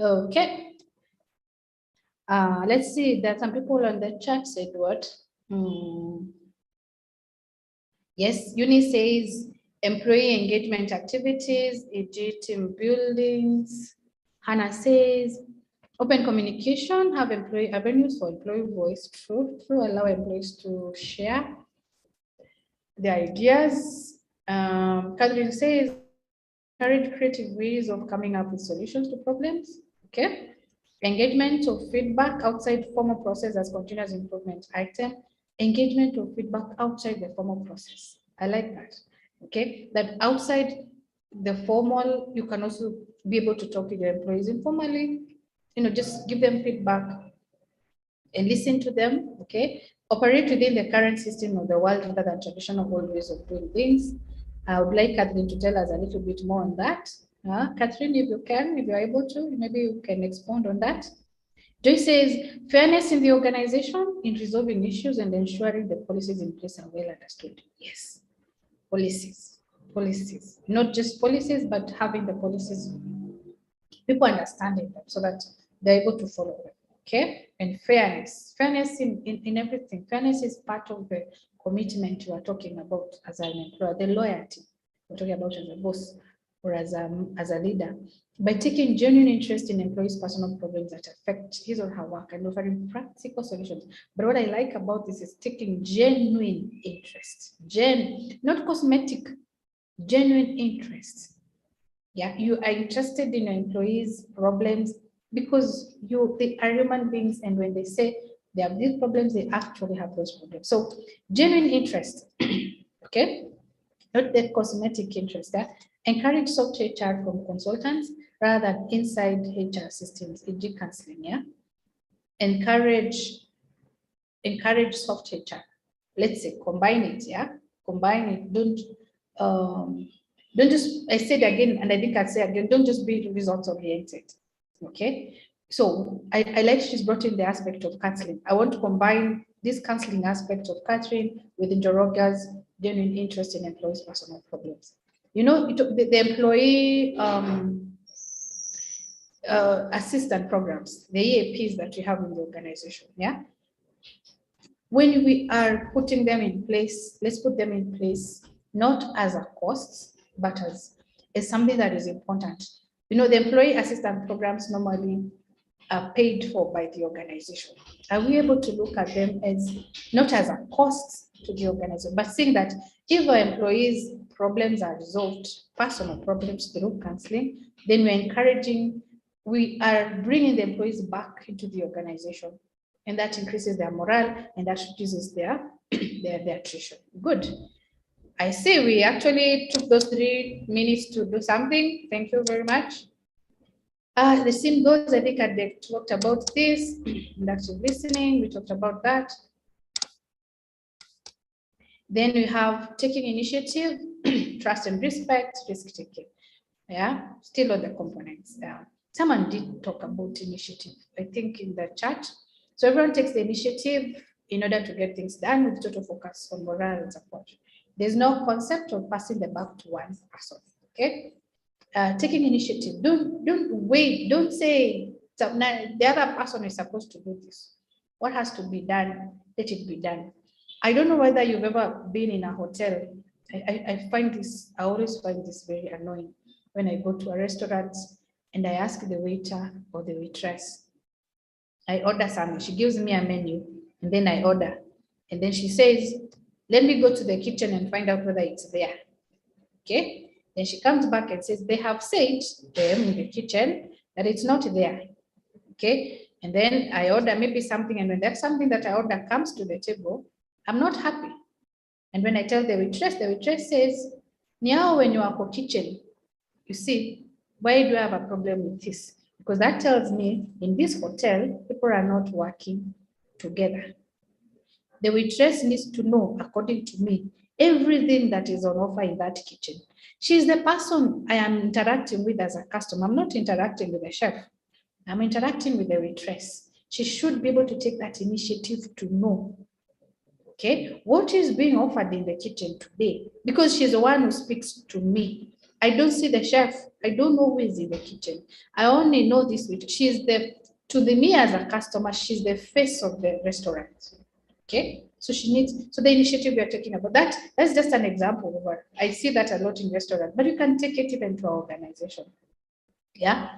Okay. Let's see, there are some people on the chat said what? Yes, Uni says employee engagement activities, e.g. team buildings. Hannah says open communication, have employee avenues for employee voice, true, allow employees to share their ideas. Catherine says encourage creative ways of coming up with solutions to problems. Okay. Engagement of feedback outside formal process as continuous improvement item. Engagement of feedback outside the formal process. I like that. Okay, that outside the formal, you can also be able to talk to your employees informally, just give them feedback and listen to them. Okay, operate within the current system of the world rather than traditional old ways of doing things. I would like Catherine to tell us a little bit more on that. Catherine, if you can, if you're able to, maybe you can expound on that. Joy says, fairness in the organization in resolving issues and ensuring the policies in place are well understood. Yes, policies, not just policies, but having the policies, people understanding them so that they're able to follow them. Okay, and fairness in everything. Fairness is part of the commitment you are talking about as an employer, the loyalty we're talking about as a boss or as a leader, by taking genuine interest in employees' personal problems that affect his or her work and offering practical solutions. But what I like about this is taking genuine interest, not cosmetic, genuine interest. Yeah, you are interested in your employees' problems because they are human beings, and when they say they have these problems, they actually have those problems. So genuine interest, okay, not the cosmetic interest. Encourage soft HR from consultants rather than inside HR systems, e.g. counseling. Yeah, encourage soft HR. Let's say combine it. Yeah, combine it. Don't just, I said again, and I think I'll say again, don't just be results oriented. Okay, so I like she's brought in the aspect of counseling. I want to combine this counseling aspect of Catherine with Njoroge's genuine interest in employees' personal problems. The employee assistant programs, the EAPs that we have in the organization. Yeah, when we are putting them in place, let's put them in place not as a cost, but as something that is important. The employee assistance programs normally are paid for by the organization. Are we able to look at them as not as a cost to the organization, but seeing that if our employees' problems are resolved, personal problems through counseling, then we are bringing the employees back into the organization, and that increases their morale and that reduces their attrition. Good. I see we actually took those 3 minutes to do something. Thank you very much. The same goes, I think I talked about this, inductive listening, we talked about that. Then we have taking initiative, trust and respect, risk taking. Yeah, still on the components. Someone did talk about initiative, I think in the chat. So everyone takes the initiative in order to get things done with total focus on morale and support. There's no concept of passing the buck to one person, okay? Taking initiative, don't wait, don't say the other person is supposed to do this. What has to be done, let it be done. I don't know whether you've ever been in a hotel. I always find this very annoying when I go to a restaurant and I ask the waiter or the waitress, I order something, she gives me a menu and then I order. And then she says, let me go to the kitchen and find out whether it's there. Okay. Then she comes back and says, they have said them in the kitchen that it's not there. Okay. And then I order maybe something, and when that something that I order comes to the table, I'm not happy. And when I tell the waitress says, now when you are for kitchen, you see, why do I have a problem with this? Because that tells me in this hotel, people are not working together. The waitress needs to know, according to me, everything that is on offer in that kitchen. She's the person I am interacting with as a customer. I'm not interacting with the chef. I'm interacting with the waitress. She should be able to take that initiative to know, okay, what is being offered in the kitchen today, because she's the one who speaks to me. I don't see the chef. I don't know who is in the kitchen. I only know this with to me as a customer, she's the face of the restaurant. Okay, so so the initiative we are talking about, that's just an example of what I see that a lot in restaurants, but you can take it even to our organization. Yeah.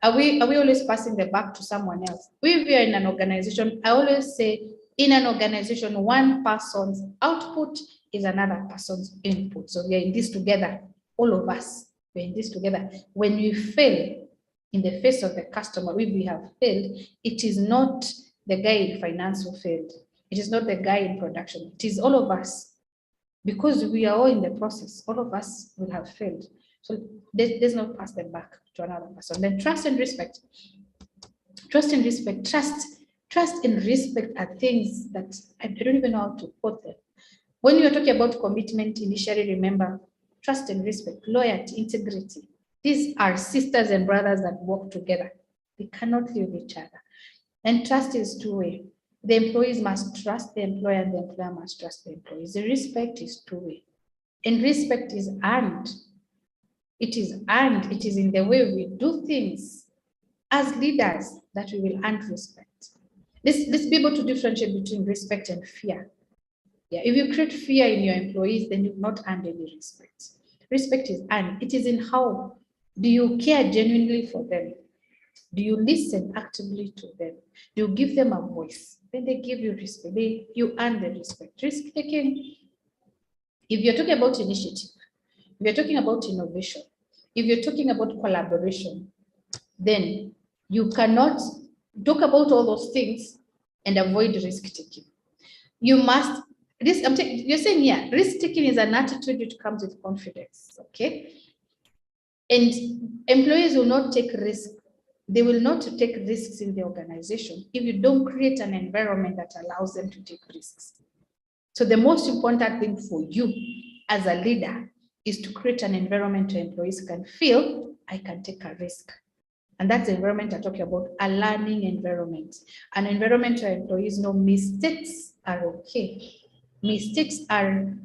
Are we always passing the buck to someone else? If we are in an organization, I always say in an organization, one person's output is another person's input. So we are in this together, all of us, we're in this together. When we fail in the face of the customer, if we have failed, it is not the guy in finance who failed. It is not the guy in production. It is all of us. Because we are all in the process, all of us will have failed. So there's no pass them back to another person. Then trust and respect. Trust and respect. Trust and respect are things that I don't even know how to put them. When you're talking about commitment, initially remember trust and respect, loyalty, integrity. These are sisters and brothers that work together. They cannot leave each other. And trust is two-way. The employees must trust the employer and the employer must trust the employees. The respect is two-way. And respect is earned. It is earned. It is in the way we do things as leaders that we will earn respect. Let's be able to differentiate between respect and fear. Yeah, if you create fear in your employees, then you've not earned any respect. Respect is earned. It is in how do you care genuinely for them? Do you listen actively to them? Do you give them a voice? Then they give you respect. You earn the respect. Risk taking. If you're talking about initiative, if you're talking about innovation, if you're talking about collaboration, then you cannot talk about all those things and avoid risk taking. You must, you're saying, yeah, risk taking is an attitude which comes with confidence, okay? And employees will not take risks. They will not take risks in the organization if you don't create an environment that allows them to take risks. So the most important thing for you as a leader is to create an environment where employees can feel, I can take a risk. And that's the environment I'm talking about, a learning environment. An environment where employees know mistakes are okay. Mistakes are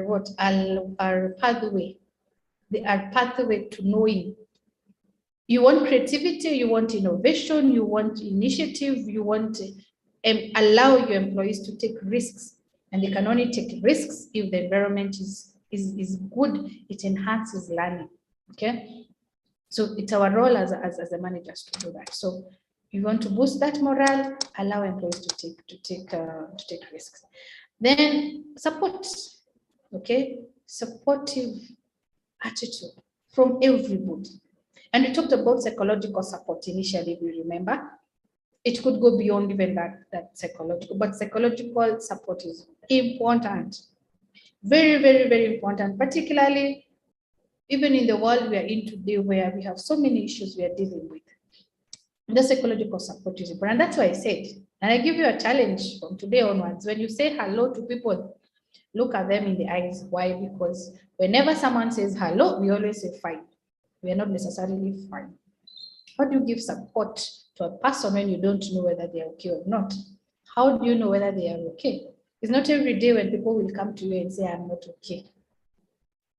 what? Are pathway. They are pathway to knowing. You want creativity, you want innovation, you want initiative, you want to allow your employees to take risks. And they can only take risks if the environment is good, it enhances learning, okay? So it's our role as the managers to do that. So you want to boost that morale, allow employees to take risks. Then support, okay? Supportive attitude from everybody. And we talked about psychological support initially, if you remember. It could go beyond even that psychological, but psychological support is important. Very, very, very important, particularly even in the world we are in today where we have so many issues we are dealing with. The psychological support is important. And that's why I said, and I give you a challenge from today onwards, when you say hello to people, look at them in the eyes. Why? Because whenever someone says hello, we always say fine. We are not necessarily fine. How do you give support to a person when you don't know whether they are okay or not? How do you know whether they are okay? It's not every day when people will come to you and say, I'm not okay.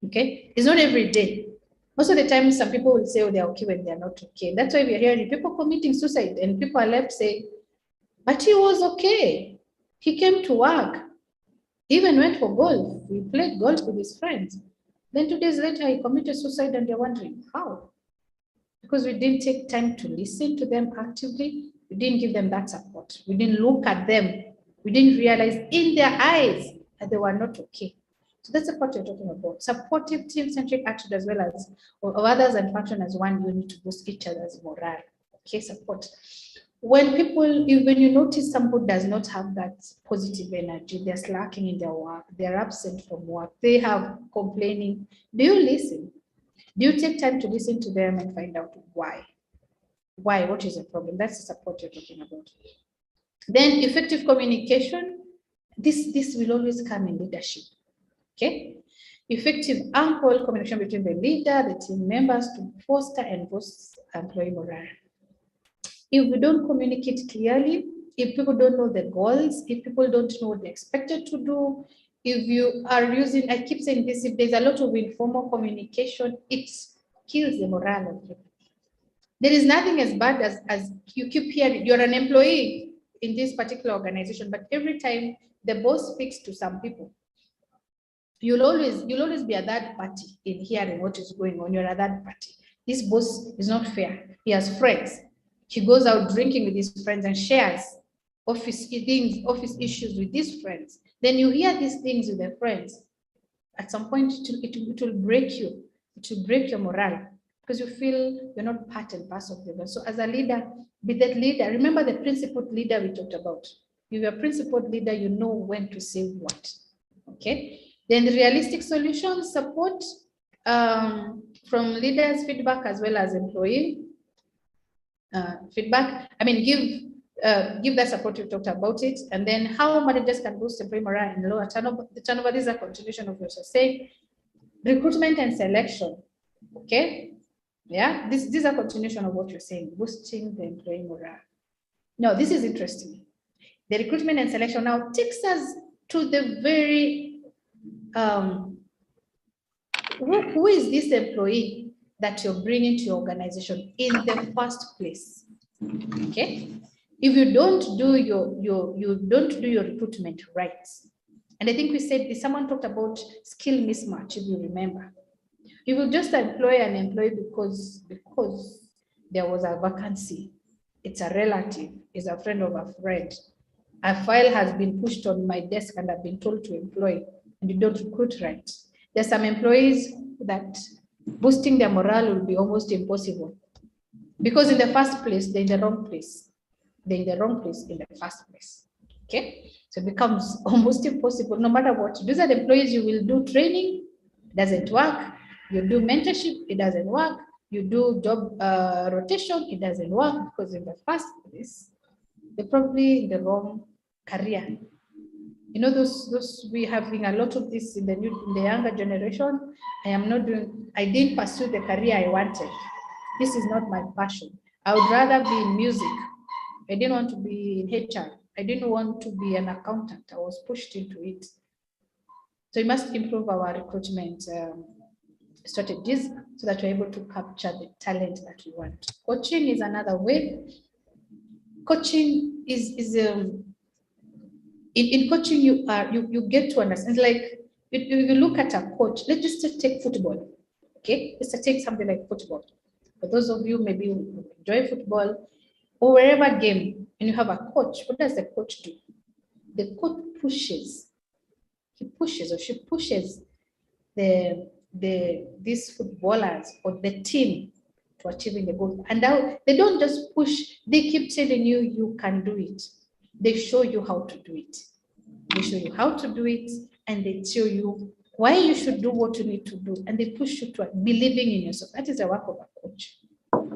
Okay? It's not every day. Most of the time, some people will say, oh, they're okay when they're not okay. That's why we're hearing people committing suicide and people are left saying, but he was okay. He came to work. He even went for golf. He played golf with his friends. Then 2 days later, he committed suicide and they're wondering, how? Because we didn't take time to listen to them actively. We didn't give them that support. We didn't look at them. We didn't realize in their eyes that they were not okay. So that's what you're talking about. Supportive team-centric attitude as well as of others and function as one unit to boost each other's morale. Okay, support. When you notice somebody does not have that positive energy, they're slacking in their work, they're absent from work, they have complaining, do you listen? Do you take time to listen to them and find out why? Why? What is the problem? That's the support you're talking about. Then effective communication. This will always come in leadership. Okay? Effective, ample communication between the leader, the team members to foster and boost employee morale. If we don't communicate clearly, if people don't know the goals, if people don't know what they're expected to do, if you are using, I keep saying this, if there's a lot of informal communication, it kills the morale of people. There is nothing as bad as you keep hearing, you're an employee in this particular organization, but every time the boss speaks to some people, you'll always be a third party in hearing what is going on. You're a third party. This boss is not fair. He has friends. He goes out drinking with his friends and shares office things, office issues with his friends. Then you hear these things with their friends. At some point, it will break you. It will break your morale because you feel you're not part and parcel of the. So as a leader, be that leader. Remember the principled leader we talked about. If you're a principled leader, you know when to say what. Okay. Then the realistic solutions support from leaders' feedback as well as employee feedback. I mean, give that support, you talked about it. And then how managers can boost employee morale and lower turnover. The turnover, this is a continuation of what you're saying. Recruitment and selection. Okay. Yeah, this is a continuation of what you're saying, boosting the employee morale. Now, this is interesting. The recruitment and selection now takes us to the very who is this employee that you're bringing to your organization in the first place? Okay, if you don't do your recruitment right, and I think we said someone talked about skill mismatch. If you remember, you will just employ an employee because there was a vacancy. It's a relative, it's a friend of a friend. A file has been pushed on my desk and I've been told to employ, and you don't recruit right. There's some employees that boosting their morale will be almost impossible because in the first place, they're in the wrong place. They're in the wrong place in the first place. Okay, so it becomes almost impossible no matter what. These are the employees you will do training, doesn't work. You do mentorship, it doesn't work. You do job rotation, it doesn't work because in the first place, they're probably in the wrong career. You know, those we having a lot of this in the younger generation. I didn't pursue the career I wanted. This is not my passion. I would rather be in music. I didn't want to be in HR. I didn't want to be an accountant. I was pushed into it. So we must improve our recruitment strategies so that we're able to capture the talent that we want. Coaching is another way. Coaching is in coaching you get to understand. It's like if you look at a coach, let's just take football. Okay, let's take something like football. For those of you maybe who enjoy football or wherever game, and you have a coach, what does the coach do? The coach pushes. He pushes or she pushes these footballers or the team to achieving the goal. And now they don't just push, they keep telling you you can do it. They show you how to do it. They show you how to do it and they tell you why you should do what you need to do. And they push you to believing in yourself. That is the work of a coach.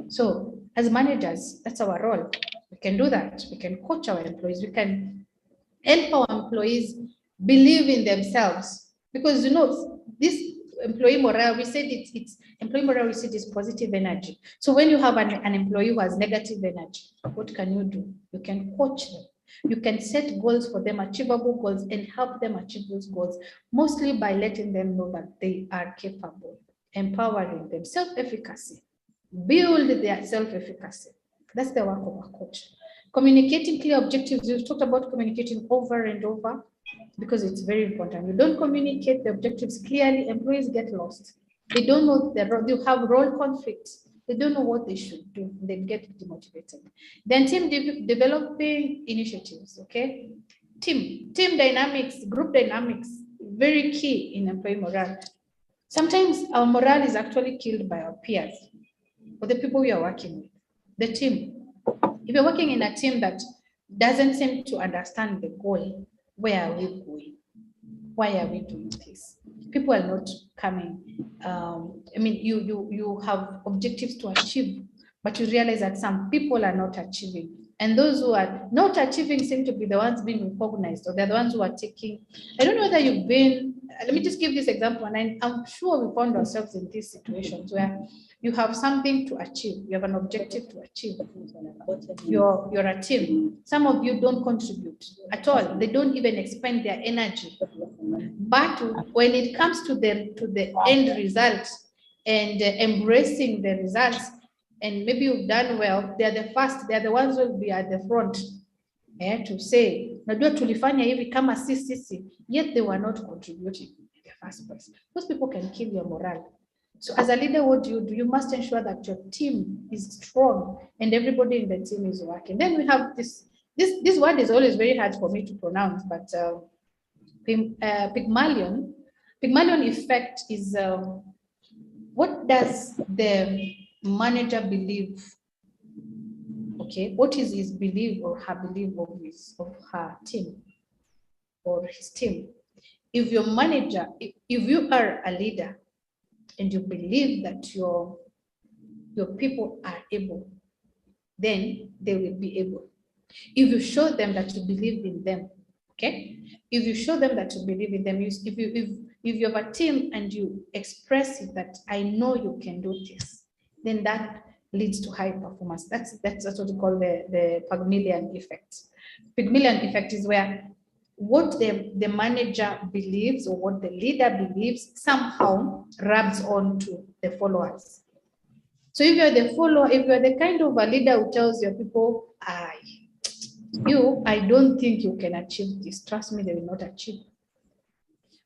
So as managers, that's our role. We can do that. We can coach our employees. We can help our employees believe in themselves. Because you know, this employee morale, we said it's employee morale, we said is positive energy. So when you have an employee who has negative energy, what can you do? You can coach them. You can set goals for them, achievable goals, and help them achieve those goals, mostly by letting them know that they are capable, empowering them, self-efficacy, build their self-efficacy. That's the work of a coach. Communicating clear objectives. We've talked about communicating over and over because it's very important. You don't communicate the objectives clearly, employees get lost. They don't know you have role conflicts. They don't know what they should do. They get demotivated. Then team developing initiatives, okay? Team dynamics, group dynamics, very key in employee morale. Sometimes our morale is actually killed by our peers or the people we are working with, the team. If you're working in a team that doesn't seem to understand the goal, where are we going? Why are we doing this? People are not coming. I mean, you have objectives to achieve, but you realize that some people are not achieving. And those who are not achieving seem to be the ones being recognized, or they're the ones who are taking. I don't know whether you've been, let me just give this example, and I'm sure we found ourselves in these situations where you have something to achieve, you have an objective to achieve. You're a team. Some of you don't contribute at all. They don't even expend their energy But when it comes to the end result and embracing the results, and maybe you've done well, they're the first, they're the ones who will be at the front to say, najua tulifanya hivi kama sisi, yet they were not contributing in the first place. Those people can kill your morale. So as a leader, what do? You must ensure that your team is strong and everybody in the team is working. Then we have this word is always very hard for me to pronounce, but Pygmalion effect is what does the manager believe? Okay, what is his belief or her belief of her team or his team? If your manager, if you are a leader and you believe that your people are able, then they will be able. If you show them that you believe in them, okay? If you show them that you believe in them, if you have a team and you express it that I know you can do this, then that leads to high performance. That's what we call the Pygmalion effect. Pygmalion effect is where what the manager believes or what the leader believes somehow rubs on to the followers. So if you're the follower, if you're the kind of a leader who tells your people, I don't think you can achieve this. Trust me, they will not achieve.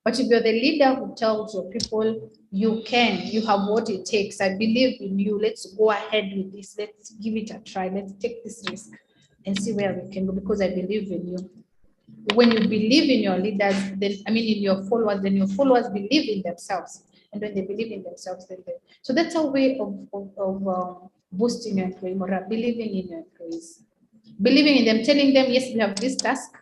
But if you're the leader who tells your people, you can, you have what it takes. I believe in you. Let's go ahead with this. Let's give it a try. Let's take this risk and see where we can go because I believe in you. When you believe in your leaders, then in your followers, then your followers believe in themselves. And when they believe in themselves, then so that's a way of boosting your employee morale, believing in your employees, believing in them, telling them, yes, we have this task,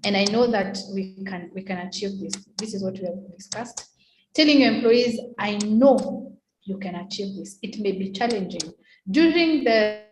and I know that we can achieve this. This is what we have discussed. Telling your employees, I know you can achieve this. It may be challenging. During the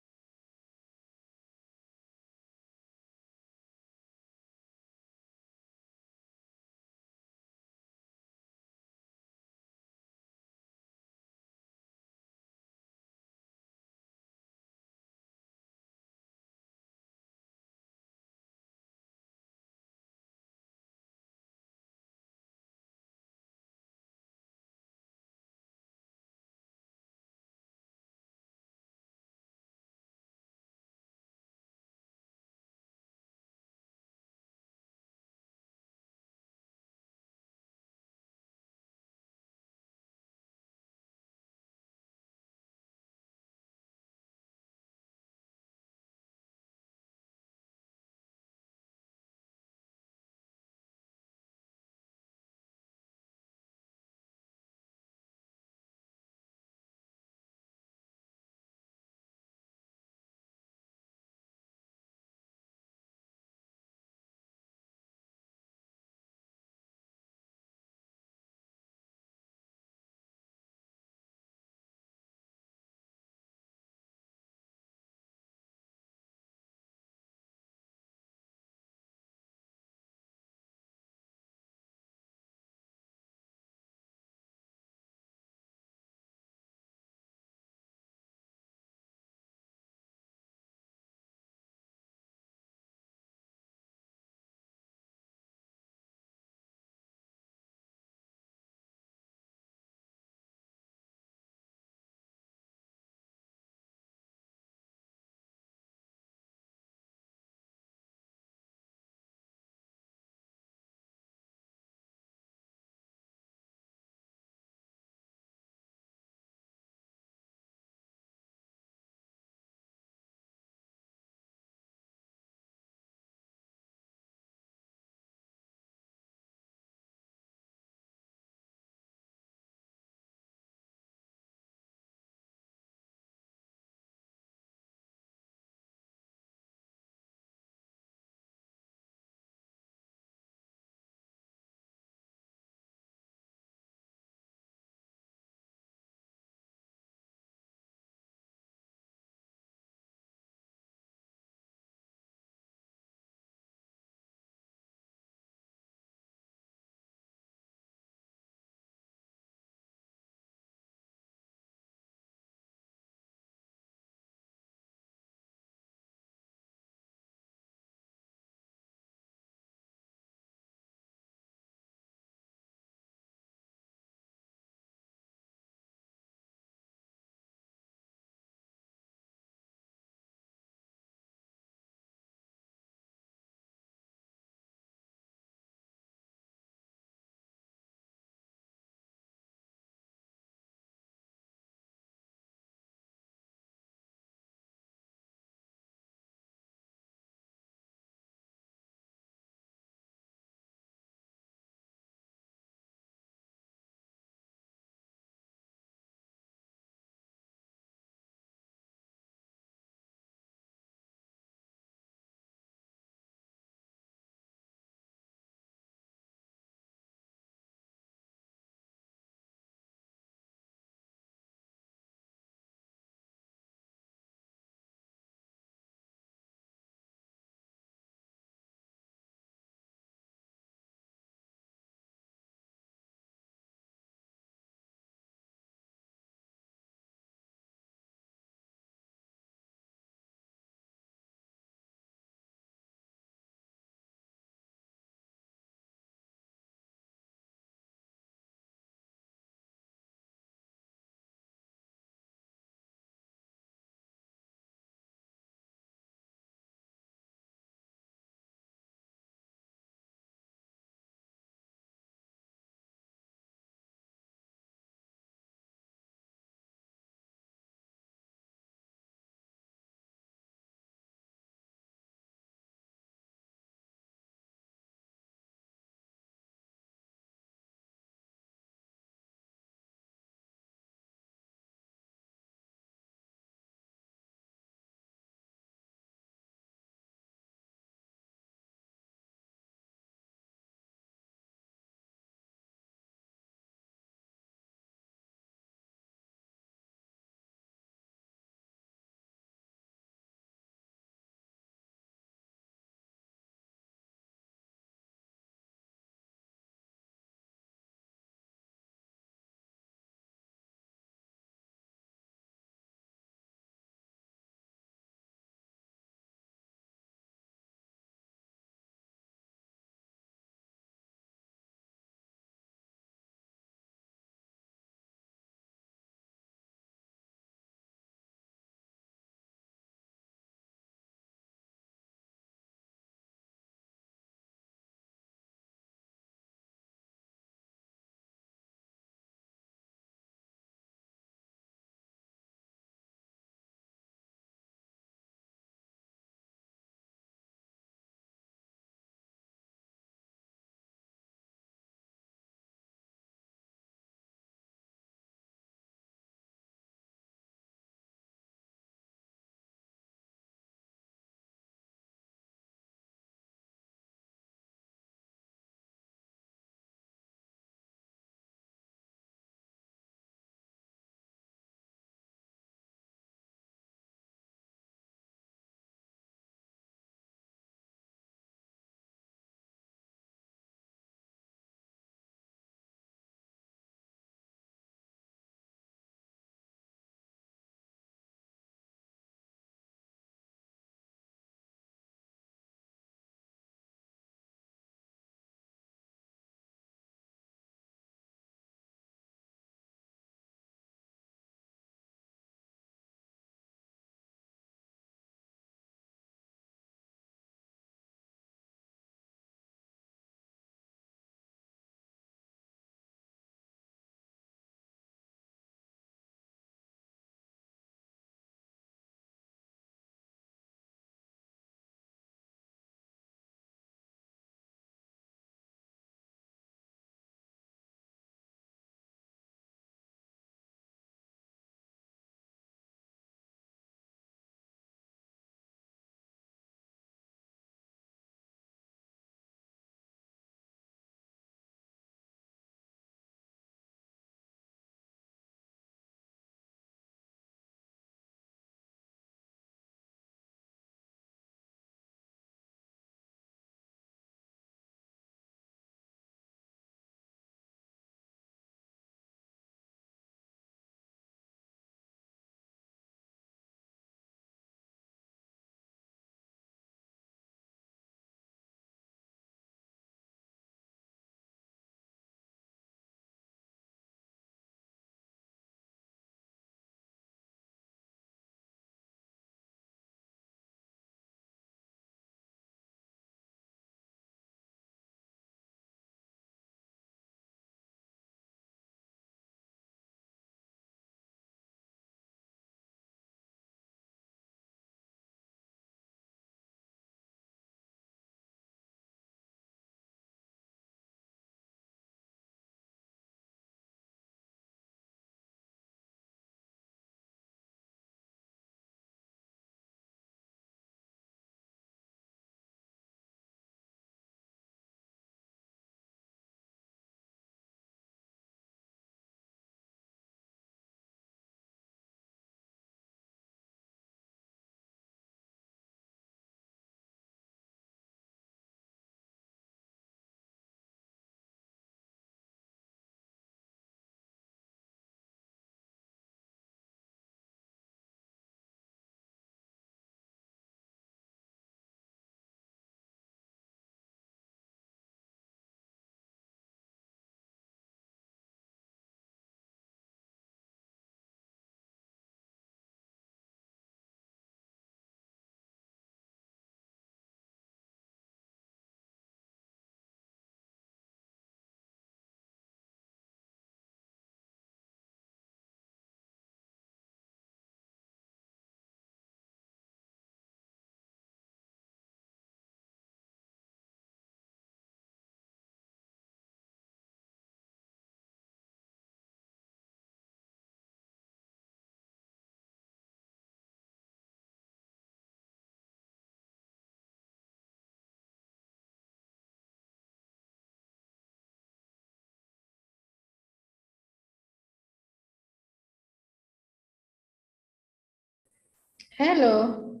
Hello.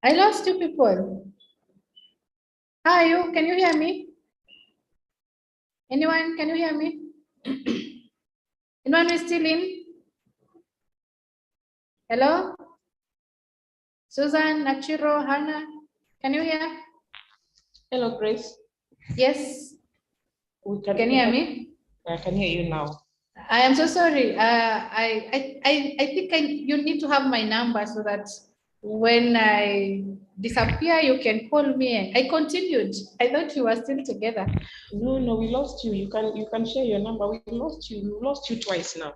I lost you people. How are you? Can you hear me? Anyone? Can you hear me? Anyone is still in? Hello? Susan, Nachiro, Hannah, can you hear? Hello, Grace. Yes. We Can you hear me? I can hear you now. I am so sorry. I think you need to have my number so that when I disappear, you can call me. I continued. I thought we were still together. No, we lost you. You can share your number. We lost you. We lost you twice now.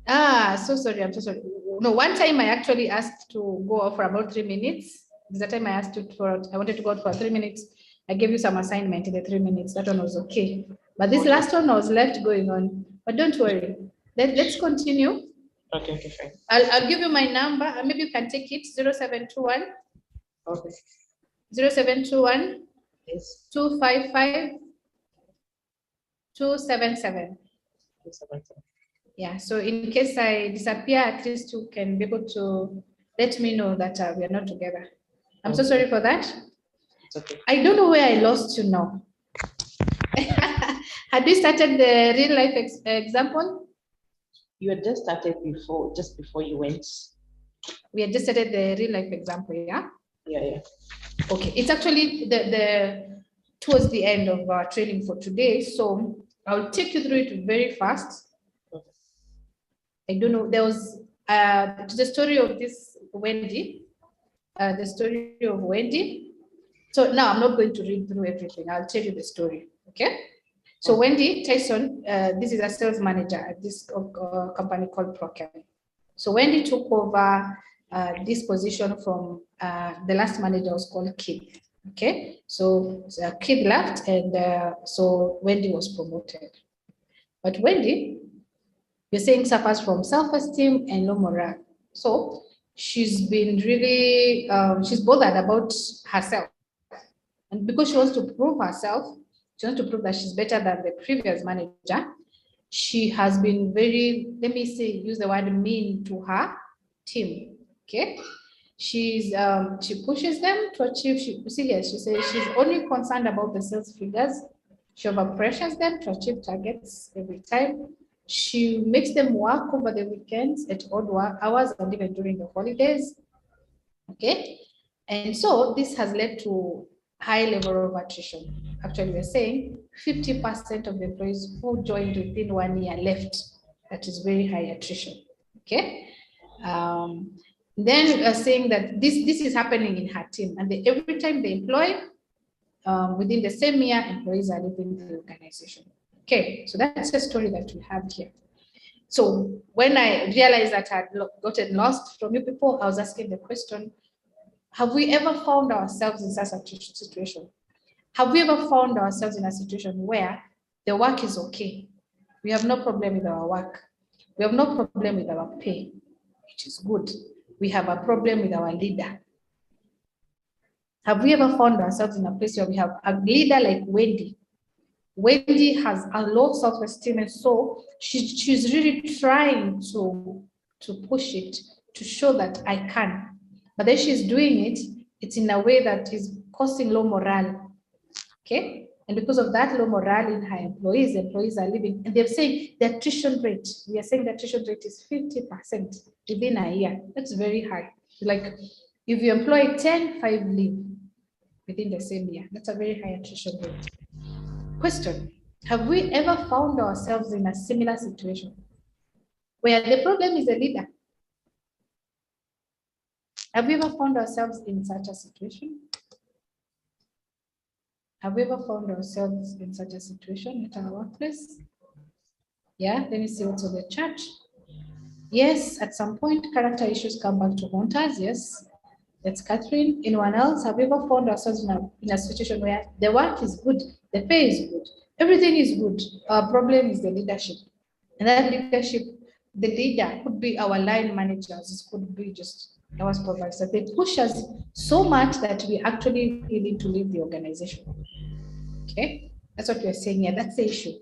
Ah, so sorry. I'm so sorry. No, one time I actually asked to go off for about 3 minutes. The time I asked you for, I wanted to go out for 3 minutes. I gave you some assignment in the 3 minutes. That one was okay. But this last one I was left going on. But don't worry. Let's continue. Okay, fine. I'll give you my number. Maybe you can take it. 0721. Okay. 0721. Yes. 255 277. 277. Yeah, so in case I disappear, at least you can be able to let me know that we are not together. I'm so sorry for that. It's okay. I don't know where I lost you now. Had we started the real life example? You had just started just before you went. We had just started the real life example, yeah? Yeah. Okay, it's actually towards the end of our training for today. So I'll take you through it very fast. I don't know, there was the story of this Wendy, the story of Wendy. So now I'm not going to read through everything. I'll tell you the story, okay? So Wendy Tyson, this is a sales manager at this company called Prochem. So Wendy took over this position from the last manager was called Keith, okay? So Keith left and so Wendy was promoted. But Wendy, you're saying suffers from self-esteem and low morale. So she's been really, she's bothered about herself. And because she wants to prove herself, she wants to prove that she's better than the previous manager, she has been very, let me say, use the word mean to her team, okay? She pushes them to achieve, she says she's only concerned about the sales figures. She overpressures them to achieve targets every time. She makes them work over the weekends at odd hours and even during the holidays. Okay. And so this has led to high level of attrition. Actually, we're saying 50% of the employees who joined within 1 year left. That is very high attrition. Okay. Then we're saying that this is happening in her team, and every time they employ, within the same year, employees are leaving the organization. Okay, so that's the story that we have here. So when I realized that I had gotten lost from you people, I was asking the question, have we ever found ourselves in such a situation? Have we ever found ourselves in a situation where the work is okay? We have no problem with our work. We have no problem with our pay, which is good. We have a problem with our leader. Have we ever found ourselves in a place where we have a leader like Wendy? Wendy has a low self-esteem, and so she's really trying to push it, to show that I can. But then she's doing it, it's in a way that is causing low morale, okay? And because of that low morale in her employees are leaving, and they're saying the attrition rate, we are saying the attrition rate is 50% within a year. That's very high. Like if you employ 10, 5 leave within the same year, that's a very high attrition rate. Question, have we ever found ourselves in a similar situation where the problem is the leader? Have we ever found ourselves in such a situation? Have we ever found ourselves in such a situation at our workplace? Yeah, let me see what's on the chat. Yes, at some point, character issues come back to haunt us. Yes, that's Catherine. Anyone else? Have we ever found ourselves in a situation where the work is good, the pay is good, everything is good? Our problem is the leadership. And that leadership, the leader could be our line managers, it could be just our supervisors. They push us so much that we actually need to leave the organization. Okay, that's what we're saying here. That's the issue.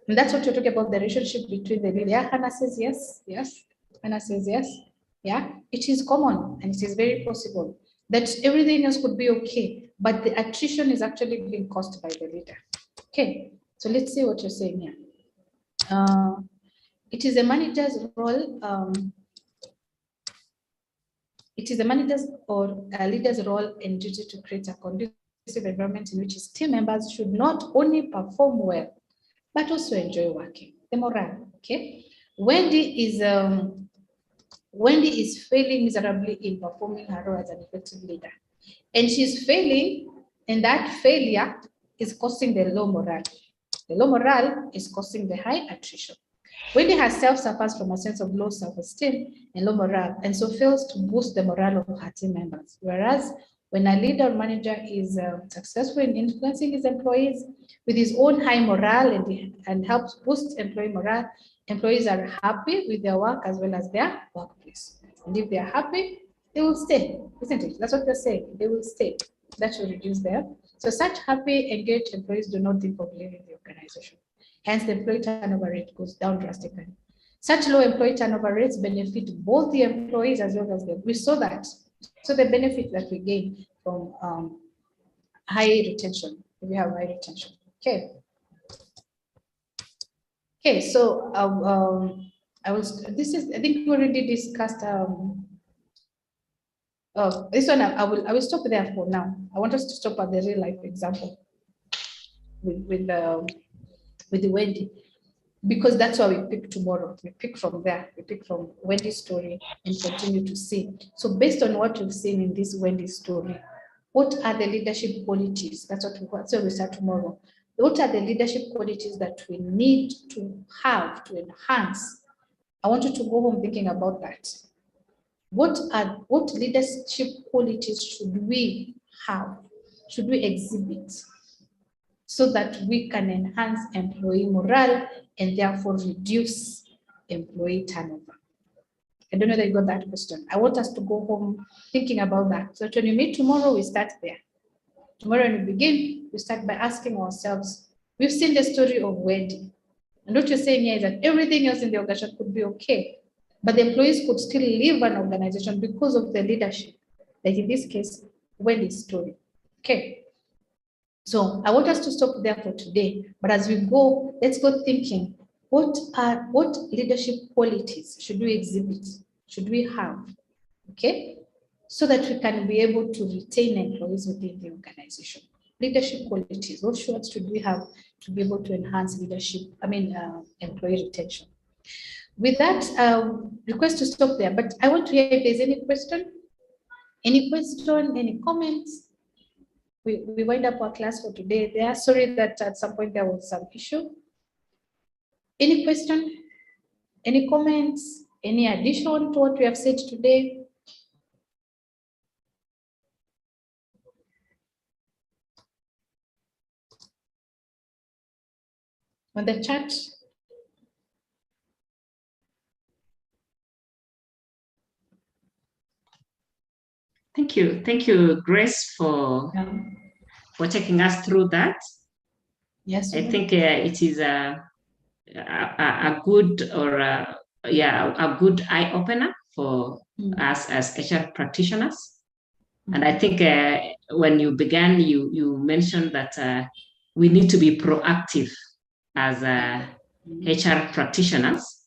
And that's what you're talking about, the relationship between the leader. Hannah says yes, yes. Hannah says yes. Yeah, it is common and it is very possible that everything else could be okay, but the attrition is actually being caused by the leader. Okay, so let's see what you're saying here. It is a manager's role. It is a manager's or a leader's role and duty to create a conducive environment in which his team members should not only perform well, but also enjoy working. The morale. Okay, Wendy is failing miserably in performing her role as an effective leader. And she's failing, and that failure is causing the low morale. The low morale is causing the high attrition. Wendy herself suffers from a sense of low self-esteem and low morale, and so fails to boost the morale of her team members. Whereas when a leader or manager is successful in influencing his employees with his own high morale and helps boost employee morale, employees are happy with their work as well as their workplace. And if they are happy, they will stay, isn't it? That's what they're saying. They will stay. That will reduce there. So such happy, engaged employees do not think of leaving the organization. Hence, the employee turnover rate goes down drastically. Such low employee turnover rates benefit both the employees as well as them. We saw that. So the benefit that we gain from high retention, we have high retention. Okay. Okay, so I think we already discussed this one. I will stop there for now. I want us to stop at the real life example with the Wendy, because that's why we pick tomorrow. We pick from there. We pick from Wendy's story and continue to see. So based on what we've seen in this Wendy story, what are the leadership qualities? That's what we start tomorrow. What are the leadership qualities that we need to have to enhance? I want you to go home thinking about that. What leadership qualities should we have? Should we exhibit so that we can enhance employee morale and therefore reduce employee turnover? I don't know that you got that question. I want us to go home thinking about that. So when we meet tomorrow, we start there. Tomorrow when we begin, we start by asking ourselves, we've seen the story of Wendy. And what you're saying here is that everything else in the organization could be okay, but the employees could still leave an organization because of the leadership. Like in this case, Wendy's story. Okay. So I want us to stop there for today. But as we go, let's go thinking, what leadership qualities should we exhibit? Should we have? Okay. So that we can be able to retain employees within the organization. Leadership qualities, what should we have to be able to enhance leadership, employee retention? With that, request to stop there, but I want to hear if there's any question, any comments. We wind up our class for today there. Sorry that at some point there was some issue. Any question, any comments, any addition to what we have said today? On the chat. Thank you, Grace, for taking us through that. Yes, I think it is a good a good eye opener for us as HR practitioners. And I think when you began, you mentioned that we need to be proactive as HR practitioners.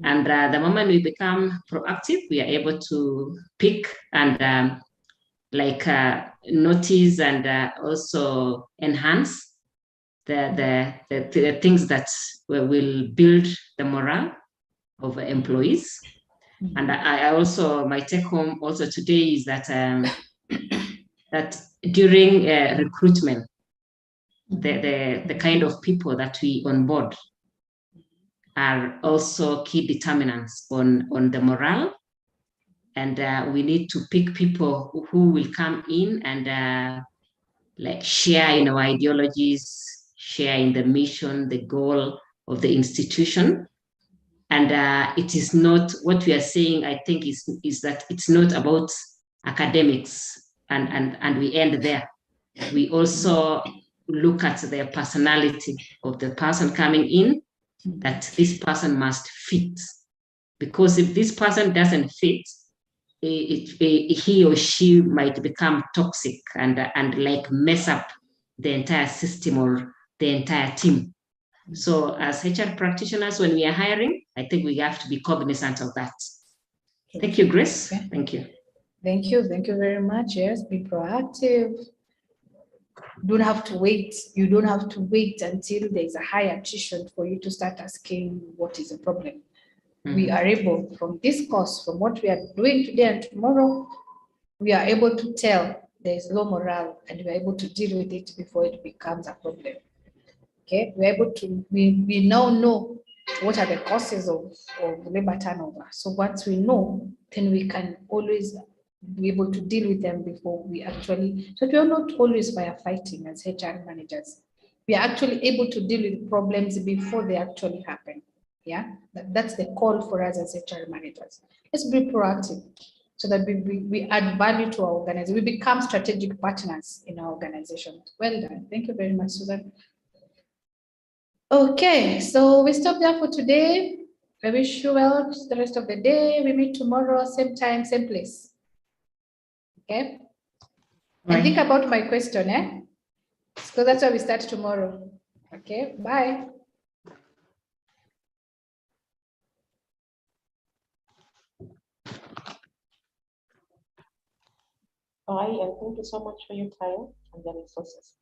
And the moment we become proactive, we are able to pick and notice and also enhance the things that will build the morale of employees. And I also, my take home also today is that that during recruitment, the kind of people that we onboard are also key determinants on the morale. And we need to pick people who will come in and share in our ideologies, share in the mission, the goal of the institution. And it is not, what we are saying, I think, is that it's not about academics and we end there. We also look at the personality of the person coming in, that this person must fit. Because if this person doesn't fit, he or she might become toxic and like mess up the entire system or the entire team. So as HR practitioners, when we are hiring, I think we have to be cognizant of that. Thank you, Grace. Okay. Thank you. Thank you. Thank you very much. Yes, be proactive. Don't have to wait. You don't have to wait until there's a high attrition for you to start asking what is the problem. We are able, from this course, from what we are doing today and tomorrow, we are able to tell there's low morale and we're able to deal with it before it becomes a problem. Okay, we're able to, we now know what are the causes of labor turnover. So once we know, then we can always be able to deal with them before we actually, so we are not always firefighting as HR managers. We are actually able to deal with problems before they actually happen. Yeah, that's the call for us as HR managers. Let's be proactive so that we add value to our organization. We become strategic partners in our organization. Well done. Thank you very much, Susan. Okay, so we stop there for today. I wish you well the rest of the day. We meet tomorrow, same time, same place. Okay? Right. And think about my question, eh? So that's why we start tomorrow. Okay, bye. Bye, and thank you so much for your time and the resources.